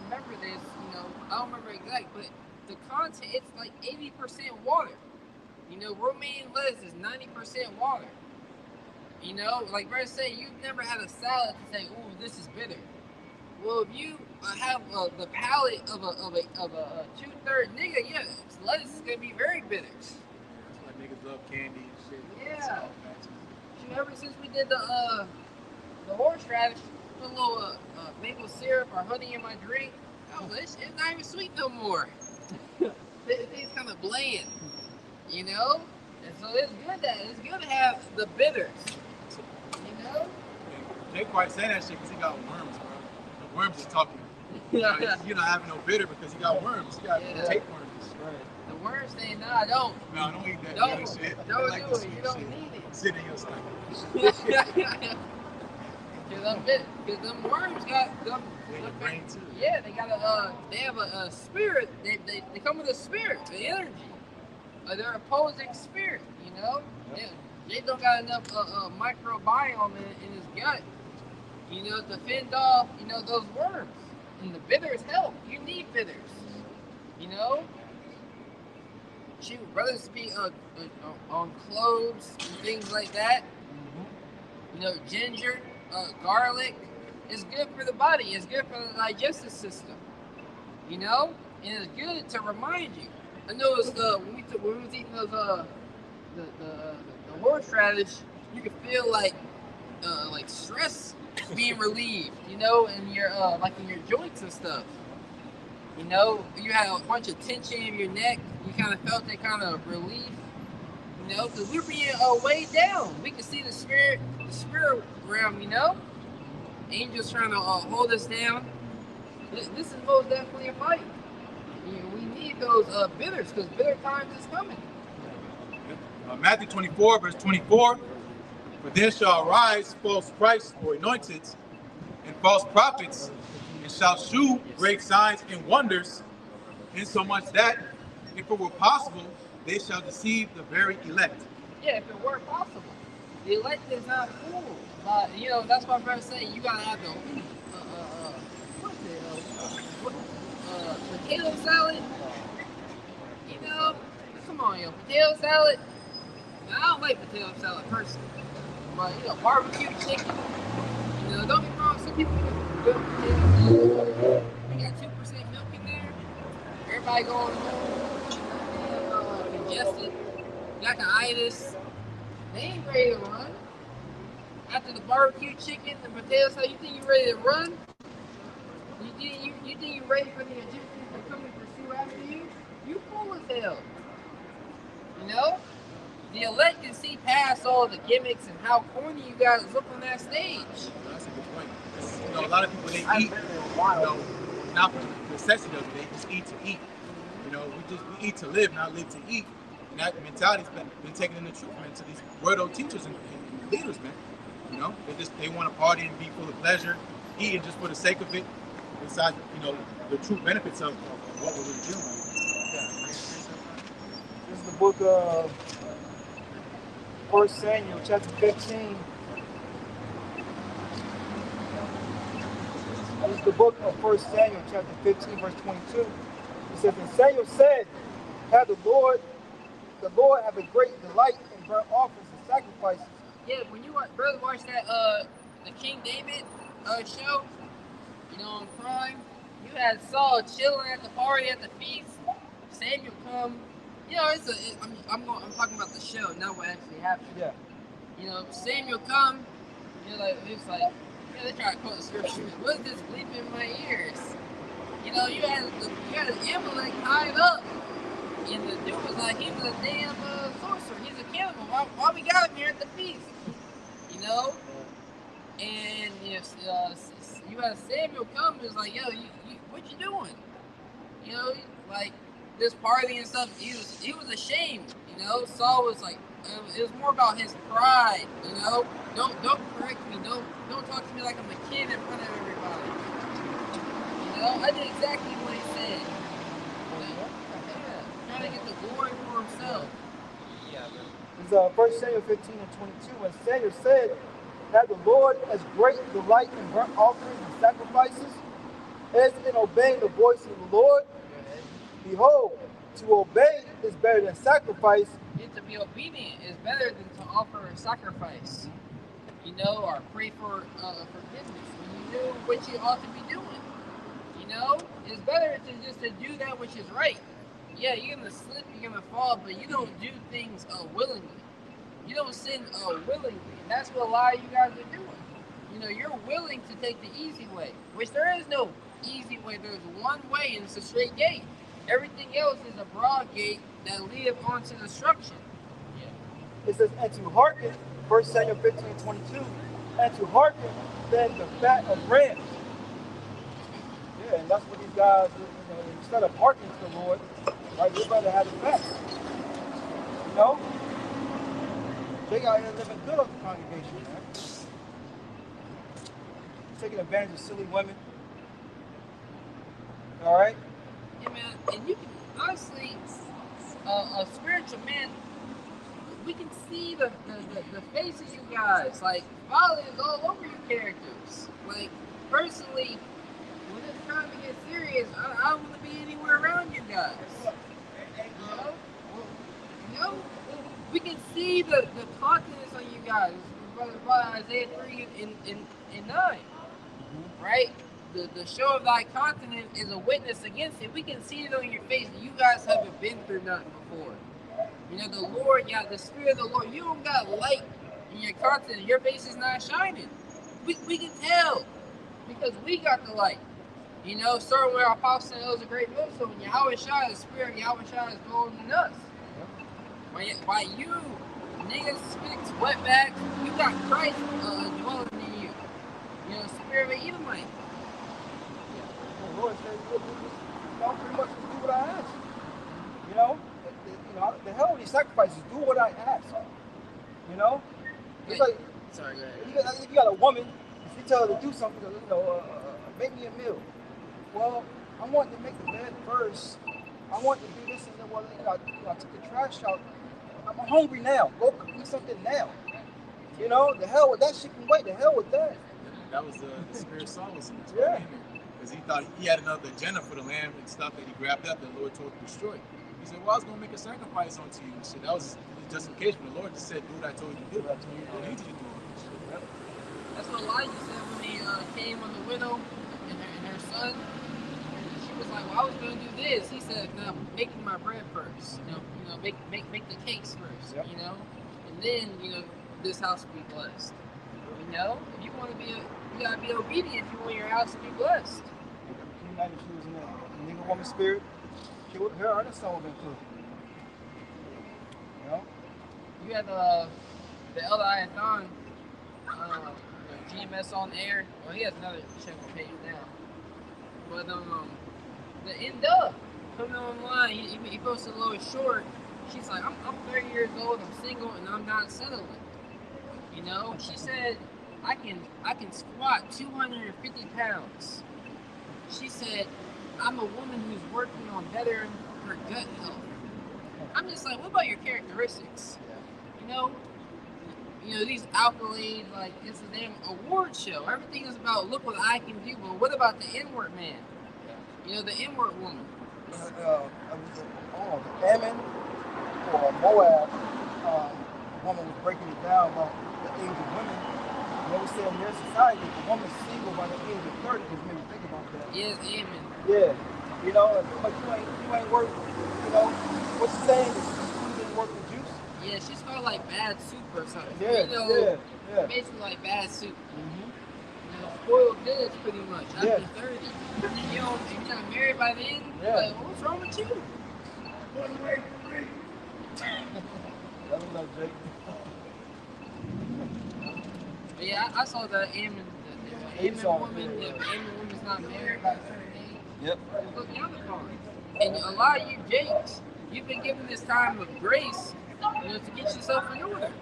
S7: remember this. You know, I don't remember exact, but the content, it's like 80% water. You know, romaine lettuce is 90% water. You know, like Brett said, you've never had a salad to say, "Ooh, this is bitter." Well, if you have the palate of a 2/3 nigga, yeah, lettuce is gonna be very bitter.
S1: That's why niggas love candy and shit.
S7: Yeah. Shoot, ever since we did the horseradish, put a little maple syrup or honey in my drink. Oh, it's not even sweet no more. It tastes kind of bland, you know. And so it's good to have the bitters, you know.
S1: Jay quite saying that shit because he got worms, bro. The worms is talking. You're not having no bitter because he got worms. He got tapeworms.
S7: The worms say, nah, don't.
S1: No, don't eat that
S7: Don't.
S1: good shit.
S7: Don't
S1: like
S7: do
S1: the
S7: it. You
S1: sweet
S7: don't
S1: shit.
S7: need it.
S1: Sit in your stomach.
S7: Because them worms got them.
S1: Brain too.
S7: Yeah, they got they have a spirit. They come with a spirit, the energy. They're opposing spirit, you know. They don't got enough microbiome in his gut, you know, to fend off, you know, those worms. And the bitters help. You need bitters, you know. Shoot, brothers be on cloves and things like that. You know, ginger, garlic. It's good for the body. It's good for the digestive system. You know, and it's good to remind you. I know it's when we was eating those the horseradish, you can feel like stress being relieved. You know, in your like in your joints and stuff. You know, you had a bunch of tension in your neck. You kind of felt that kind of relief. You know, because we're being weighed down. We can see the spirit realm. You know, angels trying to hold us down. This is most definitely a fight. You know, we need those bitters because bitter times is coming.
S1: Matthew 24, verse 24. For there shall arise false Christs or anointed, and false prophets, and shall shew great signs and wonders, insomuch that, if it were possible, they shall deceive the very elect.
S7: Yeah, if it were possible. The elect is not fools. You know, that's why I'm trying to say you gotta have the potato salad. You know, come on, yo, potato salad. Now, I don't like potato salad personally, but you know, barbecue chicken. You know, don't get me wrong. Some people eat good potato salad. We got 2% milk in there. Everybody going home, congested, got the itis. They ain't ready to run. After the barbecue chicken and potato salad, you think you're ready to run? You think you're ready for the Egyptians to come and pursue after you? You fool as hell. You know? The elect can see past all the gimmicks and how corny you guys look on that stage.
S1: That's a good point. You know, a lot of people, they eat, you know, not for the necessity of it, they just eat to eat. You know, we eat to live, not live to eat. And that mentality's been taken in the truth, man, to these weirdo teachers and leaders, man. You know, they want to party and be full of pleasure, eating just for the sake of it, besides, you know, the true benefits of what we're really dealing with.
S5: This is the book of 1 Samuel, chapter 15. This is the book of 1 Samuel, chapter 15, verse 22. It says, and Samuel said, have the Lord have a great delight in burnt offerings and sacrifices.
S7: Yeah, when you brother watch that the King David show, you know, on Prime, you had Saul chilling at the party at the feast. Samuel come, you know, I'm talking about the show, not what actually happened.
S5: Yeah.
S7: You know, Samuel come, you know, it's like, yeah, they try to quote the scriptures. What's this bleep in my ears? You know, you had Amalek tied up. And the dude was like, he's a damn sorcerer. He's a cannibal. Why we got him here at the feast? You know? And you had Samuel come and was like, yo, what you doing? You know, like this party and stuff. He was ashamed. You know, Saul was like, it was more about his pride. You know, don't correct me. Don't talk to me like I'm a kid in front of everybody. You know, I did exactly what he said. Trying to get the glory for himself.
S5: It's 1 Samuel 15 and 22. And Samuel said, have the Lord as great delight in burnt offerings and sacrifices as in obeying the voice of the Lord. Behold, to obey is better than sacrifice.
S7: And to be obedient is better than to offer a sacrifice. You know, or pray for forgiveness when you knew what you ought to be doing. You know, it's better to do that which is right. Yeah, you're gonna slip, you're gonna fall, but you don't do things willingly. You don't sin willingly. And that's what a lot of you guys are doing. You know, you're willing to take the easy way, which there is no easy way. There's one way, and it's a straight gate. Everything else is a broad gate that leads onto destruction. Yeah.
S5: It says, and to hearken, 1 Samuel 15 and 22, and to hearken than the fat of rams. Yeah, and that's what these guys, you know, instead of hearkening to the Lord, Right? Your brother had his back. You know? They out here living good off the congregation, man. Taking advantage of silly women. All right?
S7: Yeah, man. And you can honestly, a spiritual man, we can see the face of you guys. Like, Folly is all over your characters. Like, personally, when it's time to get serious, I don't want to be anywhere around you guys. You know? You know? We can see the confidence on you guys. Brother Isaiah 3 and 9. Right? The show of thy continent is a witness against it. We can see it on your face that you guys haven't been through nothing before. You know, the Lord, the Spirit of the Lord, you don't got light in your continent. Your face is not shining. We can tell because we got the light. You know, starting with our apostle is a great millstone. Yahweh Shai, the Spirit of Yahweh Shai is dwelling in us. By you, niggas, spicks, wetbacks, you got Christ dwelling in you. You know, Spirit of an Edomite.
S5: The Lord said, y'all pretty much just do what I ask. You know? The hell with these sacrifices, do what I ask. You know? It's like,
S7: sorry, go ahead.
S5: You got a woman, if you tell her to do something, make me a meal. Well, I want to make the bed first. I want to do this and then, I took the trash out. I'm hungry now. Go cook me something now. You know, the hell with that shit can wait. The hell with that.
S1: That was the spirit Saul was in.
S5: Yeah.
S1: Because he thought he had another agenda for the land and stuff that he grabbed up that the Lord told him to destroy. He said, well, I was going to make a sacrifice unto you. So that was his justification. The Lord just said, do what I told you to do. I don't need you to do all this shit.
S7: That's what Elijah said when he came on the widow and her son. She was like, well, I was going to do this. He said, no, make my bread first. You know, make the cakes first. Yep. You know, and then this house will be blessed. You know, if you want to be, you gotta be obedient if you want your house to be blessed.
S5: She was in the nigga woman spirit. Her other son would have been through. You know?
S7: You had the Elder Ayathon, GMS on air. Well, he has another channel page now. But the end up coming online, he posted a little short. She's like, I'm 30 years old, I'm single, and I'm not settling. You know, she said, I can squat 250 pounds. She said, I'm a woman who's working on bettering her gut health. I'm just like, what about your characteristics? You know, these accolades, like, it's a damn award show. Everything is about, look what I can do, but what about the inward man? You know, the inward woman.
S5: Ammon or Moab, woman was breaking it down about the age of women. They would say in their society, if a woman's single by the age of 30, because maybe think about that.
S7: Yes, amen.
S5: Yeah, you know, but you ain't worth, what's the saying? You ain't worth the juice.
S7: Yeah, she's called like bad soup or something.
S5: Yeah, yeah.
S7: Basically like bad soup.
S5: Mm-hmm.
S7: Spoiled goods pretty much after 30. And if you're not married by then, you're like, well, what's wrong with you? But yeah, I saw the Ammon woman. The Ammon woman's not married by a certain age.
S5: Yep.
S7: Look down upon it. And a lot of you Jakes, you've been given this time of grace, to get yourself in order.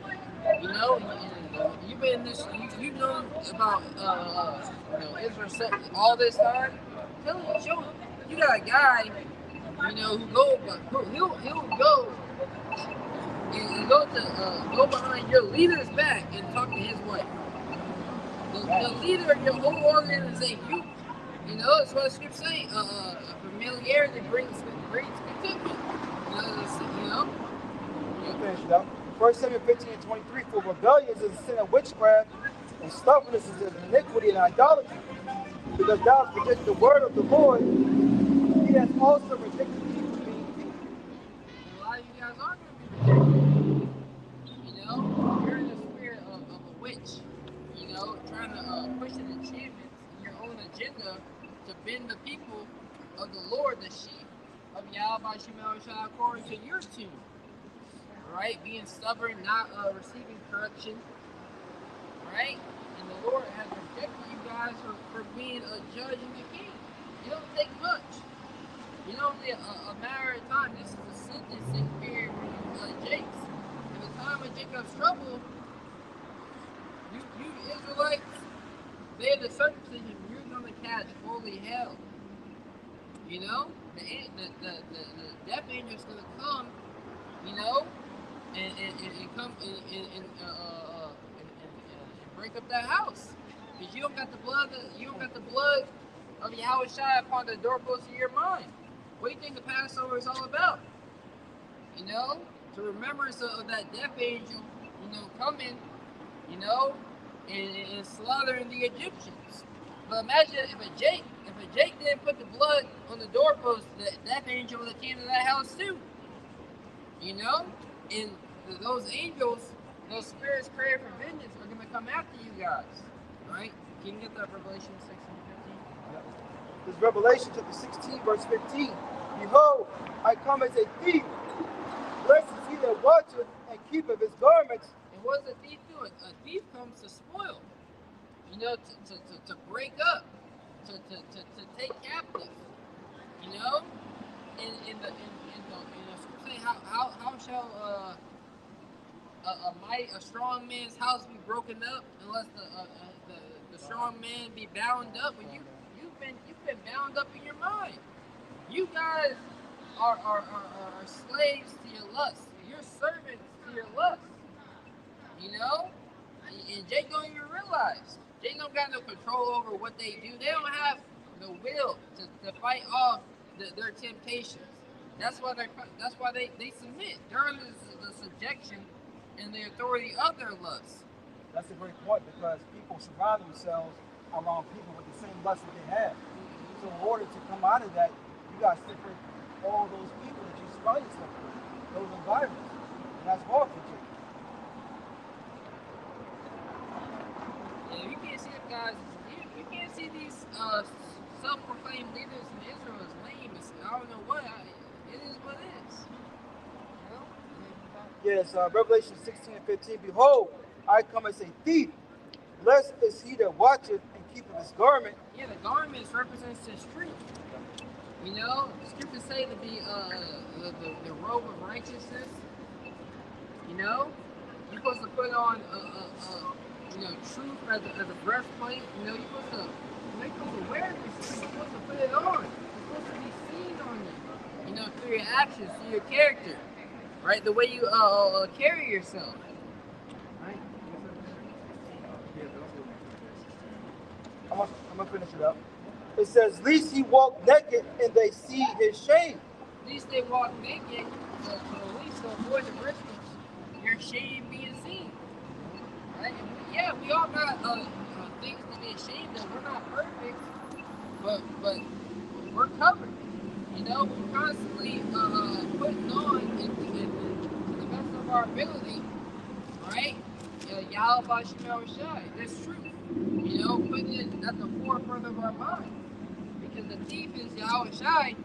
S7: You've been this. You've known about Israel all this time. You got a guy, who he'll go and go behind your leader's back and talk to his wife. The leader of your whole organization. That's what the script say. Familiarity brings contentment.
S5: Finish it up. 1 Samuel 15:23. For rebellion is a sin of witchcraft, and stubbornness is an iniquity and idolatry. Because thou hast rejected the word of the Lord, he has also rejected thee from being king.
S7: A lot of you guys are going to be rejected. You're in the spirit of a witch. Trying to push an enchantment in your own agenda to bend the people of the Lord, the sheep of Yahweh Shemel according to your tune. Right? Being stubborn, not receiving correction. Right? And the Lord has rejected you guys for being a judge and a king. You don't take much. Only a matter of time, this is the sin period for Jake's. In the time of Jacob's trouble, you Israelites, they had the circumcision, you're gonna catch holy hell. You know, the death angel's gonna come, you know, and come and break up that house, because you don't got the blood of Yahweh Shai upon the doorpost of your mind. What do you think the Passover is all about? You know, to remembrance of that death angel, you know, coming, you know, and slaughtering the Egyptians. But imagine if a Jake didn't put the blood on the doorpost, the death angel would have came to that house too. You know, and those angels, those spirits created for vengeance, are going to come after you guys, right? Can you get that Revelation 16 and 15?
S5: This is Revelation chapter 16, verse 15. Behold, I come as a thief. Blessed is he that watcheth and keepeth his garments.
S7: And what does a thief do? A thief comes to spoil, you know, to break up, to take captive, you know. In the scripture, how shall a strong man's house be broken up unless the strong man be bound up? When you've been bound up in your mind. You guys are slaves to your lust. You're servants to your lust. You know? And Jake don't even realize. Jake don't got no control over what they do. They don't have the will to fight off their temptations. That's why they submit. They're under the subjection and the authority of their lusts.
S5: That's a great point, because people surround themselves around people with the same lust that they have. So in order to come out of that, you got to separate all those people that you surround yourself with, those environments. And that's hard for you.
S7: Yeah, you can't see it, guys. You can't see these self-proclaimed leaders in Israel as lame. I don't know what. It is what it is. You know?
S5: Yes, Revelation 16 and 15. Behold, I come as a thief. Blessed is he that watcheth and keepeth his garment.
S7: Yeah, the garments represents his truth. You know, the scriptures say to be the robe of righteousness. You know, you're supposed to put on truth as a breastplate. You know, you're supposed to wear this truth. You're supposed to put it on. It's supposed to be seen on you. You know, through your actions, through your character, right? The way you carry yourself. Right?
S5: I'm gonna finish it up. It says, "Least he walk naked, and they see his shame."
S7: At least they walk naked, so at least to avoid the risk of your shame being seen. Right? And we all got things to be ashamed of. We're not perfect, but we're covered. You know, we're constantly putting on to the best of our ability, right? Yahweh Shai, this truth. You know, putting it at the forefront of our mind. Because the thief is Yahweh Shai.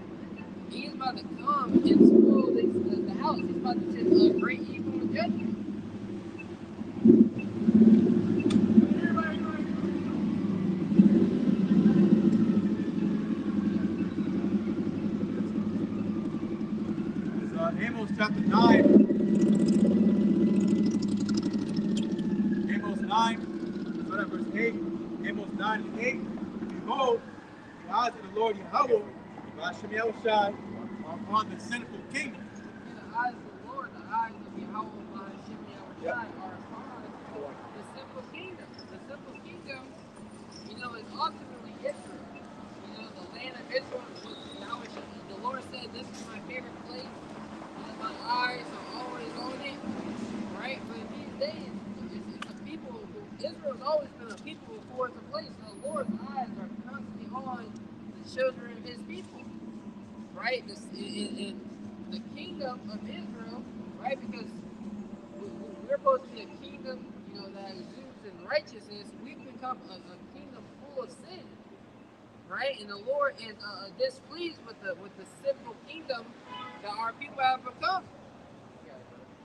S7: He's about to come and spoil the house. He's about to send a great evil and judgment.
S1: Amos chapter 9. Amos 9, start at verse 8. Amos 9 and 8. Behold, the eyes of the Lord Yahweh, Hashem Yahushai, are on the sinful kingdom.
S7: The eyes of the Lord, the eyes of Yahweh, Hashem Yahushai, are upon the simple kingdom. The simple kingdom, you know, is ultimately Israel. You know, the land of Israel, Yahweh, the Lord said, "This is my favorite place. My eyes are always on it," right? But in these days, it's a people who, Israel's always been a people before it's a place. The Lord's eyes are constantly on the children of his people, right? In the kingdom of Israel, right? Because we're supposed to be a kingdom, you know, that exudes in righteousness. We've become a kingdom full of sin, right? And the Lord is displeased with the sinful kingdom that our people have become.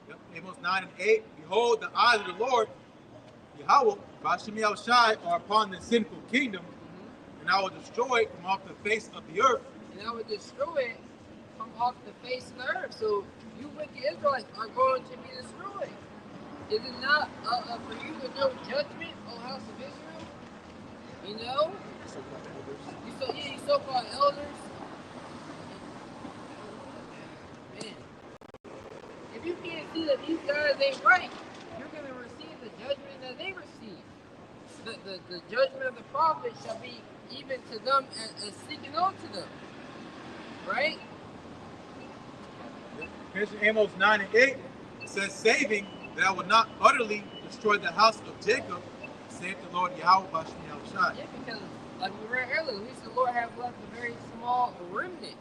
S1: Yep. Amos 9 and 8. Behold, the eyes of the Lord Yahweh, Hashem Yahushai, are upon the sinful kingdom, and I will destroy it from off the face of the earth.
S7: And I will destroy it from off the face of the earth. So you wicked Israelites are going to be destroyed. Is it not for you to know judgment, O house of Israel? You know? You so-called elders. Man. If you can't see that these guys ain't right, you're going to receive the judgment that they receive. The judgment of the prophet shall be even to them as seeking unto them. Right?
S1: Here's Amos 9 and 8. It says, saving that I will not utterly destroy the house of Jacob, saith the Lord Yahweh Bashmi Al-Shai.
S7: Yeah, because like we read earlier, at least the Lord have left a very small remnant.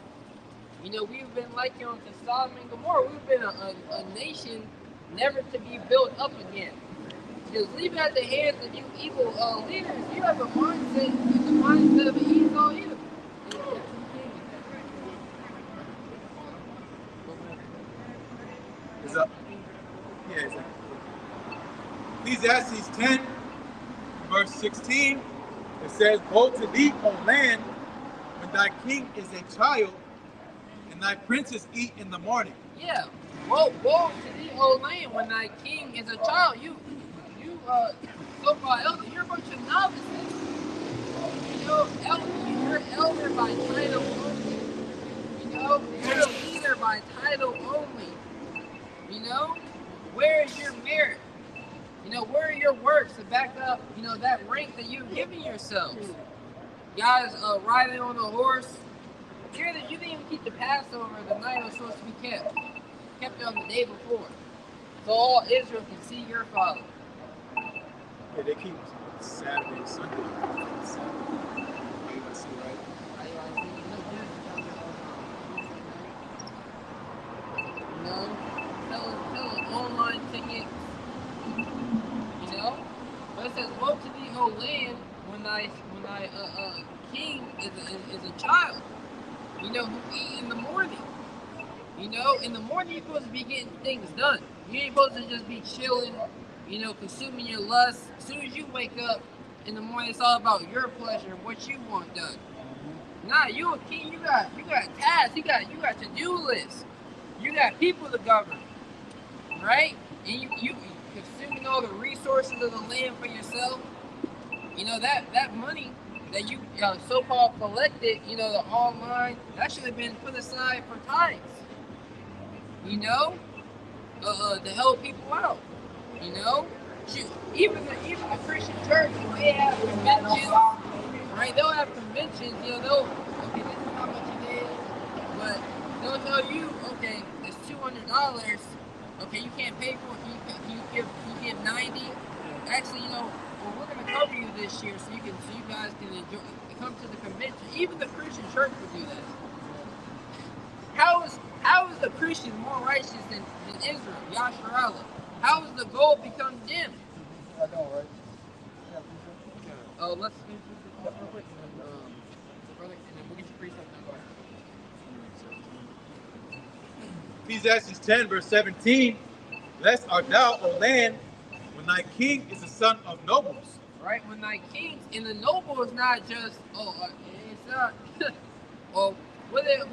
S7: You know, we've been likened unto Sodom and Gomorrah. We've been a nation never to be built up again. Because leave it at the hands of you evil leaders. You have a mindset, the mindset of an Esau either.
S1: Is up. Yeah, exactly. Ecclesiastes 10, verse 16, it says, woe to thee, O land, when thy king is a child, and thy princes eat in the morning.
S7: Yeah. Woe to thee, O land, when thy king is a child. You so-called elder, you're a bunch of novices. You know, you're elder by title only. You know, you're a leader by title only. You know, where is your merit? You know, where are your works to back up, you know, that rank that you've given yourselves? Guys riding on a horse. You didn't even keep the Passover the night it was supposed to be kept. Kept it on the day before. So all Israel can see your father.
S1: Yeah, they keep Saturday and Sunday. See, right?
S7: You know, selling online tickets. You know, but it says, "Woe to thee, O land, when thy king is a child." You know, who eat in the morning. You know, in the morning you're supposed to be getting things done. You ain't supposed to just be chilling. You know, consuming your lust. As soon as you wake up in the morning, it's all about your pleasure, what you want done. Nah, you a king. You got tasks. You got to-do lists. You got people to govern, right? And you consuming all the resources of the land for yourself. You know that money that you so-called collected, you know, the online, that should have been put aside for tithes. You know, to help people out. You know, shoot, even the Christian church, they have conventions, right? They'll have conventions. You know, okay, this is how much it is, but they'll tell you, okay, it's $200. Okay, you can't pay for it. You give 90. Actually, you know, well, we're gonna cover you this year so you guys can enjoy. Come to the convention. Even the Christian church would do that. How is the Christian more righteous than Israel, Yasharallah? How is the gold become dim?
S5: I know, right?
S7: Oh, let's finish this real quick, and then brother, and then we'll get your precept and go.
S1: Ecclesiastes 10, verse 17, blessed art thou, O land, when thy king is the son of nobles.
S7: Right, when thy kings, and the noble is not just, it's not, what is it,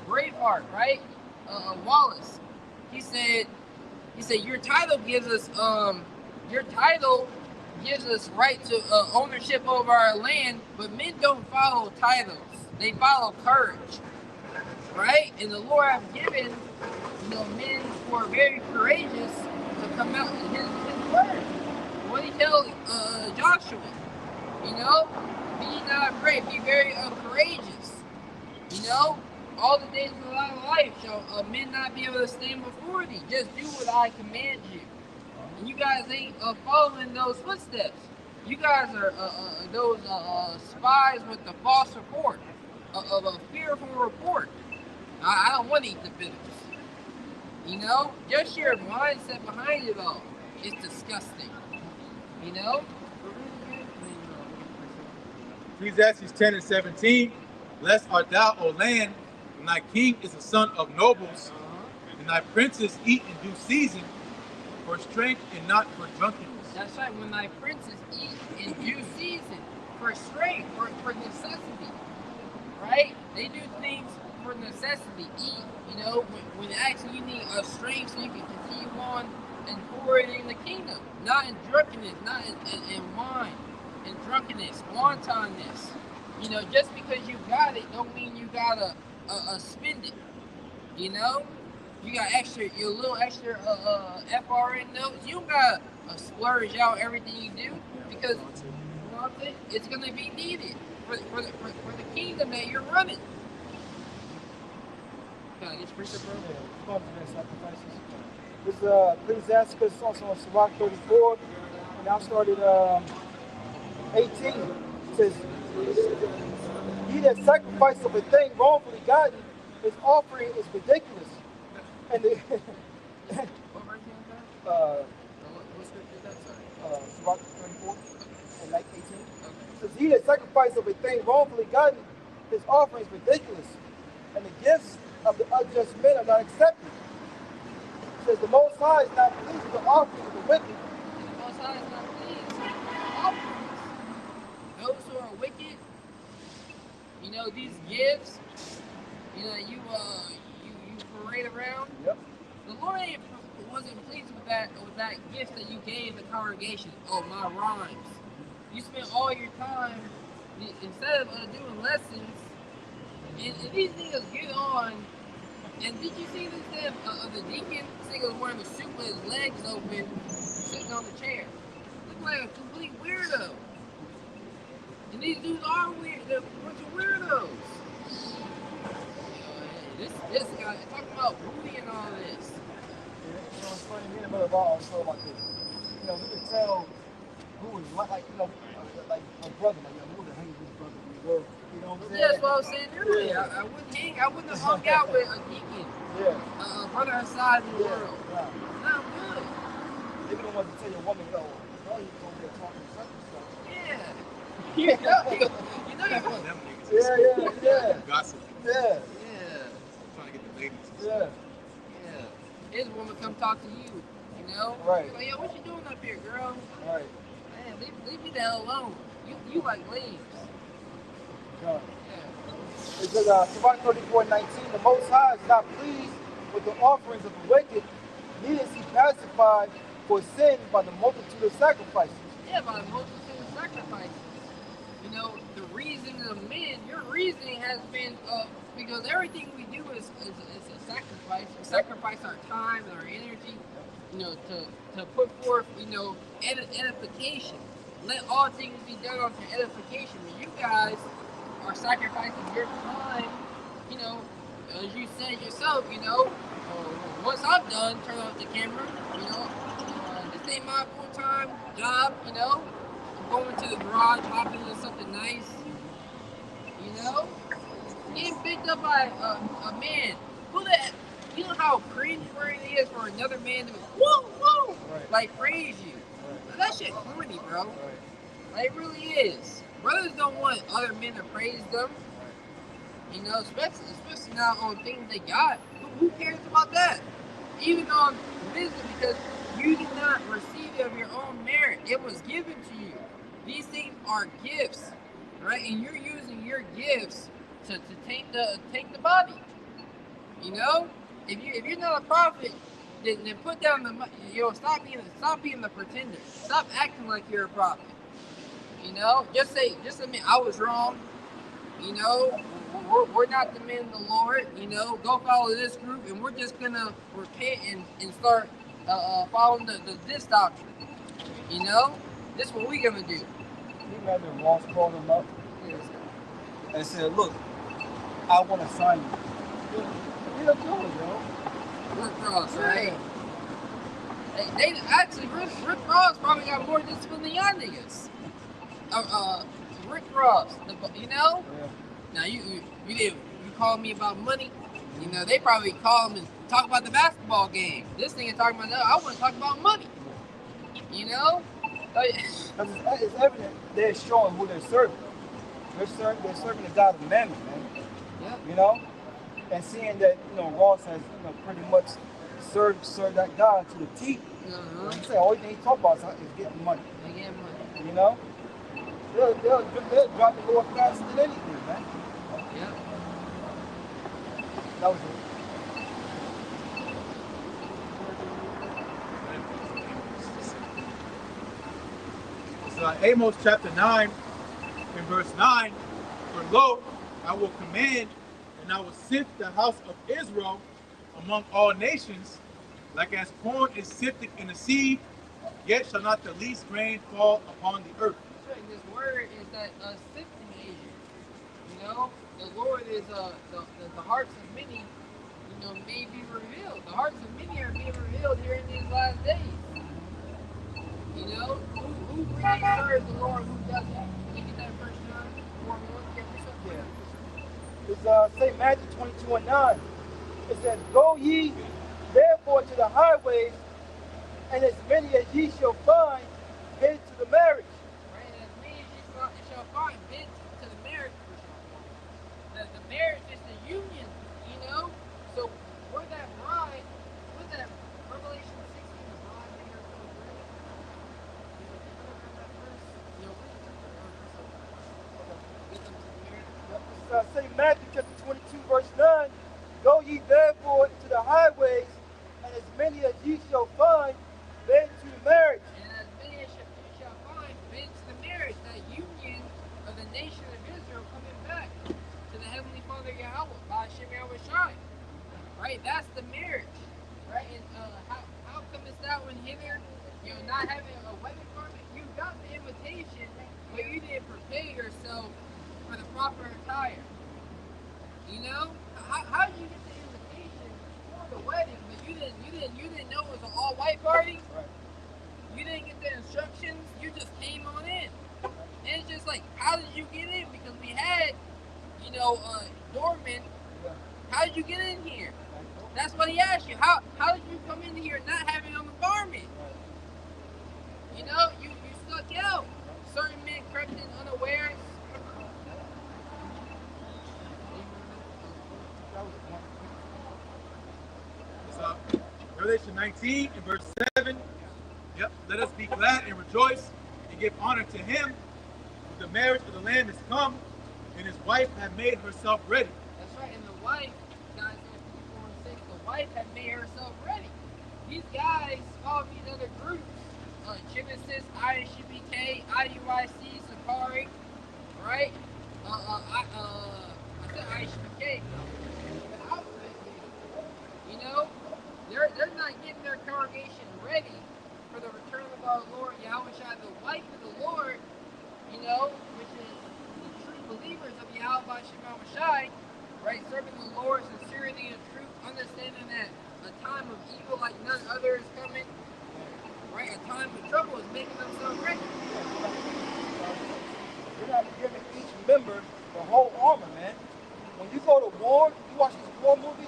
S7: Braveheart, right? Wallace, he said, your title gives us right to ownership over our land, but men don't follow titles; they follow courage, right? And the Lord have given, you know, men who are very courageous to come out in His word. What He tells Joshua, you know, be not afraid, be very courageous. You know, all the days of thy life shall men not be able to stand before thee. Just do what I command you. And you guys ain't following those footsteps. You guys are those spies with the false report, of a fearful report. I don't want to eat the bitters. You know, just your mindset behind it all is disgusting. You know?
S1: Ecclesiastes 10 and 17, blessed art thou, O land, when thy king is a son of nobles, and thy princes eat in due season, for strength and not for drunkenness.
S7: That's right, when thy princes eat in due season, for strength, for necessity. Right? They do things for necessity, eat. You know, when actually you need a strength so you can continue on and forward in the kingdom, not in drunkenness, not in wine, in drunkenness, wantonness. You know, just because you got it, don't mean you gotta spend it. You know, you got extra, your little extra FRN notes. You don't gotta splurge out everything you do because you know what I'm saying? It's gonna be needed for the kingdom that you're running. Can I get preacher, bro?
S5: Yeah, sacrifices. This Ecclesiasticus also on Sirach 34. And I started 18. It says, "He that sacrifices of a thing wrongfully gotten, his offering is ridiculous." And the
S7: What verse is that? What scripture is that? Sorry.
S5: Sirach 34 and like 18. It says, "He that sacrifices of a thing wrongfully gotten, his offering is ridiculous, and the gifts of the unjust men are not accepted." It says, "The Most High is not pleased with the offering of the wicked."
S7: The Most High is not pleased with offerings. Those who are wicked, you know, these gifts, you know, you parade around.
S5: Yep.
S7: The Lord wasn't pleased with that gift that you gave the congregation. Oh, my rhymes. You spent all your time instead of doing lessons, and these niggas get on. And did you see this of the deacon? This nigga was wearing a suit with his legs open, sitting on the chair. Looked like a complete weirdo. And these dudes are weird. They're a bunch of weirdos. This guy talking about booty and all this.
S5: Yeah, you know, it's funny. Me and Brother Law also about this. You know, we can tell who is like, you know, like a brother, like who the hell is this brother in the world? You know what I'm saying?
S7: Yeah, that's what I was saying earlier. Yeah. I wouldn't have hung out with a deacon.
S5: Yeah.
S7: Brother aside in the world.
S5: Yeah.
S7: Not good.
S5: They don't want to tell your woman, yo, oh, you over there talking such and such.
S7: Yeah. You know you're
S5: Yeah.
S1: Gossip.
S5: Yeah.
S1: Trying to get the ladies.
S5: Yeah.
S7: His woman come talk to you, you know?
S5: Right.
S7: Like, yo, what you doing up here, girl?
S5: Right.
S7: Man, leave me the hell alone. You like leaves.
S5: Yeah. It says, Sirach 34:19, "The Most High is not pleased with the offerings of the wicked, neither is he pacified for sin by the multitude of sacrifices."
S7: Yeah, by the multitude of sacrifices. You know, the reason of men, your reasoning has been because everything we do is a sacrifice. We sacrifice our time and our energy, you know, to put forth, you know, edification. Let all things be done unto edification. And you guys are sacrificing your time, you know, as you said yourself, you know, once I'm done, turn off the camera, you know, this ain't my full-time job, you know, I'm going to the garage, hopping into something nice, you know, getting picked up by a man, you know how cringe-worthy it is for another man to be, woo, like praise you. That shit corny, bro. Like, it really is. Brothers don't want other men to praise them. You know, especially not on things they got. Who cares about that? Even on business, because you did not receive it of your own merit. It was given to you. These things are gifts, right? And you're using your gifts to take the body. You know, if you're not a prophet, then put down the, you know, stop being the pretender. Stop acting like you're a prophet. You know, just admit I was wrong. You know, we're not the men of the Lord. You know, go follow this group, and we're just gonna repent and start following this doctrine. You know, this is what we're gonna do.
S5: You remember Ross called him up and said, "Look, I want to sign you." He don't know, yo.
S7: Rick Ross, right? They actually Rick Ross probably got more discipline than y'all niggas. Rick Ross, you know?
S5: Yeah.
S7: Now you call me about money. You know, they probably call him and talk about the basketball game. This thing is talking about, no, I want to talk about money. You know?
S5: It's evident they're showing who they're serving. They're serving the God of Mammon, man.
S7: Yep.
S5: You know? And seeing that, you know, Ross has, you know, pretty much served that God to the teeth.
S7: Uh-huh.
S5: You say, all they talk about is getting money.
S7: They get money.
S5: You know? They'll drop the Lord faster than anything, man.
S7: Yep.
S5: That was it.
S1: Amos chapter 9 and verse 9, for lo, I will command, and I will sift the house of Israel among all nations, like as corn is sifted in the sieve, yet shall not the least grain fall upon the earth.
S7: So this word is that sifting agent. You know, the Lord is the hearts of many, may be revealed. The hearts of many are being revealed here in these last days. You know, who really serves the Lord, who doesn't? Can you get that first John 4:1?
S5: Yeah. It's St. Matthew 22 and 9. It says, go ye therefore to the highways, and as many as ye shall find, bid to the marriage.
S7: Right, and as many as ye shall find, bid to the marriage. The marriage is the union, So we're that bride, we're that Revelation 16, the bride made herself ready.
S5: St. Matthew chapter 22, verse 9. Go ye therefore to the highways, and as many as ye shall find, bid to the marriage.
S7: And as many as ye shall find, bid to the marriage, that union of the nation of Israel coming back to the Heavenly Father Yahweh, by Hashem Yahweh Shai. Right? That's the marriage. Right? And how comest thou in hither, not having a wedding garment? You got the invitation, but you didn't prepare yourself for the proper attire. How did you get the invitation for the wedding, but you didn't know it was an all-white party?
S5: Right.
S7: You didn't get the instructions, you just came on in. And it's just like, how did you get in? Because we had, doormen. How did you get in here? That's what he asked you. How did you come in here not having on the garment? You stuck out. Certain men crept in unawares.
S1: Revelation 19 and verse 7. Yep. Let us be glad and rejoice and give honor to him. For the marriage of the Lamb is come, and his wife had made herself ready.
S7: That's right. And the wife, guys, the wife had made herself ready. These guys, all these other groups, Genesis, ISUBK, IUIC, Sakari, right? I said ISUBK. They're not getting their congregation ready for the return of our Lord Yahweh Shai, the wife of the Lord, which is the true believers of Yahweh Shai, right? Serving the Lord sincerely and truth, understanding that a time of evil like none other is coming, right? A time of trouble is making themselves ready.
S5: You're not giving each member the whole armor, man. When you go to war, you watch these war movies,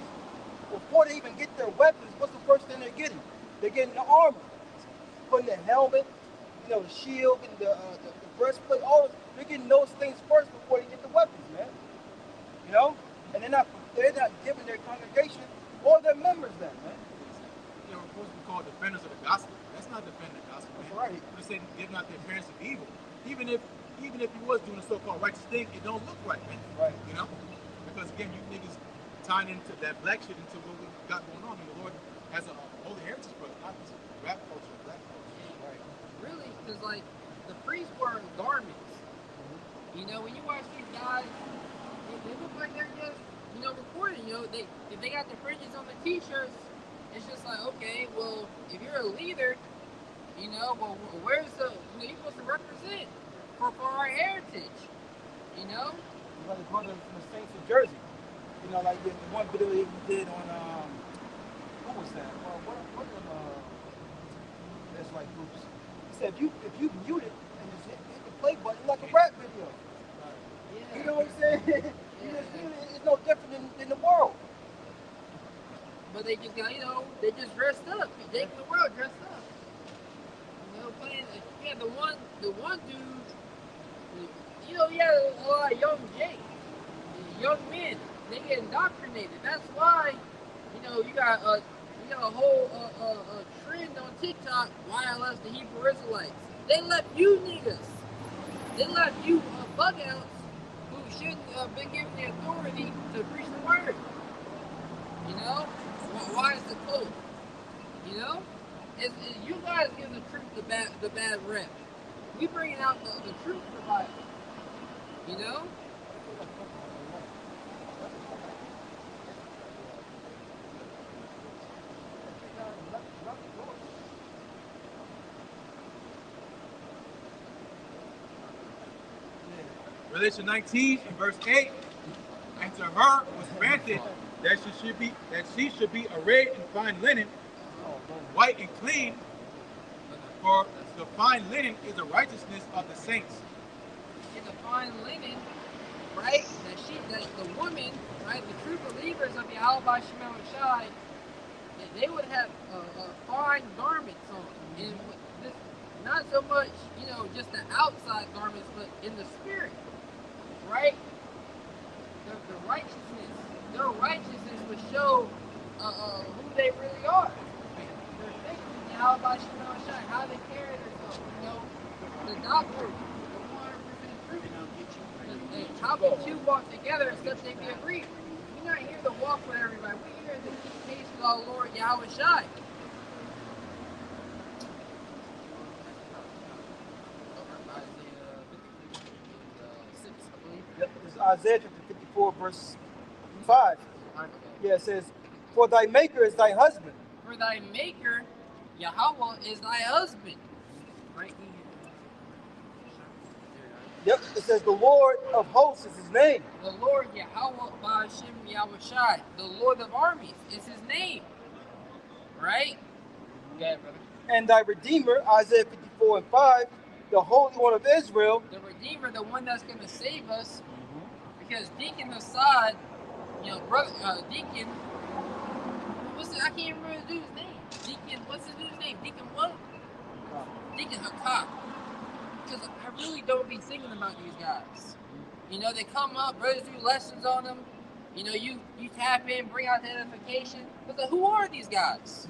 S5: before they even get their weapons, what's the first thing they're getting? They're getting the armor. Putting the helmet, the shield, and the breastplate, all they're getting those things first before they get the weapons, man. And they're not giving their congregation or their members that, man.
S1: We're supposed to be called defenders of the gospel. That's not defending the gospel.
S5: That's right.
S1: We're saying give not the appearance of evil. Even if he was doing a so-called righteous thing, it don't look right, man.
S5: Right.
S1: Because again, you niggas tying into that black shit into what we got going on. The Lord has a holy heritage for us, not just rap culture, black culture.
S7: Right. Really, because the priests were garments. When you watch these guys, they look like they're just, recording. If they got the fringes on the t-shirts, it's just like, okay, well, if you're a leader, well, where's you're supposed to represent for our heritage,
S5: Like the brother from the Saints of Jersey. Like the one video he did on, what was that? What there's like groups. He said, if you mute it and just hit the play button like a rap video.
S7: Yeah.
S5: You know what I'm saying? It's no different than the world.
S7: But they just got, they just dressed up. They in the world dressed up. Playing, the one dude, he had a lot of young men. They get indoctrinated. That's why, you got a whole trend on TikTok. YLS, the Hebrew Israelites. They left you niggas. They left you bug outs who shouldn't have been given the authority to preach the word. You know? Why is it cold? You know? You guys give the truth the bad rep. We bringing out the truth of the Bible. You know?
S1: Revelation 19 and verse 8, and to her was granted that she should be arrayed in fine linen, white and clean, for the fine linen is the righteousness of the saints.
S7: In the fine linen, right? That the woman, right? The true believers of Yahweh Shema Shai, they would have fine garments on, and this, not so much, you know, just the outside garments, but in the spirit, right? The righteousness, their righteousness would show who they really are. Their faith in Yahweh Shema Shai, how they carry themselves, you know, the doctrine, the 100% truth. How can two walk together except they be agreed? We're not here to walk with everybody. We're here to keep pace with our Lord Yahweh Shai.
S5: Yep, this is Isaiah chapter 54, verse 5. Yeah, it says, for thy maker is thy husband.
S7: For thy maker, Yahweh, is thy husband. Right here.
S5: Yep, it says the Lord of hosts is his name.
S7: The Lord Yahweh Ba'ashem Yahweh Shai, the Lord of armies, is his name. Right? Okay, brother.
S5: And thy Redeemer, Isaiah 54 and 5, the Holy One of Israel.
S7: The Redeemer, the one that's going to save us. Because Deacon Assad, you know, brother, Deacon, I can't remember the dude's name. Deacon, what's the dude's name? Deacon what? Deacon Hakak. Because I really don't be thinking about these guys. You know, they come up, brothers do lessons on them. You know, you tap in, bring out the edification. But who are these guys?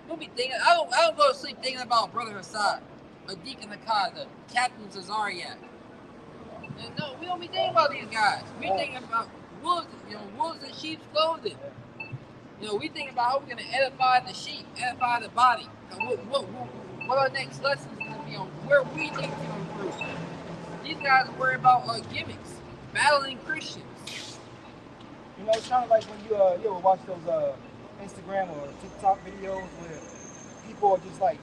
S7: Don't be thinking. I don't go to sleep thinking about Brother Assad, or Deacon Hakak, the Captain Zazariak. And no, we don't be thinking about these guys. We thinking about wolves, you know, wolves in sheep's clothing. You know, we thinking about how we're gonna edify the sheep, edify the body. What our next lesson is gonna be on where we need to improve. These guys are worried about gimmicks, battling Christians.
S5: You know, it's kind of like when you ever watch those Instagram or TikTok videos where people are just like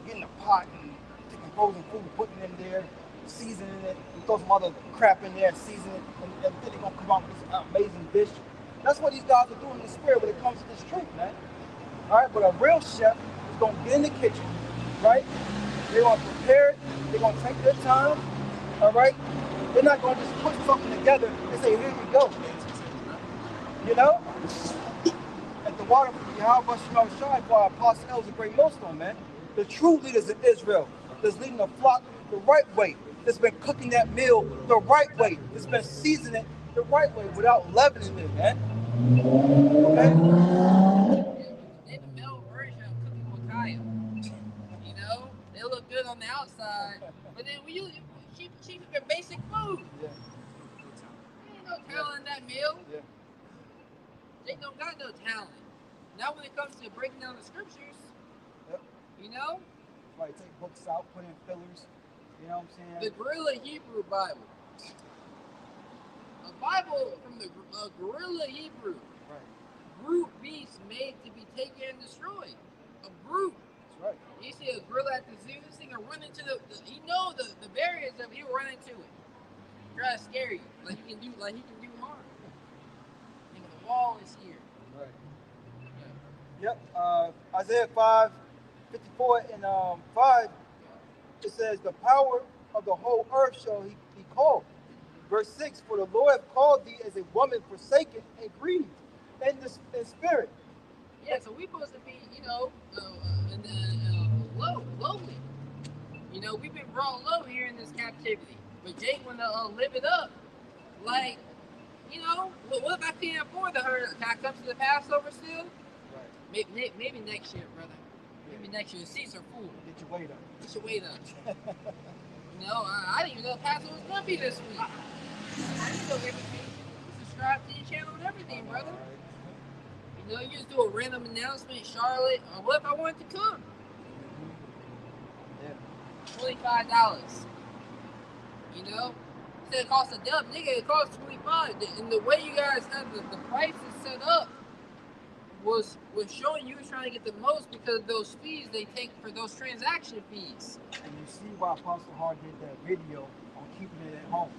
S5: getting a pot and taking frozen food, putting it in there, seasoning it, and throw some other crap in there and season it, and then they're gonna come out with this amazing dish. That's what these guys are doing in the spirit when it comes to this truth, man. All right, but a real chef is gonna get in the kitchen, right? They're gonna prepare it. They're gonna take their time. All right, they're not gonna just put something together and say, "Here you go." You know, at the water from Yahweh Shema Shai for our Apostle El's a great millstone, man. The true leaders of Israel that's leading the flock the right way, that's been cooking that meal the right way, that's been seasoning it the right way without leavening it, man. Okay?
S7: They're the male version of cooking with Kaya. You know, they look good on the outside, but then she their basic food.
S5: Yeah.
S7: There ain't no talent in that meal.
S5: Yeah.
S7: They don't got no talent. Now when it comes to breaking down the scriptures,
S5: Yep.
S7: you know?
S5: Right, take books out, put in fillers, you know what I'm saying?
S7: The Guerrilla Hebrew Bible. A Bible from the Guerrilla Hebrew.
S5: Right.
S7: Brute beast made to be taken and destroyed. A brute.
S5: That's right.
S7: You see a gorilla at the zoo, this thing will run into the barriers of he'll run into it. Try to scare you. Like he can do harm. And the wall is here.
S5: Right. Yep. Isaiah 5, 54 and 5, it says, the power of the whole earth shall he be called. Verse 6, for the Lord hath called thee as a woman forsaken and grieved in spirit.
S7: Yeah, so we're supposed to be, you know, lowly. You know, we've been brought low here in this captivity. But Jake want to live it up. Like, you know, what if I can't afford the herd? Can I come to the Passover still?
S5: Right.
S7: Maybe next year, brother. Maybe next year. The seats are full.
S5: Get your weight up.
S7: Get your weight up. You know, I didn't even know Passover was going to be this week. I didn't know everything. Subscribe to your channel and everything, brother. You You know, you just do a random announcement in Charlotte. Or what if I wanted to come?
S5: Yeah.
S7: $25. You know? Instead it costs a dub, nigga, it costs $25. And the way you guys have the prices set up was showing you trying to get the most because of those fees they take for those transaction fees.
S5: And you see why Apostle Hart did that video on keeping it at home.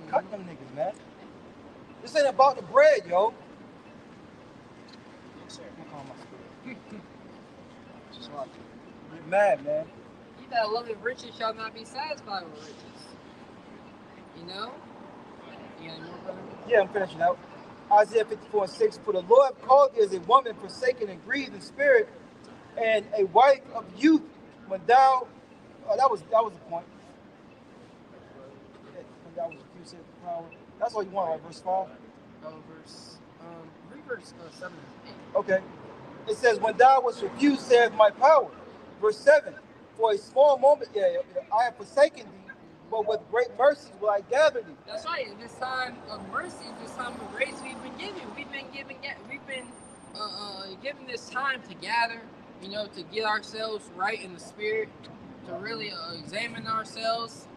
S5: Cut them niggas, man. This ain't about the bread, yo. Get mad, man.
S7: You that love of riches shall not be satisfied with riches. You know? You got any more, brother?
S5: Yeah, I'm finishing out. Isaiah 54:6. For the Lord called thee as a woman forsaken and grieved in spirit, and a wife of youth when thou. That was the point. When thou was refused power. That's all you want, right? Verse 5.
S7: Read verse 7 and 8.
S5: Okay. It says, when thou was refused, saith my power. Verse 7. For a small moment, I have forsaken thee, but with great mercies will I gather thee.
S7: That's right. This time of mercy, this time of grace we've been given. We've been given this time to gather, you know, to get ourselves right in the spirit, to really examine ourselves.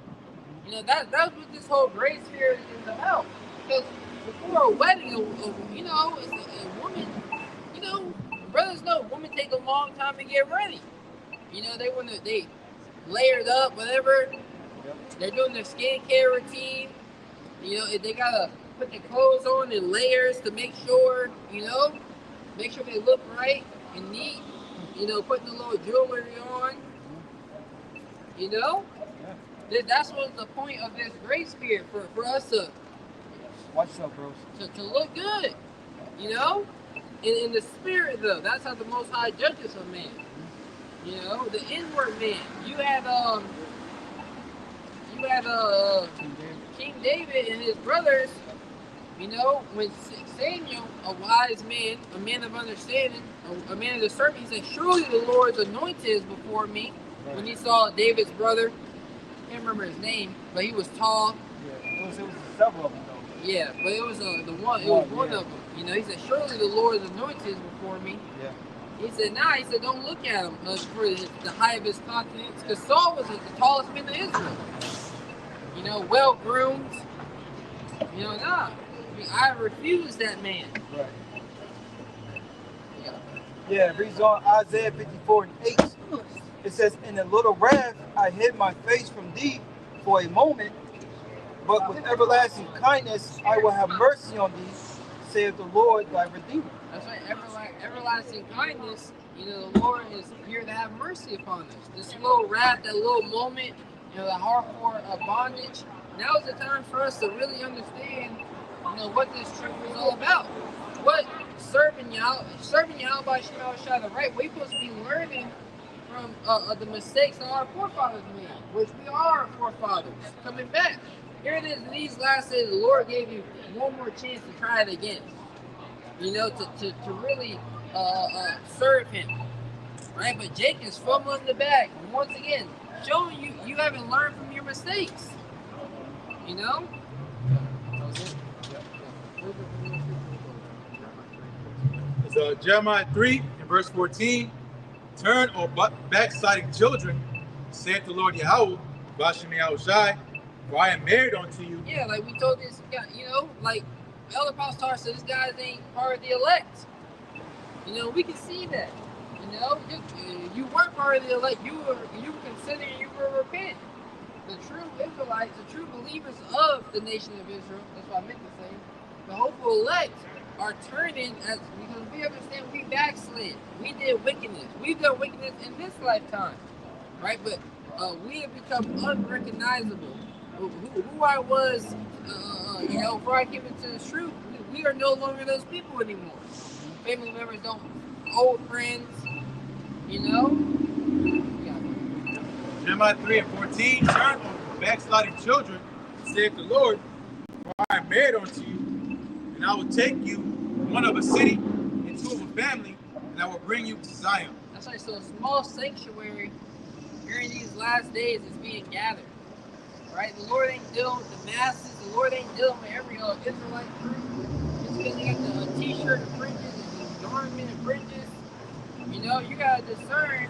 S7: You know, that's what this whole grace here is about. Because before a wedding, you know, a woman, you know, brothers know women take a long time to get ready. You know, they layered up, whatever. They're doing their skincare routine. You know, they gotta put their clothes on in layers to make sure, you know, make sure they look right and neat. You know, putting the little jewelry on. You know, that's what the point of this grace period for us to
S5: watch yourself, bros.
S7: To look good. You know, in the spirit though, that's how the Most High judges a man. You know, the inward man. You had King David and his brothers. You know, when Samuel, a wise man, a man of understanding, a man of discernment, he said, surely the Lord's anointed is before me. Right. When he saw David's brother, I can't remember his name, but he was tall.
S5: Yeah, it was several of them though.
S7: Yeah, but it was one of them. You know, he said, surely the Lord's anointed is before me. Yeah. He said, he said, don't look at him for the height of his countenance, because Saul was the tallest man of Israel. You know, well groomed. You know, I refuse that man.
S5: Right. Yeah, it reads on Isaiah 54:8. It says, in a little wrath I hid my face from thee for a moment, but with everlasting kindness I will have mercy on thee, saith the Lord thy Redeemer.
S7: That's right, everlasting kindness. You know, the Lord is here to have mercy upon us. This little wrath, that little moment, you know, the hardcore bondage. Now is the time for us to really understand, you know, what this truth is all about. What serving Yahweh by Shema Shai, the right way we're supposed to be learning from the mistakes that our forefathers made, which we are our forefathers, coming back. Here it is in these last days, the Lord gave you one more chance to try it again. You know, to really serve Him. Right? But Jake is fumbling the bag. Once again, showing you haven't learned from your mistakes. You know?
S1: It's Jeremiah 3 and verse 14. Turn, O backsliding children, saith the Lord Yahweh, Bashem Yahushai, for I am married unto you.
S7: Yeah, like we told this guy, you know, like Elder Pastor said, this guy ain't part of the elect. You know, we can see that. You know, you weren't part of the elect. You were considering you were repent. The true Israelites, the true believers of the nation of Israel, that's what I meant to say, the hopeful elect are turning because we understand we backslid. We did wickedness. We've done wickedness in this lifetime. Right? But we have become unrecognizable. Who I was, you know, before I came into the truth, we are no longer those people anymore. Family members don't, old friends, you know.
S1: Jeremiah 3 and 14, turn, backsliding children, saith the Lord, for I am married unto you, and I will take you, one of a city, and two of a family, and I will bring you to Zion.
S7: That's right, so a small sanctuary during these last days is being gathered. Right? The Lord ain't dealing with the masses. The Lord ain't dealing with every Israelite group. Just because they got the t-shirt and fringes and ornament of fringes. You know, you gotta discern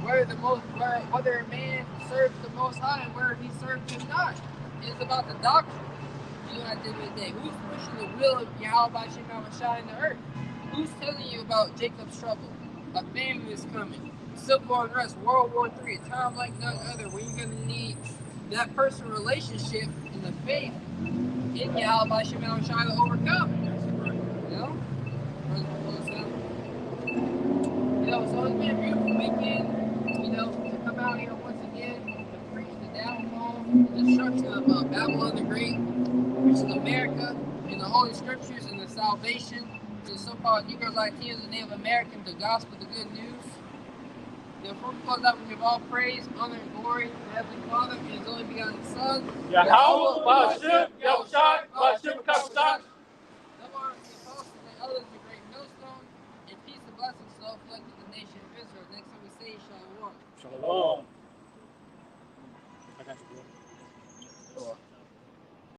S7: whether a man serves the Most High and whether he serves him not. It's about the doctrine. You know, at the end of the day, who's pushing the will of Yahweh Shemashah in the earth? Who's telling you about Jacob's trouble? A famine is coming. Civil unrest, World War III, a time like none other, where you're gonna need that personal relationship in the faith in Yahweh Shemashah to overcome. You know? You know, so it's been a beautiful weekend, you know, to come out here once again to preach the downfall, the destruction of Babylon the Great, preaching America in the Holy Scriptures and the salvation to the so-called Negroes, Latinos, and Native Americans, the gospel, the good news. You know, before we close out, we give all praise, honor, and glory to the Heavenly Father and His only begotten Son,
S2: Yahweh, Ba'ashem, Yahushua, Ba'ashem,